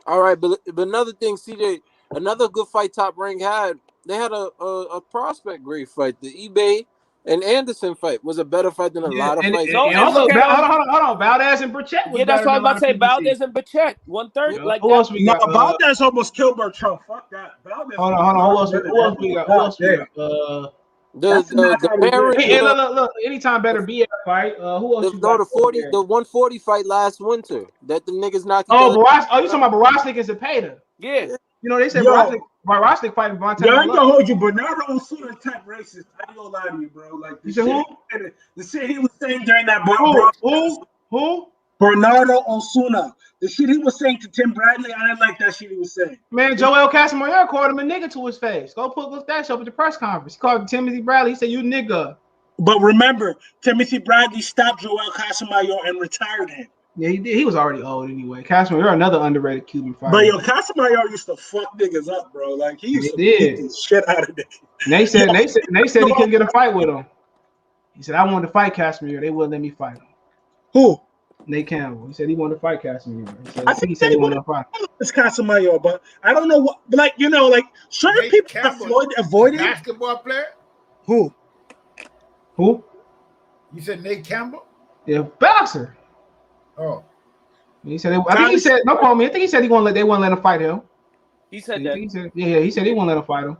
All right, but another thing, CJ, another good fight Top Rank had. They had a prospect great fight. The eBay and Anderson fight was a better fight than a lot of fights. Hold on. Valdez and Burchett was that's what I was about to say. Valdez and Burchett, 130. Like who else we got? Valdez almost killed Bertrand. Fuck that. Valdez. Hold on. Who else we got? The parent. Look. Anytime better be a fight. Who else? The 140 fight last winter that the niggas knocked. Oh, you talking about Barashnik and Zepeda? Yeah. You know, they said Yo. Rostic fighting Vontae. Yo, I ain't gonna hold you, Bernardo Osuna type racist. I ain't gonna lie to you, bro. Like the shit he was saying during that Who? Bernardo Osuna. The shit he was saying to Tim Bradley, I didn't like that shit he was saying. Man, Joel Casamarier called him a nigga to his face. Go look that shit up at the press conference. He called Timothy Bradley. He said, "You nigga." But remember, Timothy Bradley stopped Joel Casamarier and retired him. Yeah, he did. He was already old anyway. Casamarier, another underrated Cuban fighter. But yo, Casamarier used to fuck niggas up, bro. Like he used to beat the shit out of niggas. And they said he couldn't get a fight with him. He said, "I wanted to fight Casamarier. They wouldn't let me fight him." Who? Nate Campbell. He said he wanted to fight Casamarier. He said he wanted to fight. It's Casamarier, but I don't know what. Like you know, like certain Nate people Campbell, avoided. Basketball player? Who? You said Nate Campbell? Yeah, boxer. Oh. He said. I think he said. No quote me. I think he said they won't let him fight him. He said that. He said he won't let him fight him.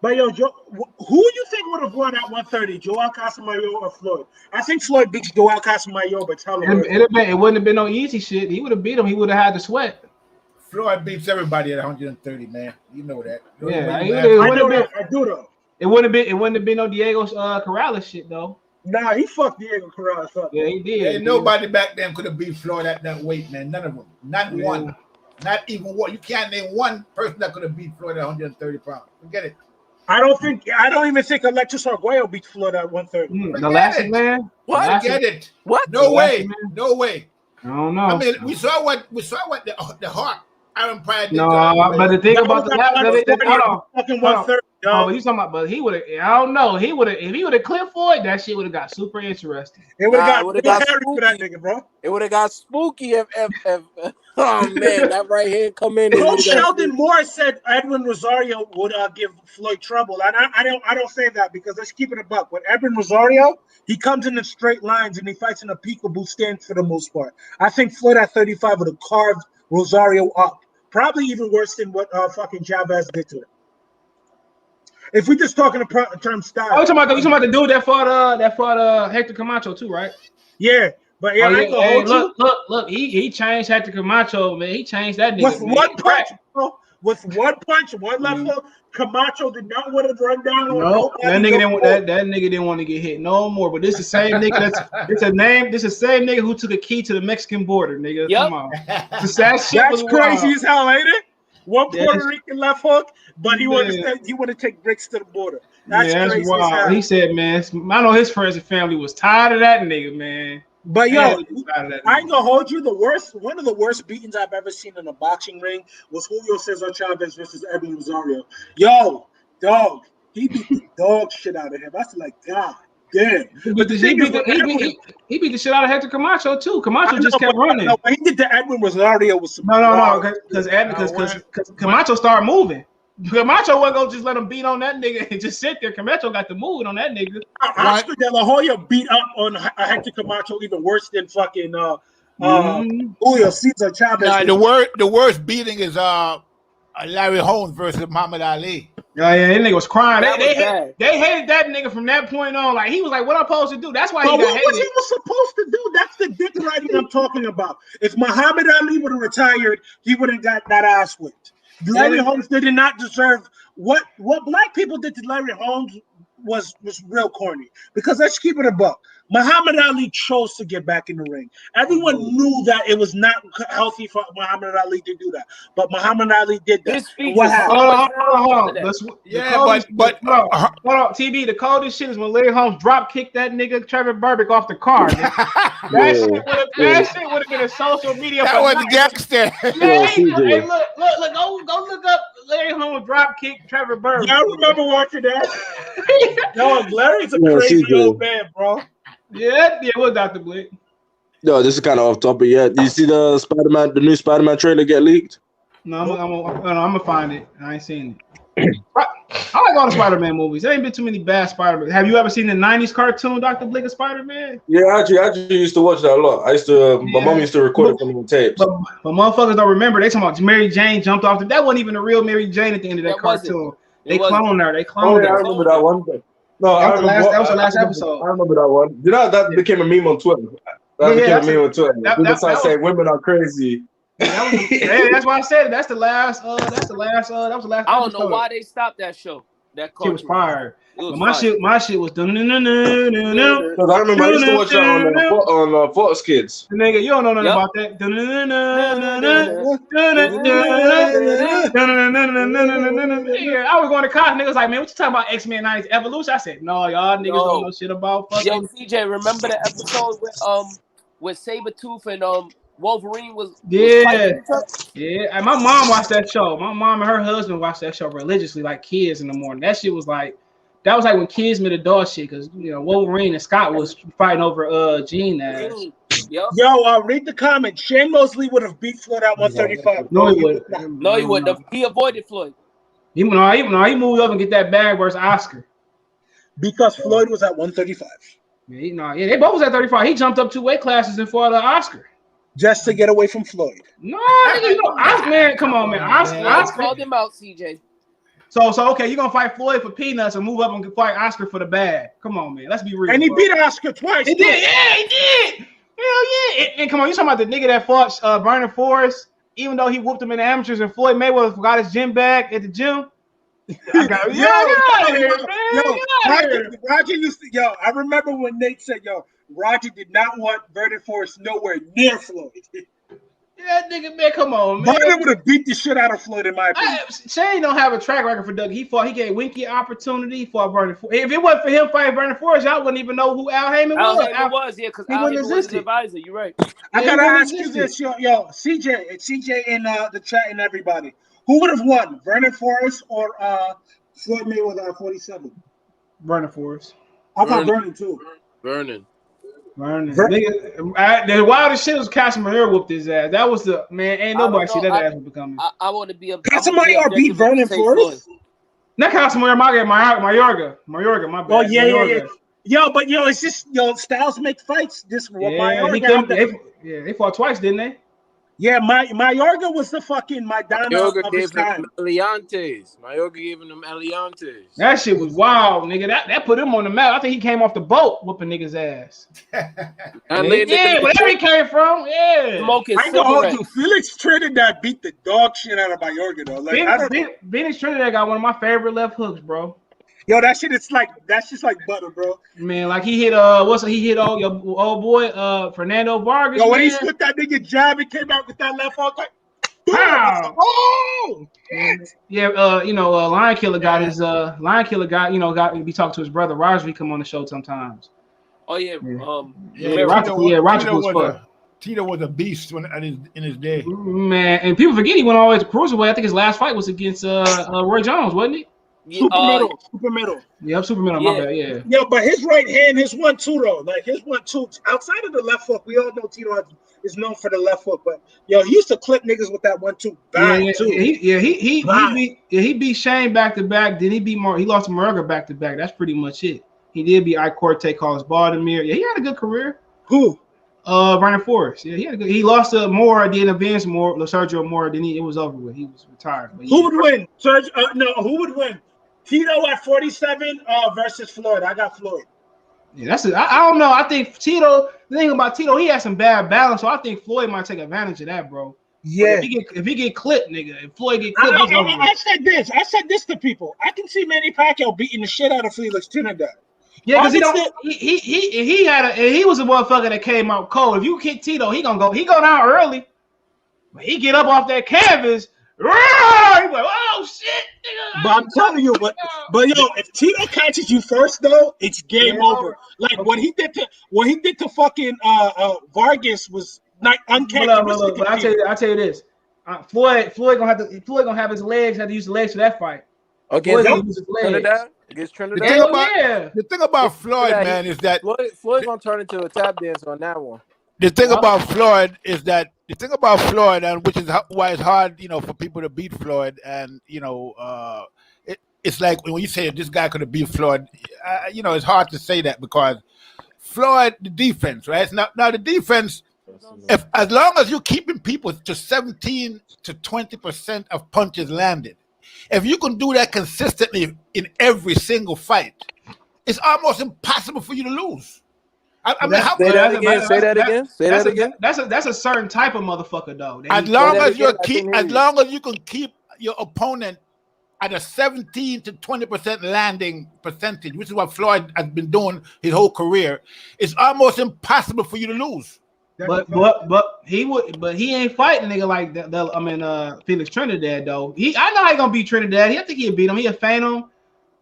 But yo, who you think would have won at 130, Joel Casamarier or Floyd? I think Floyd beats Joel Casamarier, but it wouldn't have been no easy shit. He would have beat him. He would have had to sweat. Floyd beats everybody at 130, man. You know that. Yeah, I do though. It wouldn't have been no Diego Corrales shit though. Nah, he fucked Diego Corrales up. Yeah, he did. Ain't nobody back then could have beat Floyd at that weight, man. None of them. Not one. Not even one. You can't name one person that could have beat Floyd at 130 pounds. Forget it. I don't even think Alexis Arguello beat Floyd at 130. The last man? What? Forget it. What? No way. No way. I don't know. I mean, we saw what the Hawk Aaron Pryor did. No, but the thing about the last fucking 130. But you talking about? But he would have. I don't know. He would have. If he would have clipped Floyd, that shit would have got super interesting. It would have got scary for that nigga, bro. It would have got spooky if oh man, that right hand come in. Coach Sheldon Moore said Edwin Rosario would give Floyd trouble, and I don't say that because let's keep it a buck. With Edwin Rosario, he comes in straight lines and he fights in a peekaboo stance for the most part. I think Floyd at 35 would have carved Rosario up, probably even worse than what fucking Chavez did to him. If we just talking in terms of style, you talking about the dude that fought Hector Camacho too, right? Yeah, but yeah, look, he changed Hector Camacho, man. He changed that nigga. With one punch, bro. With one punch, one left hook, Camacho did not want to run down on nobody. That nigga didn't want to get hit no more. But this is the same nigga this is the same nigga who took a key to the Mexican border, nigga. Yep. Come on. That's crazy as hell, ain't it? One Puerto Rican left hook, but he wanted to take bricks to the border. That's crazy as hell. He said, man, I know his friends and family was tired of that nigga, man. But yo, I ain't gonna hold you. One of the worst beatings I've ever seen in a boxing ring was Julio Cesar Chavez versus Edwin Rosario. Yo, dog, he beat the dog shit out of him. I was like, God damn. He beat the shit out of Hector Camacho too. Camacho just kept running. No, he did the Edwin Rosario with some. No, because Camacho started moving. Camacho wasn't gonna just let him beat on that nigga and just sit there. Camacho got to move on that nigga. Oscar De La Hoya beat up on Hector Camacho even worse than fucking Julio Cesar Chavez. Nah, the worst beating is Larry Holmes versus Muhammad Ali. Yeah, that nigga was crying. They hated that nigga from that point on. Like he was like, "What I'm supposed to do?" That's why he got hated. What he was supposed to do? That's the dick riding I'm talking about. If Muhammad Ali would have retired, he would have got that ass whipped. Larry Holmes did not deserve what black people did to Larry Holmes was real corny. Because let's keep it a buck. Muhammad Ali chose to get back in the ring. Everyone knew that it was not healthy for Muhammad Ali to do that, but Muhammad Ali did that. What happened? Hold on, TB. The coldest shit is when Larry Holmes drop kicked that nigga Trevor Burbick off the car. That shit would have been a social media. That was a gangster. Hey, look, go look up Larry Holmes drop kick Trevor Burbick. Y'all remember watching that? No, Larry's a crazy old man, bro. Yeah, what Dr. Blick? No, this is kind of off topic. Yeah, you see the new Spider-Man trailer get leaked? No, I'm gonna find it. I ain't seen it. I like all the Spider-Man movies. There ain't been too many bad Spider-Man. Have you ever seen the '90s cartoon Dr. Blick of Spider-Man? Yeah, actually used to watch that a lot. My mom used to record it from the tapes. But motherfuckers don't remember. They talking about Mary Jane jumped off. That wasn't even a real Mary Jane at the end of that cartoon. They cloned her. I remember that one. No, that was the last episode. I remember that one. You know that became a meme on Twitter. That became a meme on Twitter. People started saying women are crazy. That's why I said that was the last. I don't know why they stopped that show. That shit was fire. But my shit was done. Because I remember I used to watch that on Fox Kids. Nigga, you don't know nothing about that. Yeah, I was going to college. Niggas like, man, what you talking about? X-Men 90s Evolution? I said, no, y'all niggas don't know shit about fucking. Yo, CJ, remember the episode with Sabretooth and Wolverine was yeah. And my mom watched that show. My mom and her husband watched that show religiously, like kids in the morning. That shit was like. That was like when kids made a dog shit because Wolverine and Scott was fighting over Gene ass. Yo, read the comment. Shane Mosley would have beat Floyd at 135. No, he wouldn't. No, he wouldn't. He avoided Floyd. He moved up and get that bag versus Oscar. Because Floyd was at 135. Yeah, they both was at 35. He jumped up 2 weight classes and fought Oscar. Just to get away from Floyd. No, Oscar, man, come on, man. Oscar called him out, CJ. So okay, you're gonna fight Floyd for peanuts and move up and fight Oscar for the bag. Come on, man. Let's be real. And he beat Oscar twice. He did. Yeah, he did. Hell yeah. And come on, you talking about the nigga that fought Burning Forest, even though he whooped him in the amateurs and Floyd Mayweather forgot his gym bag at the gym. Roger used to, I remember when Nate said, Roger did not want Burning Forest nowhere near Floyd. Yeah, nigga, man, come on, man. Burner would have beat the shit out of Floyd, in my opinion. Shane don't have a track record for Doug. He gave Winky opportunity for Burning Forest. If it wasn't for him fighting Burning Forest, y'all wouldn't even know who Al Heyman was. Because Al Heyman was his advisor. You're right. I gotta ask you this, CJ in the chat and everybody. Who would have won, Burning Forest or Floyd Mayweather at 47? Burning Forest. I thought Burning too. Burning. The wildest shit was Casimir whooped his ass. That was the man. Ain't nobody see that ass was becoming. I want to be a Casimir beat Vernon Forrest. Not Casimir, Mayorga. My bad. Oh yeah. It's just styles make fights. This they fought twice, didn't they? Yeah, Mayorga was the fucking Madonna Mayorga of his time. Mayorga gave him Eliantes. That shit was wild, nigga. That put him on the map. I think he came off the boat whooping niggas' ass. Wherever he came from, Smoking I know Felix Trinidad beat the dog shit out of Mayorga though. Like Felix Trinidad got one of my favorite left hooks, bro. Yo, that's just like butter, bro. Man, like he hit your old boy Fernando Vargas. Yo, when he split that nigga jab, he came out with that left hook like pow! Oh yeah, Lion Killer got his got be talking to his brother Roger. He come on the show sometimes. Oh yeah, Roger was fun. Tito was a beast in his day. Man, and people forget he went all the way to cruiserweight. I think his last fight was against Roy Jones, wasn't it? Super middle. Yep, super middle. My bad. Yeah. Yeah, but his right hand, his 1-2 though, like his 1-2 outside of the left hook, we all know Tito is known for the left hook, but he used to clip niggas with that 1-2 back too. He beat Shane back to back. Then he lost to Mayorga back to back. That's pretty much it. He did beat Ike Corte, Carlos Baltimore. Yeah, he had a good career. Who? Vernon Forrest. Yeah, he lost to Moore, then advanced Moore, Sergio Moore. Then it was over with. He was retired. Who would win? Who would win? Tito at 47 versus Floyd. I got Floyd. Yeah, that's it. I don't know. I think Tito. The thing about Tito, he has some bad balance, so I think Floyd might take advantage of that, bro. Yeah. If he get clipped, nigga, if Floyd get clipped, I said this to people. I can see Manny Pacquiao beating the shit out of Felix Trinidad. Yeah, because he was a motherfucker that came out cold. If you kick Tito, he go down early, but he get up off that canvas. He like, oh shit, nigga. But I'm telling you, but if Tito catches you first though, it's game over. Like what he did to fucking Vargas was not uncharacteristic. But I tell you this, Floyd gonna have his legs. Have to use the legs for that fight. Against Trinidad. The thing about Floyd, man, is that Floyd gonna turn into a tap dancer on that one. The thing about Floyd, and which is why it's hard, for people to beat Floyd, and it's like when you say this guy could have beat Floyd, it's hard to say that because Floyd, the defense, right? Now the defense, as long as you're keeping people to 17 to 20% of punches landed, if you can do that consistently in every single fight, it's almost impossible for you to lose. I mean, how Say that again. Say that again. Say that again. That's a certain type of motherfucker though. As long as you can keep your opponent at a 17 to 20% landing percentage, which is what Floyd has been doing his whole career, it's almost impossible for you to lose. But he ain't fighting nigga like that. Felix Trinidad though. I know how he gonna beat Trinidad. I think he'll beat him. He'll feint him,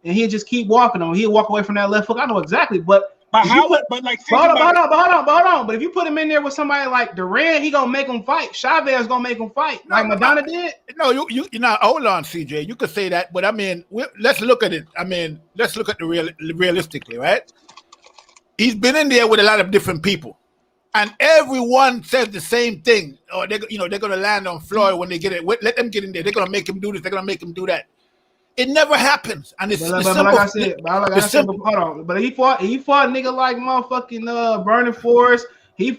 and he'll just keep walking him. He'll walk away from that left hook. I know exactly. But hold on. But if you put him in there with somebody like Duran, he gonna make him fight. Chavez gonna make him fight, like Madonna did. No, you now hold on, CJ. You could say that, but I mean, let's look at it. I mean, let's look at the realistically, right? He's been in there with a lot of different people. And everyone says the same thing. Or they're gonna land on Floyd when they get it. Let them get in there. They're gonna make him do this. They're gonna make him do that. It never happens. And it's simple. Like I said, hold on. But he fought a nigga like motherfucking Burning Forest.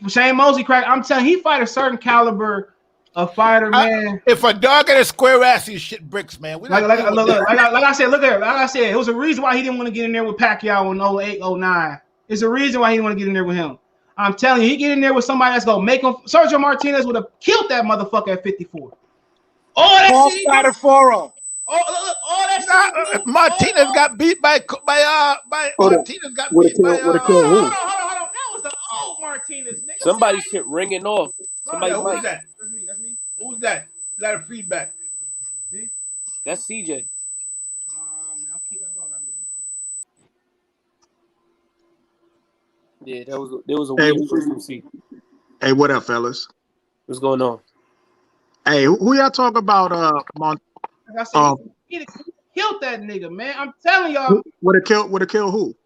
Shane Mosley cracked. I'm telling you, he fight a certain caliber of fighter, man. If a dog got a square ass, his shit bricks, man. Like I said, look there. Like I said, it was a reason why he didn't want to get in there with Pacquiao in 08, 09. It's a reason why he didn't want to get in there with him. I'm telling you, he get in there with somebody that's gonna make him. Sergio Martinez would have killed that motherfucker at 54. Oh, that shit! Got a forum. Oh, that Martinez got beat by Martinez got beat by. Hold on. That was the old Martinez, nigga. Somebody's shit ringing off. Who's that? That's me. Who's that? A lot of feedback. See? That's CJ. Yeah, there was a weird frequency. Hey, what up, fellas? What's going on? Hey, who y'all talk about? Like I said, he killed that nigga, man. I'm telling y'all. Would have killed who?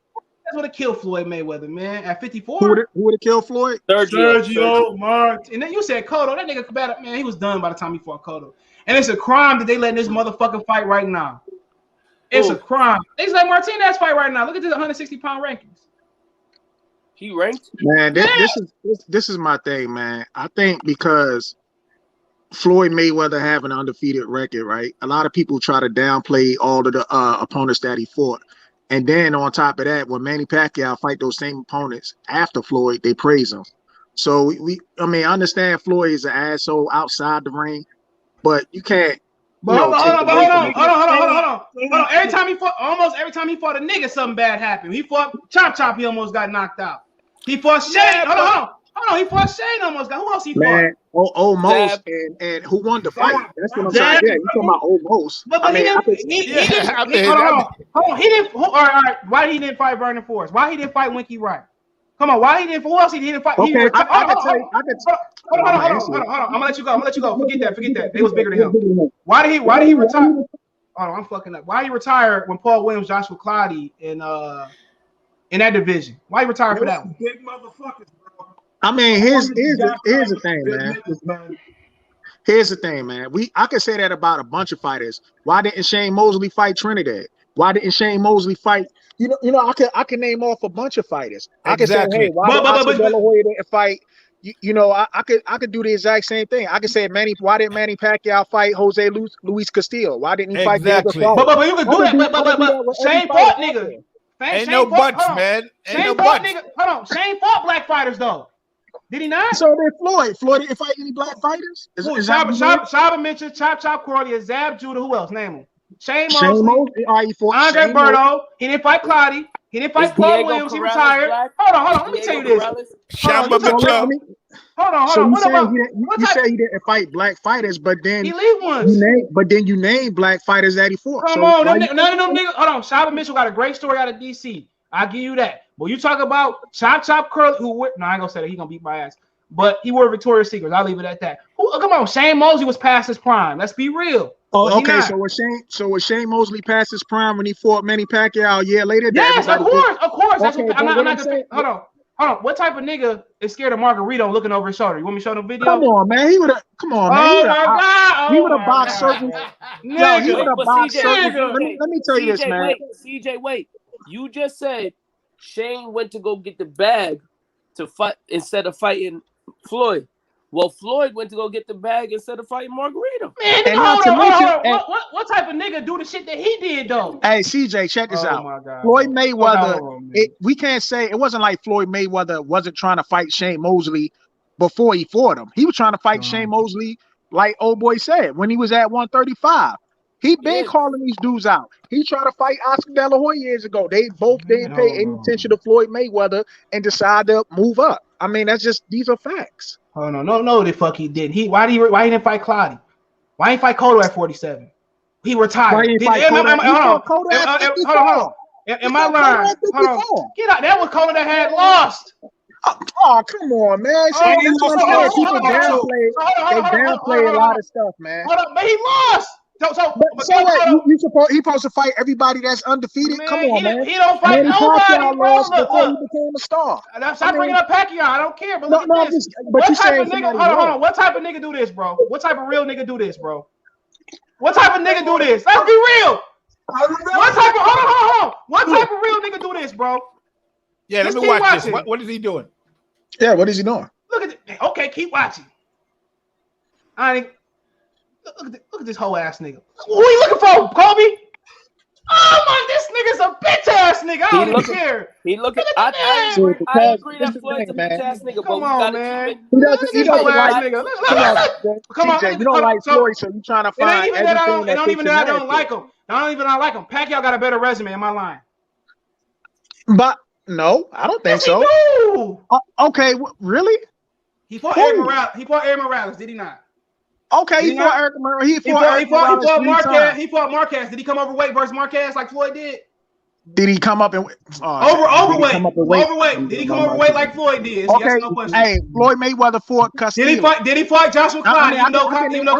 That's what killed Floyd Mayweather, man. At 54. Who would have killed Floyd? Sergio Martinez. And then you said Cotto. That nigga combated, man. He was done by the time he fought Cotto. And it's a crime that they letting this motherfucker fight right now. It's a crime. They let Martinez fight right now. Look at this 160-pound rankings. He ranked? Man, this is my thing, man. I think because Floyd Mayweather have an undefeated record, right? A lot of people try to downplay all of the opponents that he fought. And then on top of that, when Manny Pacquiao fight those same opponents after Floyd, they praise him. So I understand Floyd is an asshole outside the ring, but you can't. Hold on. Almost every time he fought a nigga, something bad happened. He fought Chop, he almost got knocked out. He fought Shane. Hold on. He fought Shane, almost got. Who else he fought? Almost, and who won the fight? That's what I'm saying. Yeah, you talking about almost. But he didn't. Hold on. He didn't. All right. Why he didn't fight Burning Forest? Why he didn't fight Winky Wright? Come on. Why he didn't? Who else he didn't fight? Okay, Hold on. I'm gonna let you go. Forget that. It was bigger than him. Why did he retire? Hold on, I'm fucking up. Why he retired when Paul Williams, Joshua Clottey in that division? Why he retired for that one? Big motherfuckers, bro. I mean, here's the thing, man. Here's the thing, man. I could say that about a bunch of fighters. Why didn't Shane Mosley fight Trinidad? Why didn't Shane Mosley fight? You know, I can name off a bunch of fighters. I could say, hey, why did De La Hoya didn't fight? I could do the exact same thing. I could say why didn't Manny Pacquiao fight Jose Luis Castillo? Why didn't he fight Diego Salvador? But you could do that. But Shane fought nigga. Ain't no buts, man. Shane fought nigga. Hold on. Shane fought black fighters though. Did he not? So did Floyd. Floyd didn't fight any black fighters. Shaba mentioned Chop Corley, Zab Judah. Who else? Name him. Shane Mosley. Andre Berto. He didn't fight Clottey. He didn't fight Paul Williams. He retired. Hold on. Let me tell you this. Hold on. You say he didn't fight black fighters, but then elite ones. You name black fighters that he fought. Come on, none of them niggas. Hold on. Shaba Mitchell got a great story out of DC. I'll give you that. But you talk about Chop Curly, I ain't gonna say that. He gonna beat my ass. But he wore Victoria's Secrets. I'll leave it at that. Come on, Shane Mosley was past his prime. Let's be real. Oh, okay. So was Shane Mosley past his prime when he fought Manny Pacquiao a year later? Yes, of course. That's what I'm not saying. Hold on. What type of nigga is scared of Margarito looking over his shoulder? You want me to show the video? Come on, man. He would have. Come on, man. He would have boxed certain. No, he would have boxed certain. Let me tell you this, man. CJ, wait. You just said Shane went to go get the bag to fight instead of fighting Floyd. Well, Floyd went to go get the bag instead of fighting Margarito. Man, And hold not to on. mention, What type of nigga do the shit that he did though? hey, CJ, check this out. My God, Floyd bro. Mayweather, we can't say it wasn't like Floyd Mayweather wasn't trying to fight Shane Mosley before he fought him. He was trying to fight Shane Mosley, like old boy said, when he was at 135. He been calling these dudes out. He tried to fight Oscar De La Hoya years ago. They both didn't pay any attention to Floyd Mayweather and decided to move up. I mean, these are facts. Oh no, the fuck he didn't. Why he didn't fight Clottey? Why he didn't fight Cotto at 47? He retired. Why he didn't fight Cotto at 54? Hold on. Am I lying? Hold on. Get out. That was Cotto that had lost. Oh, come on, man. People downplay a lot of stuff, man. Hold on, but he lost. So what? He supposed to fight everybody that's undefeated? Man, come on, man. He don't fight nobody, bro. Lost before he became a star. Stop bringing up Pacquiao. I don't care, but look at this. What type of nigga? Hold on. What type of nigga do this, bro? What type of real nigga do this, bro? What type of nigga do this? Let's be real. What type of hold on. What type of real nigga do this, bro? Yeah, let me watch this. What is he doing? Yeah, what is he doing? Look at it. Okay, keep watching. Look at this whole ass nigga. Who are you looking for, Kobe? Oh my, this nigga's a bitch ass nigga. I don't even care. He looking. I agree that Floyd's a bitch ass nigga. Come on, man. He doesn't like nigga. Come on, you don't like Floyd, so you trying to find everything. It don't even that I don't like him. I don't even like him. Pacquiao got a better resume. Am I lying? But no, I don't think so. Okay, really? He fought Aaron Morales. Did he not? Okay, he fought Eric Morales. He fought Marquez. He fought Marquez. Did he come overweight versus Marquez like Floyd did? Did he come up and overweight? Did he come overweight like Floyd did? Okay. No question. Hey, Floyd Mayweather fought Castillo. Did he fight Joshua Clyde? Even though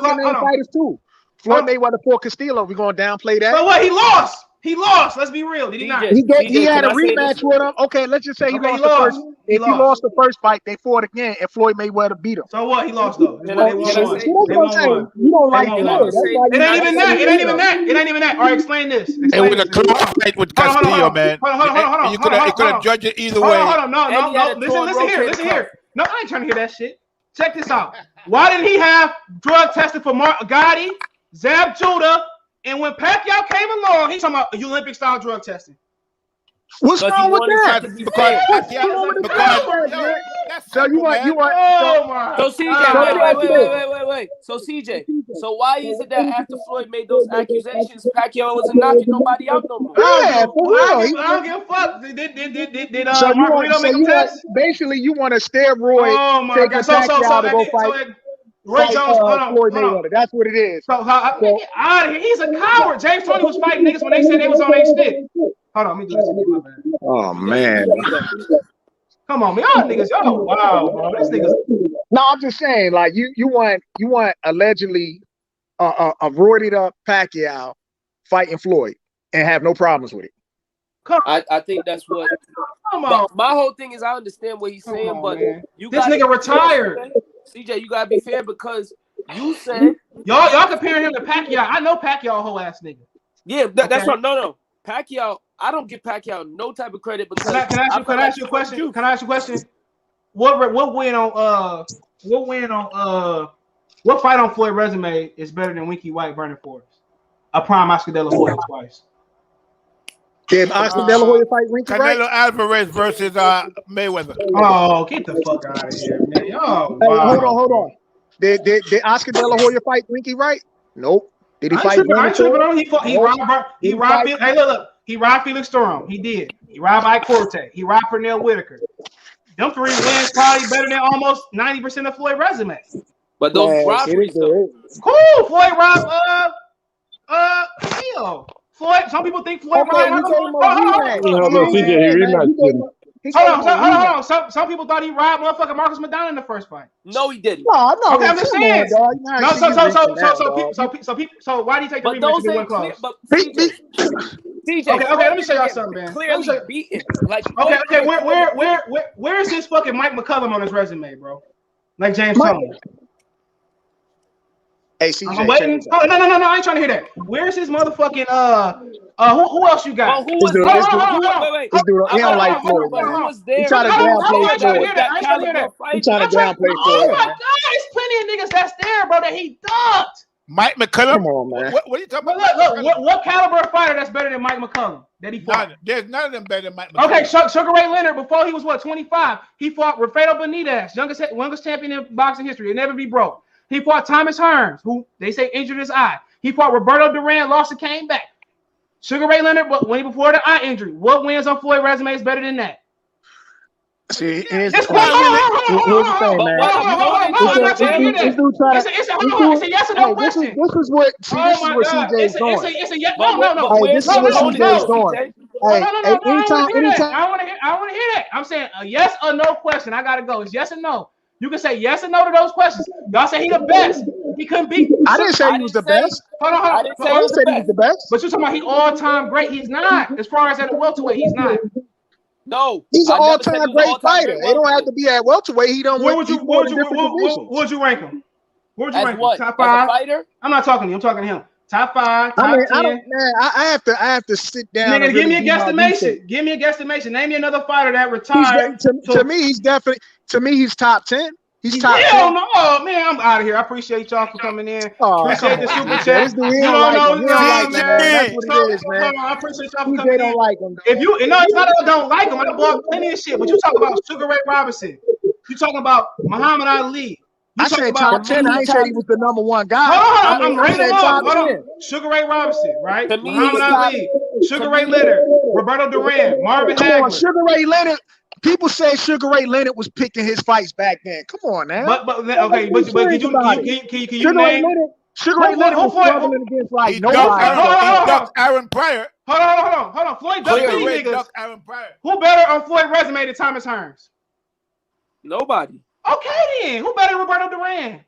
fighters too. Floyd Mayweather fought Castillo. We're gonna downplay that. But what? He lost. He lost. Let's be real. Did he not? He had a rematch with him. Okay, let's just say he lost the first. If he lost the first fight, they fought again, and Floyd Mayweather beat him. So what? He lost though. You don't like Floyd. It ain't even that. All right, explain this. It was a close fight with Castillo, man. Hold on. You could have judged it either way. Hold on. No. Listen here. No, I ain't trying to hear that shit. Check this out. Why didn't he have drug tested for Gotti, Zab Judah? And when Pacquiao came along, he's talking about Olympic style drug testing. What's wrong with that? So you want? So CJ, wait. So CJ, so why is it that after Floyd made those accusations, Pacquiao wasn't knocking nobody out no more? Yeah, for real. I don't give a fuck. Did Margarito make a test? Basically, you want a steroid? Oh my God! So to go fight. Roy Jones, Floyd Mayweather. That's what it is. So get out of here. He's a coward. James Toney was fighting niggas when they said they was on their stick. Hold on, let me do this. Oh man. Come on, man. Y'all niggas, y'all wow, bro. This niggas. No, I'm just saying, like you want allegedly a roided up Pacquiao fighting Floyd and have no problems with it. I think that's what. Come on. My whole thing is I understand what he's saying, but this nigga retired. CJ, you gotta be fair because you said y'all comparing him to Pacquiao. I know Pacquiao a whole ass nigga. Yeah, that's right. No. Pacquiao, I don't give Pacquiao no type of credit because can I ask you a question? Can I ask you a question? What fight on Floyd resume is better than Winky White Burning Forest? A prime Oscar De La Hoya twice. Did Oscar De La Hoya fight Winky White? Canelo Alvarez versus Mayweather. Oh, get the fuck out of here, man. Oh, wow. Hey, hold on. Did Oscar De La Hoya fight Winky White? Nope. Did he fight? He robbed Felix Storm. He did. He robbed Ike Corte. He robbed Pernell Whitaker. Them 3 wins probably better than almost 90% of Floyd resume. But those robberies, cool. Floyd robbed Floyd. Some people think Floyd robbed. Hold on. Some people thought he robbed motherfucking Marcus Madonna in the first fight. No, he didn't. No. Okay, I'm just saying. So why do you take the rematch in one clause? CJ, okay, let me show y'all something, man. Clearly beaten. Like, okay, where is this fucking Mike McCullum on his resume, bro? Like James Toney. Hey, CJ, I'm waiting. Oh, no, I ain't trying to hear that. Where's his motherfucking who else you got? Who was there? Wait. He don't like Floyd. Who was there? He trying to downplay Floyd. He trying to downplay Floyd. Oh my God, it's that's there, bro, that he ducked. Mike McCullum. Come on, man. What are you talking Look, about? what caliber of fighter that's better than Mike McCullum that he fought? There's none of them better than Mike McCullum. Okay, Sugar Ray Leonard, before he was 25, he fought Rafael Benitez, youngest champion in boxing history. He'll never be broke. He fought Thomas Hearns, who they say injured his eye. He fought Roberto Duran, lost and came back. Sugar Ray Leonard, before the eye injury, what wins on Floyd resume is better than that? See, here's the thing, man. It's a yes or no question. This is what CJ's doing. It's a yes. No. This is what CJ's doing. I want to hear that. I'm saying a yes or no question. I gotta go. It's yes or no. You can say yes or no to those questions. Y'all say he the best. He couldn't beat. I didn't say he was the best. Hold on. I didn't say he was the best. But you're talking about he all-time great. He's not. As far as at the welterweight, he's not. No, he's an all-time great fighter. It don't have to be at welterweight. He don't. What would you rank him? Where would you rank him? Top 5 fighter? I'm not talking to you. I'm talking to him. Top 5. Top 10. I have to sit down. Nigga, give me a guesstimation. Give me a guesstimation. Name me another fighter that retired. To me, he's definitely. To me, he's top 10. He's top 10. Hell no, man. I'm out of here. I appreciate y'all for coming in. Appreciate the super chat. You don't know, man. That's what it is, man. I appreciate y'all for coming in. Don't like him. If you, no, it's not that I don't like him. I bought plenty of shit. But you talk about Sugar Ray Robinson. You talking about Muhammad Ali. I said top 10. I ain't said he was the number 1 guy. I'm rating him up. Hold on. Sugar Ray Robinson, right? Muhammad Ali. Sugar Ray Leonard. Roberto Duran. Marvin Hagler. Sugar Ray Leonard. People say Sugar Ray Leonard was picking his fights back then. Come on, man. But can you name Sugar Ray Leonard was struggling against like nobody. He ducked Aaron Pryor. Hold on. Floyd ducked these niggas. Aaron Pryor. Who better on Floyd resume than Thomas Hearns? Nobody. Okay then. Who better than Roberto Duran?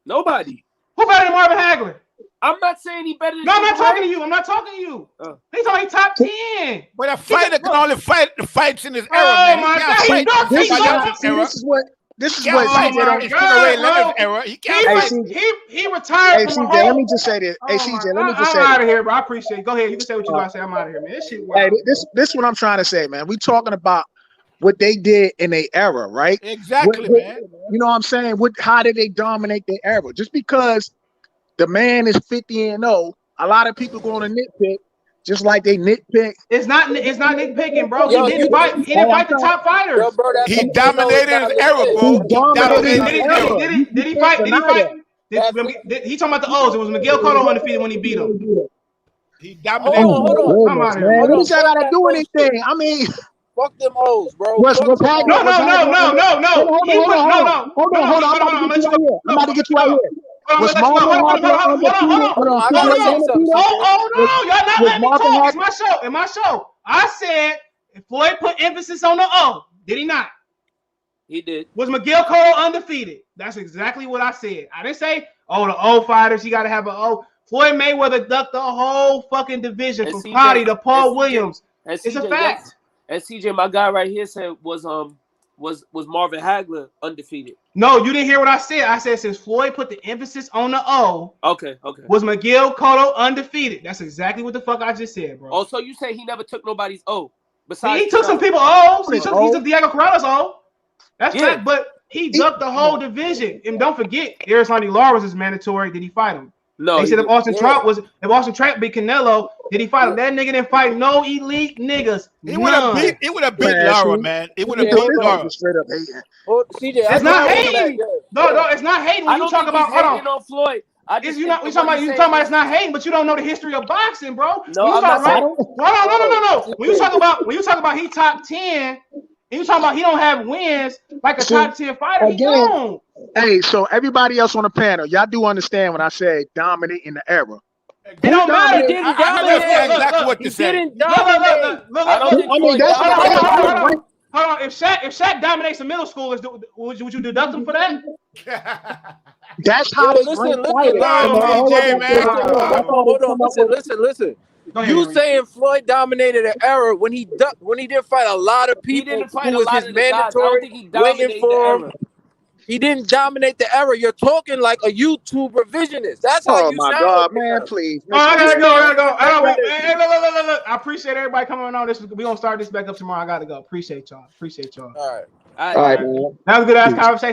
Nobody. Who better than Marvin Hagler? I'm not saying he better than I'm not talking to you. I'm not talking to you. He's only top 10. But a fighter can only fight the fights in his era, man. My God. This is what CJ don't. He retired. Hey CJ, let me just say this. Hey CJ, let me just say. I'm out of here, bro. I appreciate it. Go ahead. You can say what you gotta say. I'm out of here, man. This shit. Hey, this is what I'm trying to say, man. We talking about what they did in their era, right? Exactly, man. You know what I'm saying? How did they dominate their era? Just because the man is 50-0, a lot of people going to nitpick, just like they nitpick. It's not nitpicking, bro. He didn't fight the top fighters. Yo, bro, he dominated his era, bro. Did he fight? He talking about the O's. It was Miguel Cotto undefeated when he beat him. He dominated. Hold on. Come on, man. What does that got to do anything? I mean, fuck them O's, bro. No. Hold on. I'm about to get you out here. Was Marvin y'all not letting me talk. It's my show. I said if Floyd put emphasis on the O. Did he not? He did. Was Miguel Cotto undefeated? That's exactly what I said. I didn't say, the O fighters, you got to have an O. Floyd Mayweather ducked the whole fucking division from Cotty to Paul Williams. It's a fact. And CJ, my guy right here said was Marvin Hagler undefeated. No, you didn't hear what I said. I said since Floyd put the emphasis on the O. Okay. Was Miguel Cotto undefeated? That's exactly what the fuck I just said, bro. Oh, so you say he never took nobody's O? Besides, he took some people O's. He took Diego Corrales O. That's fact, but he ducked the whole division. And don't forget, Aristotle Lara was mandatory. Did he fight him? No. They said if Austin Trump beat Canelo, did he fight him? That nigga didn't fight no elite niggas. It would have beat Lara, man. It would have beat Lara. Straight up hating. Oh, CJ, it's not hating. No, it's not hating. When you talk about on Floyd. You talking about it's not hating, but you don't know the history of boxing, bro. No, I'm not saying. No. When you talk about he top 10. And you talking about he don't have wins like a top 10 fighter. He don't. Hey, so everybody else on the panel, y'all do understand when I say dominate in the era. It don't matter. He didn't dominate. Exactly what you said. Look. Hold on. If Shaq dominates the middle school, would you deduct him for that? That's how they listen. Hold on. Listen. You saying Floyd dominated an era when he didn't fight a lot of people who was his mandatory waiting for him. He didn't dominate the era. You're talking like a YouTube revisionist. That's how you sound. Oh my God, man, please. I gotta go. Hey, look. I appreciate everybody coming on this. We're gonna start this back up tomorrow. I gotta go. Appreciate y'all. All right. All right, man. That was a good ass conversation.